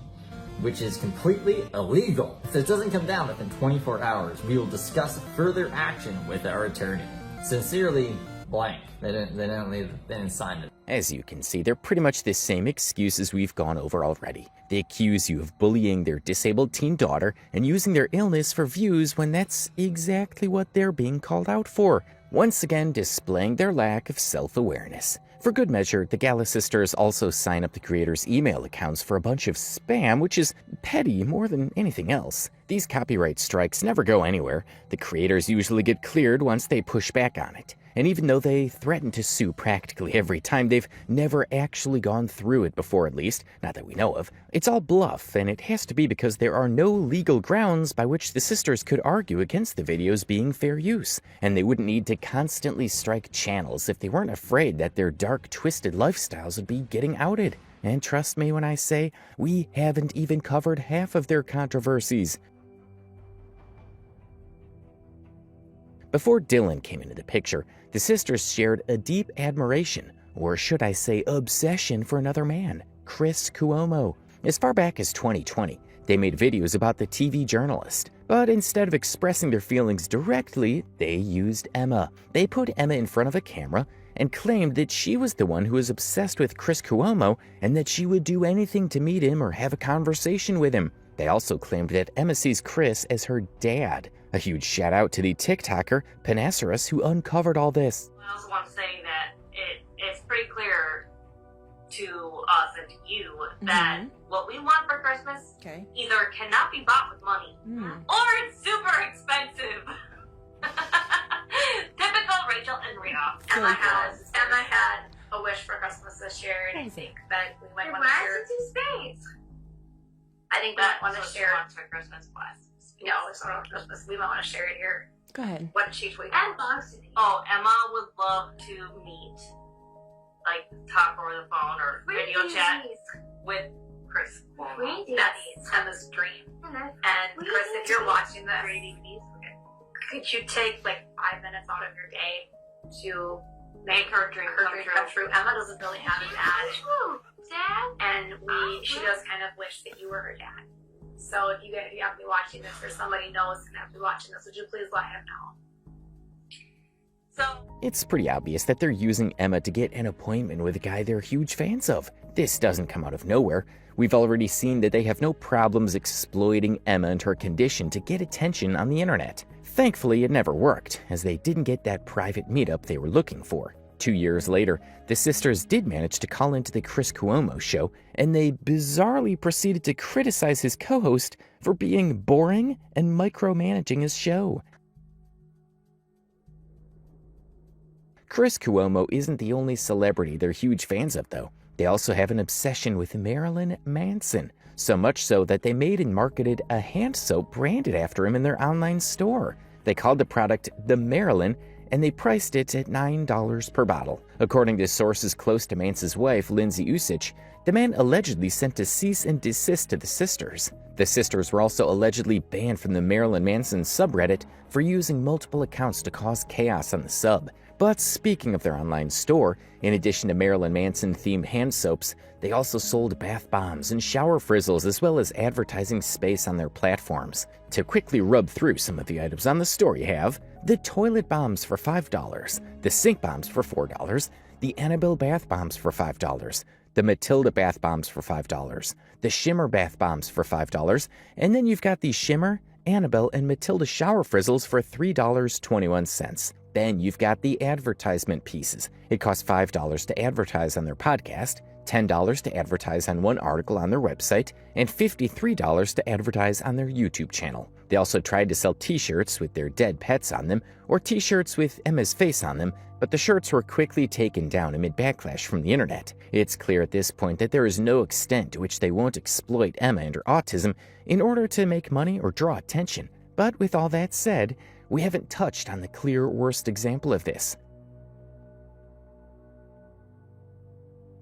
which is completely illegal. If it doesn't come down within 24 hours, we will discuss further action with our attorney. Sincerely, blank. They didn't sign it. As you can see, they're pretty much the same excuses we've gone over already. They accuse you of bullying their disabled teen daughter and using their illness for views when that's exactly what they're being called out for. Once again, displaying their lack of self-awareness. For good measure, the Gala sisters also sign up the creators' email accounts for a bunch of spam, which is petty more than anything else. These copyright strikes never go anywhere. The creators usually get cleared once they push back on it. And even though they threaten to sue practically every time, they've never actually gone through it before, at least, not that we know of. It's all bluff, and it has to be because there are no legal grounds by which the sisters could argue against the videos being fair use, and they wouldn't need to constantly strike channels if they weren't afraid that their dark, twisted lifestyles would be getting outed. And trust me when I say, we haven't even covered half of their controversies. Before Dylan came into the picture, the sisters shared a deep admiration, or should I say obsession, for another man, Chris Cuomo. As far back as 2020, they made videos about the TV journalist. But instead of expressing their feelings directly, they used Emma. They put Emma in front of a camera and claimed that she was the one who was obsessed with Chris Cuomo and that she would do anything to meet him or have a conversation with him. They also claimed that Emma sees Chris as her dad. A huge shout out to the TikToker, Panasarus, who uncovered all this. I also want to say that it's pretty clear to us and to you that what we want for Christmas either cannot be bought with money or it's super expensive. Typical Rachel and Rita. Emma had a wish for Christmas this year, and I think that we might want to share. I think we might want to share it for Christmas class. No, it's not Christmas. We might want to share it here. Go ahead. What did she tweet? Oh, Emma would love to meet, like, talk over the phone or video chat with Chris Cuomo. That's Emma's dream. And Chris, if you're watching this, could you take like 5 minutes out of your day to make her dream come true? Emma doesn't really have a dad, and she does kind of wish that you were her dad. So if you have to be watching this, or somebody knows and have to be watching this, would you please let him know? So it's pretty obvious that they're using Emma to get an appointment with a guy they're huge fans of. This doesn't come out of nowhere. We've already seen that they have no problems exploiting Emma and her condition to get attention on the internet. Thankfully, it never worked, as they didn't get that private meetup they were looking for. 2 years later, the sisters did manage to call into the Chris Cuomo show, and they bizarrely proceeded to criticize his co-host for being boring and micromanaging his show. Chris Cuomo isn't the only celebrity they're huge fans of, though. They also have an obsession with Marilyn Manson, so much so that they made and marketed a hand soap branded after him in their online store. They called the product the Marilyn, and they priced it at $9 per bottle. According to sources close to Manson's wife, Lindsay Usich, the man allegedly sent a cease and desist to the sisters. The sisters were also allegedly banned from the Marilyn Manson subreddit for using multiple accounts to cause chaos on the sub. But speaking of their online store, in addition to Marilyn Manson-themed hand soaps, they also sold bath bombs and shower frizzles as well as advertising space on their platforms. To quickly rub through some of the items on the store, you have the toilet bombs for $5, the sink bombs for $4, the Annabelle bath bombs for $5, the Matilda bath bombs for $5, the Shimmer bath bombs for $5, and then you've got the Shimmer, Annabelle, and Matilda shower frizzles for $3.21. Then you've got the advertisement pieces. It costs $5 to advertise on their podcast, $10 to advertise on one article on their website, and $53 to advertise on their YouTube channel. They also tried to sell t-shirts with their dead pets on them, or t-shirts with Emma's face on them, but the shirts were quickly taken down amid backlash from the internet. It's clear at this point that there is no extent to which they won't exploit Emma and her autism in order to make money or draw attention. But with all that said, we haven't touched on the clear worst example of this.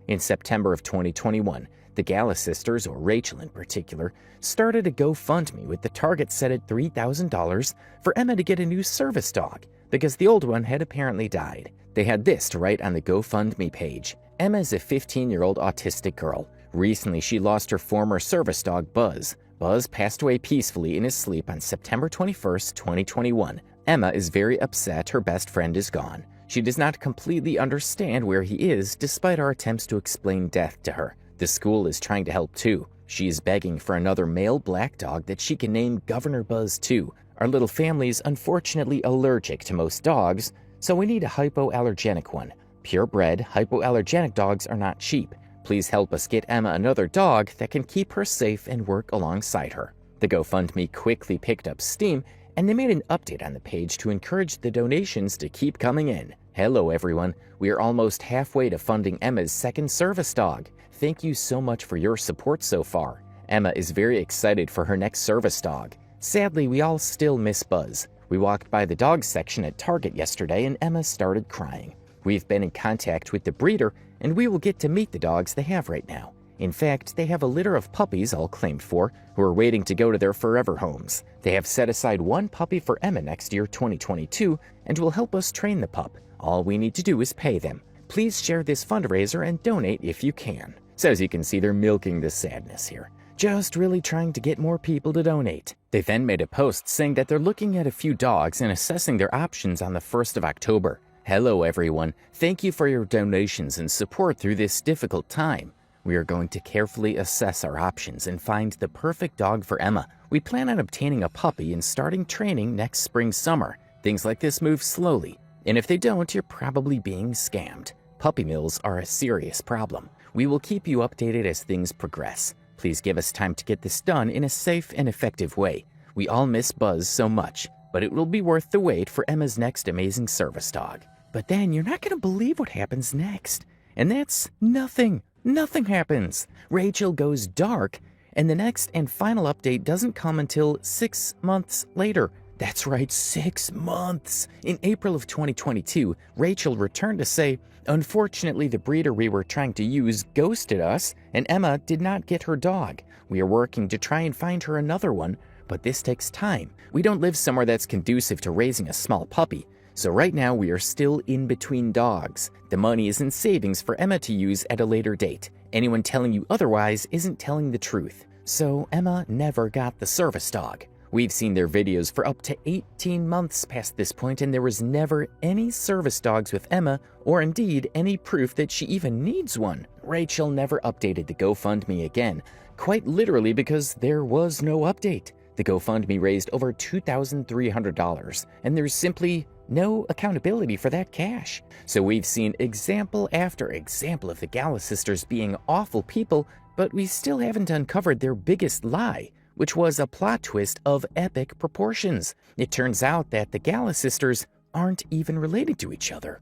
In September of 2021, the Gala sisters, or Rachel in particular, started a GoFundMe with the target set at $3,000 for Emma to get a new service dog, because the old one had apparently died. They had this to write on the GoFundMe page. Emma is a 15-year-old autistic girl. Recently, she lost her former service dog, Buzz. Buzz passed away peacefully in his sleep on September 21st, 2021. Emma is very upset her best friend is gone. She does not completely understand where he is, despite our attempts to explain death to her. The school is trying to help too. She is begging for another male black dog that she can name Governor Buzz too. Our little family is unfortunately allergic to most dogs, so we need a hypoallergenic one. Purebred, hypoallergenic dogs are not cheap. Please help us get Emma another dog that can keep her safe and work alongside her. The GoFundMe quickly picked up steam, and they made an update on the page to encourage the donations to keep coming in. Hello everyone, we are almost halfway to funding Emma's second service dog. Thank you so much for your support so far. Emma is very excited for her next service dog. Sadly, we all still miss Buzz. We walked by the dog section at Target yesterday and Emma started crying. We've been in contact with the breeder, and we will get to meet the dogs they have right now. In fact, they have a litter of puppies all claimed for, who are waiting to go to their forever homes. They have set aside one puppy for Emma next year, 2022, and will help us train the pup. All we need to do is pay them. Please share this fundraiser and donate if you can. So as you can see, they're milking the sadness here. Just really trying to get more people to donate. They then made a post saying that they're looking at a few dogs and assessing their options on the 1st of October. Hello everyone, thank you for your donations and support through this difficult time. We are going to carefully assess our options and find the perfect dog for Emma. We plan on obtaining a puppy and starting training next spring-summer. Things like this move slowly, and if they don't, you're probably being scammed. Puppy mills are a serious problem. We will keep you updated as things progress. Please give us time to get this done in a safe and effective way. We all miss Buzz so much, but it will be worth the wait for Emma's next amazing service dog. But then you're not going to believe what happens next. And that's nothing. Nothing happens. Rachel goes dark, and the next and final update doesn't come until 6 months later. That's right, 6 months. In April of 2022, Rachel returned to say, unfortunately, the breeder we were trying to use ghosted us, and Emma did not get her dog. We are working to try and find her another one, but this takes time. We don't live somewhere that's conducive to raising a small puppy. So right now we are still in between dogs. The money is in savings for Emma to use at a later date. Anyone telling you otherwise isn't telling the truth. So Emma never got the service dog. We've seen their videos for up to 18 months past this point, and there was never any service dogs with Emma, or indeed any proof that she even needs one. Rachel never updated the GoFundMe again, quite literally because there was no update. The GoFundMe raised over $2,300, and there's simply no accountability for that cash. So we've seen example after example of the Gala sisters being awful people, but we still haven't uncovered their biggest lie, which was a plot twist of epic proportions. It turns out that the Gala sisters aren't even related to each other.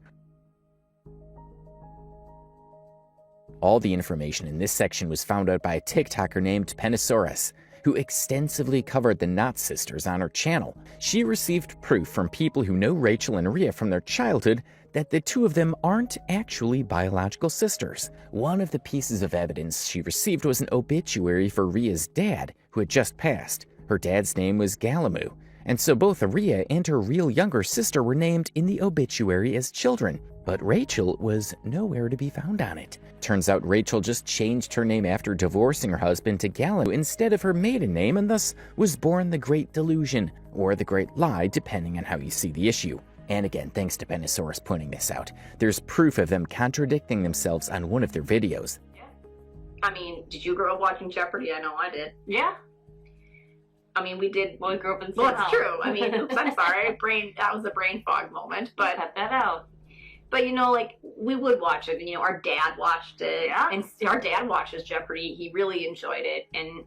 All the information in this section was found out by a TikToker named Penisaurus, who extensively covered the Knot sisters on her channel. She received proof from people who know Rachel and Rhea from their childhood that the two of them aren't actually biological sisters. One of the pieces of evidence she received was an obituary for Rhea's dad, who had just passed. Her dad's name was Galamu, and so both Rhea and her real younger sister were named in the obituary as children. But Rachel was nowhere to be found on it. Turns out Rachel just changed her name after divorcing her husband to Gala instead of her maiden name, and thus was born the Great Delusion, or the Great Lie, depending on how you see the issue. And again, thanks to Penisaurus pointing this out, there's proof of them contradicting themselves on one of their videos. I mean, did you grow up watching Jeopardy? I know I did. Yeah. I mean, we did. Well, we grew up in Well, it's true. I mean, oops, I'm sorry. That was a brain fog moment. But cut that out. But, you know, like, we would watch it. And, you know, our dad watched it. Yeah. And our dad watches Jeopardy. He really enjoyed it. And,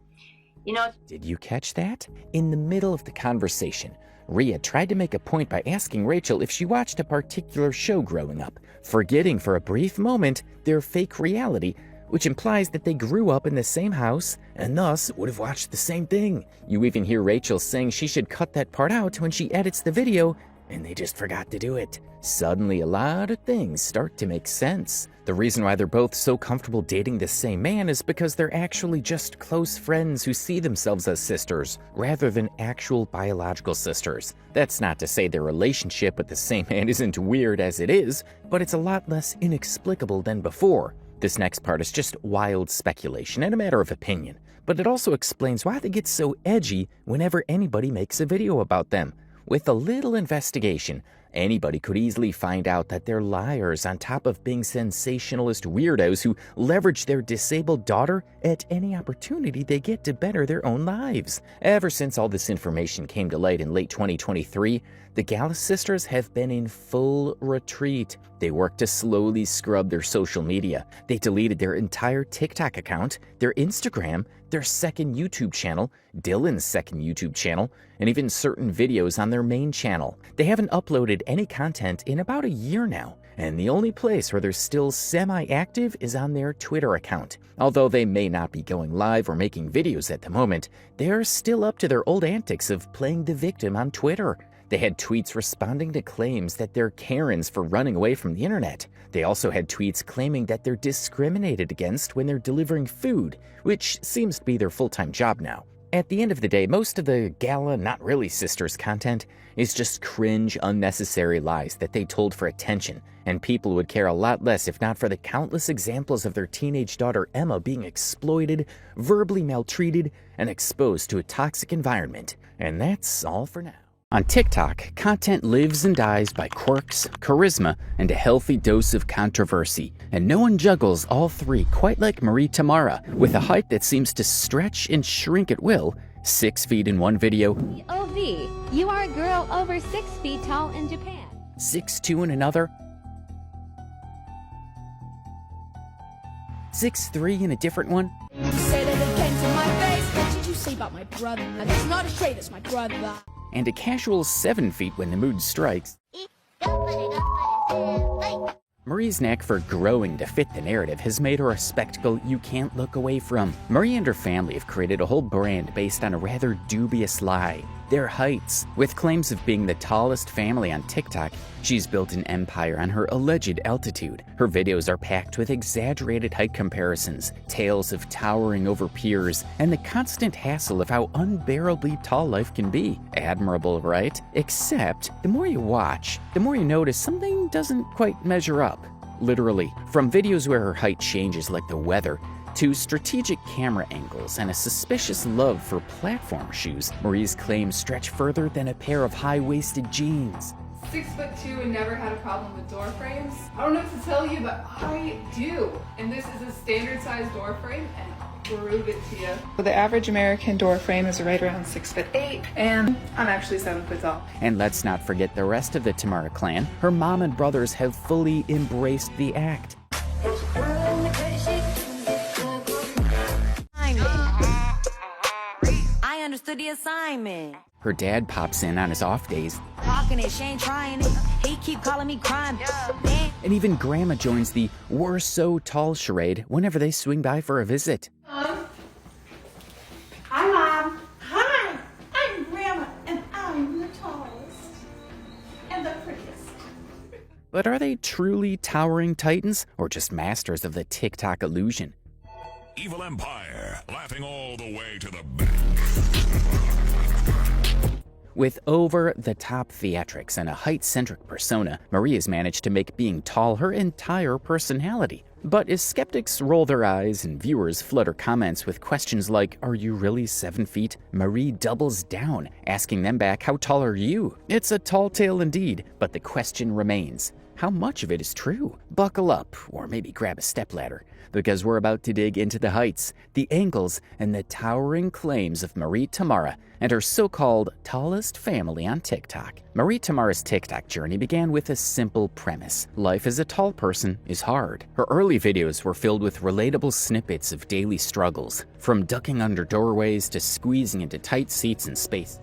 you know... Did you catch that? In the middle of the conversation, Rhea tried to make a point by asking Rachel if she watched a particular show growing up, forgetting for a brief moment their fake reality, which implies that they grew up in the same house and thus would have watched the same thing. You even hear Rachel saying she should cut that part out when she edits the video, and they just forgot to do it. Suddenly, a lot of things start to make sense. The reason why they're both so comfortable dating the same man is because they're actually just close friends who see themselves as sisters, rather than actual biological sisters. That's not to say their relationship with the same man isn't weird as it is, but it's a lot less inexplicable than before. This next part is just wild speculation and a matter of opinion, but it also explains why they get so edgy whenever anybody makes a video about them. With a little investigation, anybody could easily find out that they're liars on top of being sensationalist weirdos who leverage their disabled daughter at any opportunity they get to better their own lives. Ever since all this information came to light in late 2023, the Gala sisters have been in full retreat. They worked to slowly scrub their social media. They deleted their entire TikTok account, their Instagram, their second YouTube channel, Dylan's second YouTube channel, and even certain videos on their main channel. They haven't uploaded any content in about a year now, and the only place where they're still semi-active is on their Twitter account. Although they may not be going live or making videos at the moment, they're still up to their old antics of playing the victim on Twitter. They had tweets responding to claims that they're Karens for running away from the internet. They also had tweets claiming that they're discriminated against when they're delivering food, which seems to be their full-time job now. At the end of the day, most of the Gala Not Really Sisters content is just cringe, unnecessary lies that they told for attention, and people would care a lot less if not for the countless examples of their teenage daughter Emma being exploited, verbally maltreated, and exposed to a toxic environment. And that's all for now. On TikTok, content lives and dies by quirks, charisma, and a healthy dose of controversy. And no one juggles all three quite like Tamara, with a height that seems to stretch and shrink at will. 6 feet in one video, POV, you are a girl over 6 feet tall in Japan. 6'2" in another, 6'3" in a different one. You said it again to my face. What did you say about my brother? That's not a trait, it's my brother. And a casual 7 feet when the mood strikes. Marie's knack for growing to fit the narrative has made her a spectacle you can't look away from. Marie and her family have created a whole brand based on a rather dubious lie: their heights. With claims of being the tallest family on TikTok, she's built an empire on her alleged altitude. Her videos are packed with exaggerated height comparisons, tales of towering over peers, and the constant hassle of how unbearably tall life can be. Admirable, right? Except, the more you watch, the more you notice something doesn't quite measure up. Literally. From videos where her height changes like the weather, to strategic camera angles and a suspicious love for platform shoes, Marie's claims stretch further than a pair of high-waisted jeans. 6'2" and never had a problem with door frames. I don't know what to tell you, but I do. And this is a standard size door frame, and prove it to you. So the average American door frame is right around 6'8", and I'm actually 7 foot tall. And let's not forget the rest of the Tamara clan. Her mom and brothers have fully embraced the act. I understood the assignment. Her dad pops in on his off days. Talking it, she ain't trying it. He keep calling me crime. And even Grandma joins the "we're so tall" charade whenever they swing by for a visit. Hi, Mom. Hi, I'm Grandma, and I'm the tallest and the prettiest. But are they truly towering titans or just masters of the TikTok illusion? Evil Empire, laughing all the way to the bank. With over-the-top theatrics and a height-centric persona, Maria's managed to make being tall her entire personality. But as skeptics roll their eyes and viewers flutter comments with questions like, "Are you really 7 feet?" Marie doubles down, asking them back, "How tall are you?" It's a tall tale indeed, but the question remains, how much of it is true? Buckle up, or maybe grab a stepladder, because we're about to dig into the heights, the angles, and the towering claims of Marie Temara and her so-called tallest family on TikTok. Marie Temara's TikTok journey began with a simple premise. Life as a tall person is hard. Her early videos were filled with relatable snippets of daily struggles, from ducking under doorways to squeezing into tight seats in space.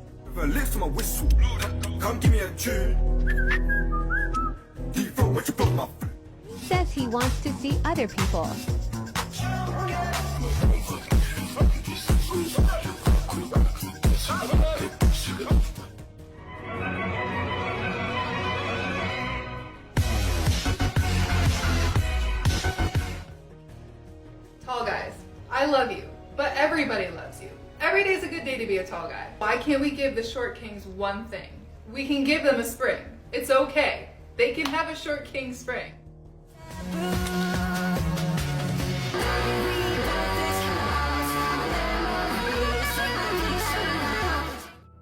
Says he wants to see other people. Tall guys, I love you, but everybody loves you. Every day's a good day to be a tall guy. Why can't we give the short kings one thing? We can give them a spring. It's okay. They can have a short king spring.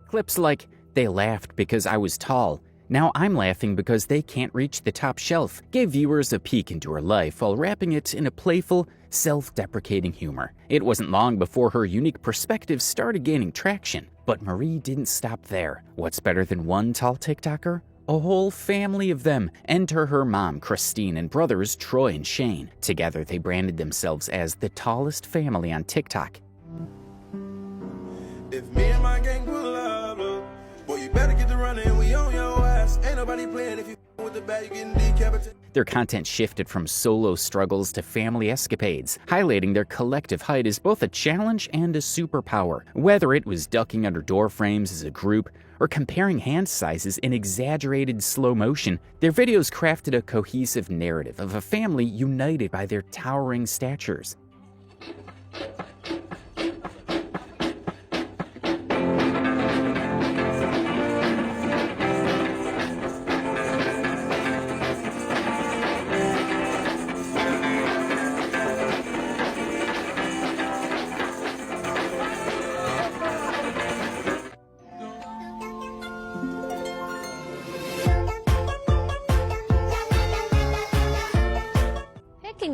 Clips like, "They laughed because I was tall. Now I'm laughing because they can't reach the top shelf," gave viewers a peek into her life while wrapping it in a playful, self-deprecating humor. It wasn't long before her unique perspective started gaining traction. But Marie didn't stop there. What's better than one tall TikToker? A whole family of them. Enter her mom, Christine, and brothers, Troy and Shane. Together, they branded themselves as the tallest family on TikTok. If me and my gang pull up, boy, you better get to running. We on your ass. Ain't nobody playing. If you with the bat, you getting decapitated. Their content shifted from solo struggles to family escapades, highlighting their collective height as both a challenge and a superpower. Whether it was ducking under door frames as a group or comparing hand sizes in exaggerated slow motion, their videos crafted a cohesive narrative of a family united by their towering statures.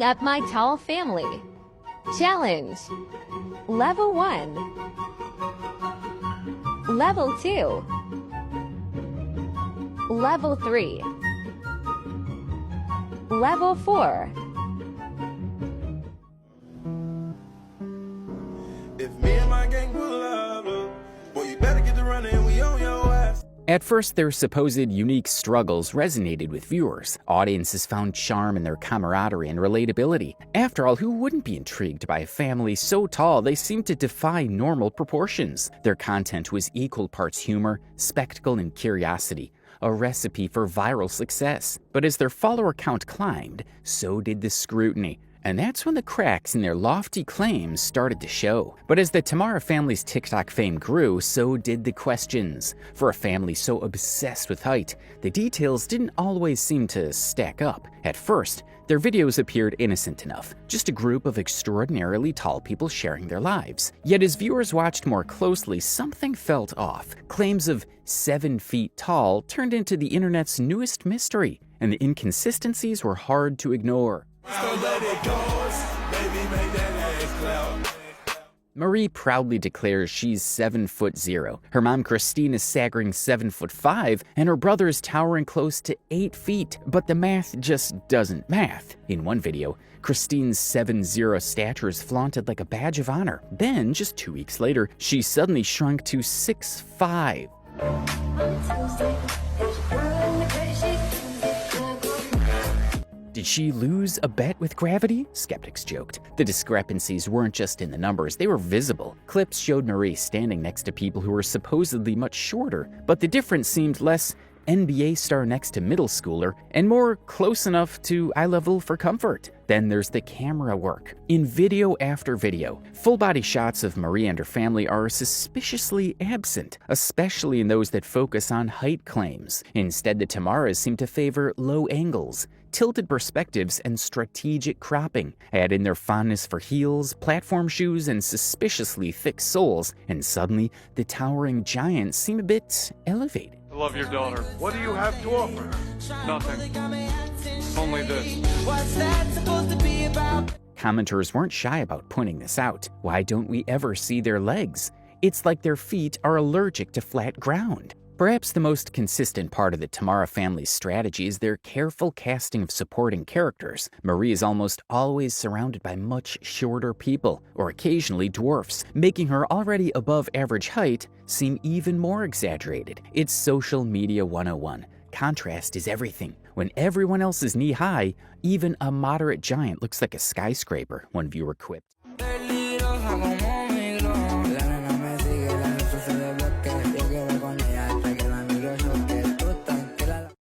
Up my tall family. Challenge. Level 1. Level 2. Level 3. Level 4. If me and my gang pull up, boy, you better get to running. We on your ass. At first, their supposed unique struggles resonated with viewers. Audiences found charm in their camaraderie and relatability. After all, who wouldn't be intrigued by a family so tall they seemed to defy normal proportions? Their content was equal parts humor, spectacle, and curiosity, a recipe for viral success. But as their follower count climbed, so did the scrutiny. And that's when the cracks in their lofty claims started to show. But as the Tamara family's TikTok fame grew, so did the questions. For a family so obsessed with height, the details didn't always seem to stack up. At first, their videos appeared innocent enough, just a group of extraordinarily tall people sharing their lives. Yet as viewers watched more closely, something felt off. Claims of 7 feet tall turned into the internet's newest mystery, and the inconsistencies were hard to ignore. Marie proudly declares she's 7'0". Her mom Christine is staggering 7'5", and her brother is towering close to 8 feet. But the math just doesn't math. In one video, Christine's 7'0" stature is flaunted like a badge of honor. Then, just 2 weeks later, she suddenly shrunk to 6'5". Did she lose a bet with gravity? Skeptics joked. The discrepancies weren't just in the numbers, they were visible. Clips showed Marie standing next to people who were supposedly much shorter, but the difference seemed less NBA star next to middle schooler and more close enough to eye level for comfort. Then there's the camera work. In video after video, full-body shots of Marie and her family are suspiciously absent, especially in those that focus on height claims. Instead, the Tamaras seem to favor low angles, tilted perspectives, and strategic cropping. Add in their fondness for heels, platform shoes, and suspiciously thick soles, and suddenly the towering giants seem a bit elevated. I love your daughter. What do you have to offer her? Nothing. Only this. What's that supposed to be about? Commenters weren't shy about pointing this out. Why don't we ever see their legs? It's like their feet are allergic to flat ground. Perhaps the most consistent part of the Temara family's strategy is their careful casting of supporting characters. Marie is almost always surrounded by much shorter people, or occasionally dwarfs, making her already above average height seem even more exaggerated. It's social media 101. Contrast is everything. When everyone else is knee-high, even a moderate giant looks like a skyscraper, one viewer quipped.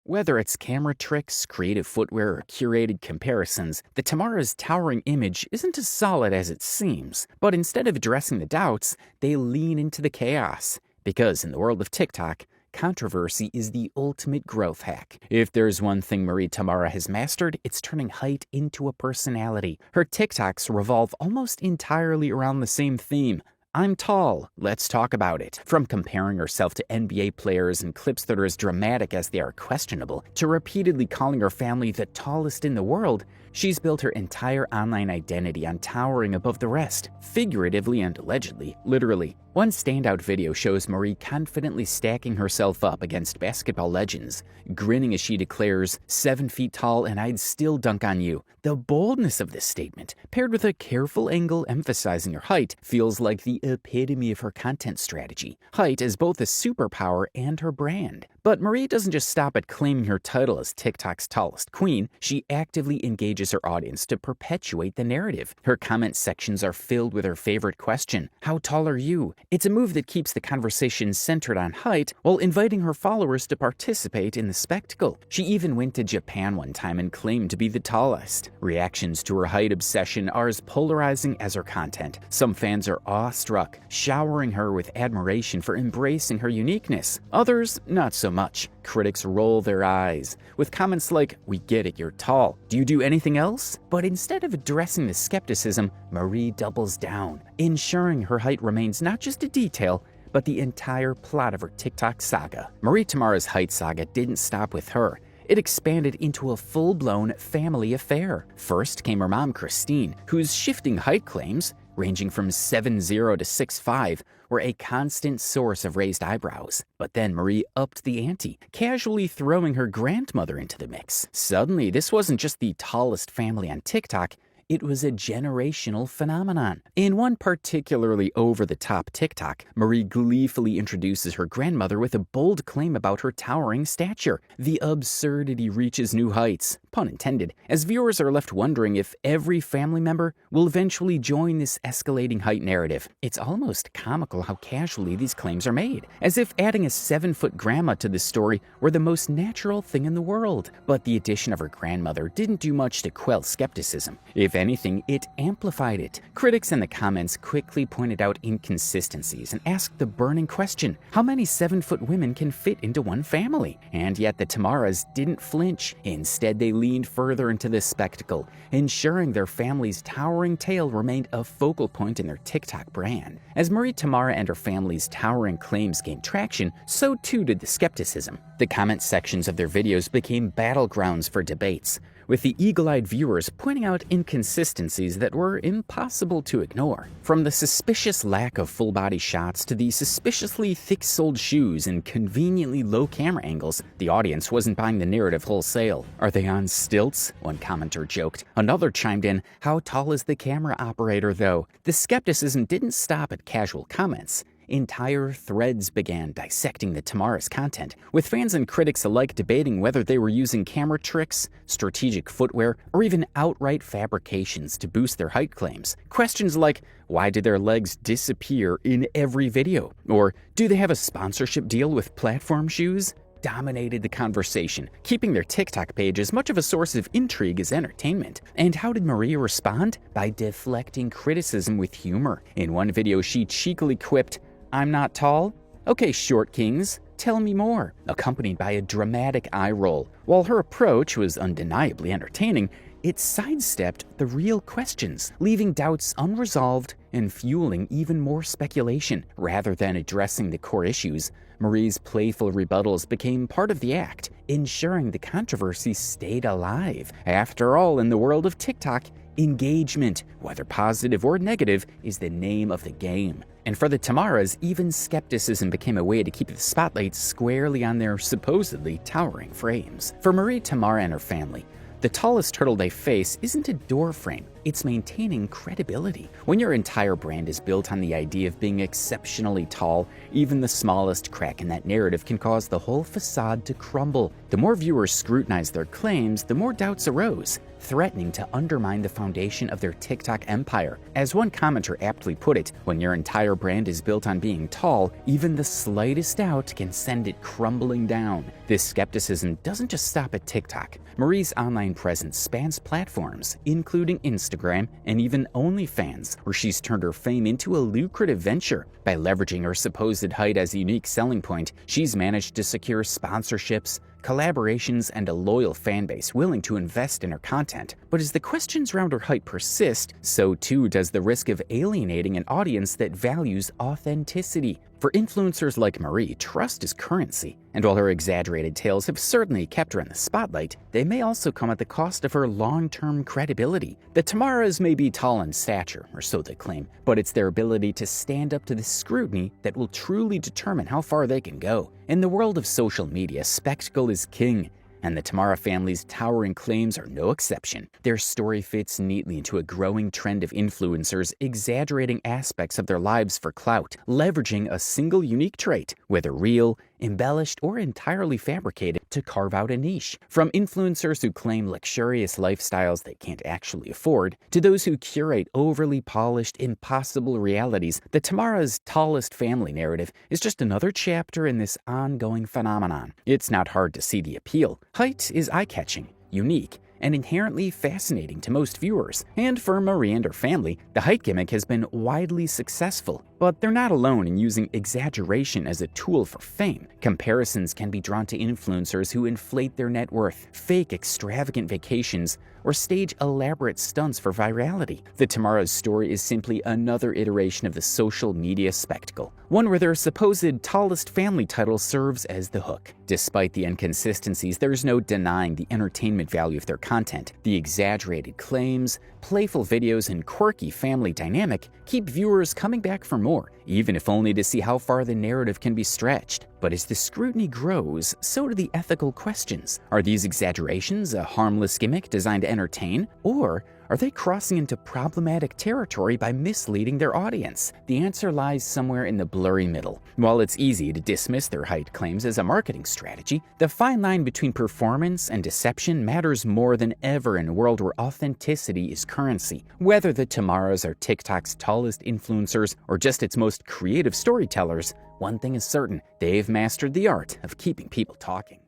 Whether it's camera tricks, creative footwear, or curated comparisons, the Tamara's towering image isn't as solid as it seems. But instead of addressing the doubts, they lean into the chaos. Because in the world of TikTok, controversy is the ultimate growth hack. If there's one thing Marie Temara has mastered, it's turning height into a personality. Her TikToks revolve almost entirely around the same theme. I'm tall, let's talk about it. From comparing herself to NBA players in clips that are as dramatic as they are questionable, to repeatedly calling her family the tallest in the world, she's built her entire online identity on towering above the rest, figuratively and allegedly, literally. One standout video shows Marie confidently stacking herself up against basketball legends, grinning as she declares, 7 feet tall and I'd still dunk on you. The boldness of this statement, paired with a careful angle emphasizing her height, feels like the epitome of her content strategy. Height is both a superpower and her brand. But Marie doesn't just stop at claiming her title as TikTok's tallest queen, she actively engages her audience to perpetuate the narrative. Her comment sections are filled with her favorite question, how tall are you? It's a move that keeps the conversation centered on height while inviting her followers to participate in the spectacle. She even went to Japan one time and claimed to be the tallest. Reactions to her height obsession are as polarizing as her content. Some fans are awestruck, showering her with admiration for embracing her uniqueness. Others, not so much. Critics roll their eyes, with comments like, we get it, you're tall. Do you do anything else? But instead of addressing the skepticism, Marie doubles down, ensuring her height remains not just a detail, but the entire plot of her TikTok saga. Marie Temara's height saga didn't stop with her. It expanded into a full-blown family affair. First came her mom, Christine, whose shifting height claims, ranging from 7'0" to 6'5", were a constant source of raised eyebrows. But then Marie upped the ante, casually throwing her grandmother into the mix. Suddenly, this wasn't just the tallest family on TikTok, it was a generational phenomenon. In one particularly over-the-top TikTok, Marie gleefully introduces her grandmother with a bold claim about her towering stature. The absurdity reaches new heights, pun intended, as viewers are left wondering if every family member will eventually join this escalating height narrative. It's almost comical how casually these claims are made, as if adding a 7-foot grandma to this story were the most natural thing in the world. But the addition of her grandmother didn't do much to quell skepticism. If anything, it amplified it. Critics in the comments quickly pointed out inconsistencies and asked the burning question, how many 7-foot women can fit into one family? And yet the Tamaras didn't flinch. Instead, they leaned further into this spectacle, ensuring their family's towering tale remained a focal point in their TikTok brand. As Marie Temara and her family's towering claims gained traction, so too did the skepticism. The comment sections of their videos became battlegrounds for debates. with the eagle-eyed viewers pointing out inconsistencies that were impossible to ignore. From the suspicious lack of full-body shots to the suspiciously thick-soled shoes and conveniently low camera angles, the audience wasn't buying the narrative wholesale. Are they on stilts? One commenter joked. Another chimed in, how tall is the camera operator though? The skepticism didn't stop at casual comments. Entire threads began dissecting the Tamara's content, with fans and critics alike debating whether they were using camera tricks, strategic footwear, or even outright fabrications to boost their height claims. Questions like, why did their legs disappear in every video? Or, do they have a sponsorship deal with platform shoes? Dominated the conversation, keeping their TikTok page as much of a source of intrigue as entertainment. And how did Maria respond? By deflecting criticism with humor. In one video, she cheekily quipped, I'm not tall? Okay, short kings, tell me more, accompanied by a dramatic eye roll. While her approach was undeniably entertaining, it sidestepped the real questions, leaving doubts unresolved and fueling even more speculation. Rather than addressing the core issues, Marie's playful rebuttals became part of the act, ensuring the controversy stayed alive. After all, in the world of TikTok, engagement, whether positive or negative, is the name of the game. And for the Tamaras, even skepticism became a way to keep the spotlight squarely on their supposedly towering frames. For Marie, Tamara, and her family, the tallest hurdle they face isn't a door frame, it's maintaining credibility. When your entire brand is built on the idea of being exceptionally tall, even the smallest crack in that narrative can cause the whole facade to crumble. The more viewers scrutinized their claims, the more doubts arose, threatening to undermine the foundation of their TikTok empire. As one commenter aptly put it, when your entire brand is built on being tall, even the slightest doubt can send it crumbling down. This skepticism doesn't just stop at TikTok. Marie's online presence spans platforms, including Instagram and even OnlyFans, where she's turned her fame into a lucrative venture. By leveraging her supposed height as a unique selling point, she's managed to secure sponsorships, collaborations, and a loyal fan base willing to invest in her content. But as the questions around her height persist, so too does the risk of alienating an audience that values authenticity. For influencers like Marie, trust is currency, and while her exaggerated tales have certainly kept her in the spotlight, they may also come at the cost of her long-term credibility. The Tamaras may be tall in stature, or so they claim, but it's their ability to stand up to the scrutiny that will truly determine how far they can go. In the world of social media, spectacle is king, and the Tamara family's towering claims are no exception. Their story fits neatly into a growing trend of influencers exaggerating aspects of their lives for clout, leveraging a single unique trait, whether real, embellished, or entirely fabricated, to carve out a niche. From influencers who claim luxurious lifestyles they can't actually afford, to those who curate overly polished, impossible realities, the Tamara's tallest family narrative is just another chapter in this ongoing phenomenon. It's not hard to see the appeal. Height is eye-catching, unique, and inherently fascinating to most viewers. And for Marie and her family, the height gimmick has been widely successful. But they're not alone in using exaggeration as a tool for fame. Comparisons can be drawn to influencers who inflate their net worth, fake extravagant vacations, or stage elaborate stunts for virality. The Tamara's story is simply another iteration of the social media spectacle, one where their supposed tallest family title serves as the hook. Despite the inconsistencies, there's no denying the entertainment value of their content. The exaggerated claims, playful videos, and quirky family dynamic keep viewers coming back for more, even if only to see how far the narrative can be stretched. But as the scrutiny grows, so do the ethical questions. Are these exaggerations a harmless gimmick designed to entertain, or are they crossing into problematic territory by misleading their audience? The answer lies somewhere in the blurry middle. While it's easy to dismiss their height claims as a marketing strategy, the fine line between performance and deception matters more than ever in a world where authenticity is currency. Whether the Tamaras are TikTok's tallest influencers or just its most creative storytellers, one thing is certain: they've mastered the art of keeping people talking.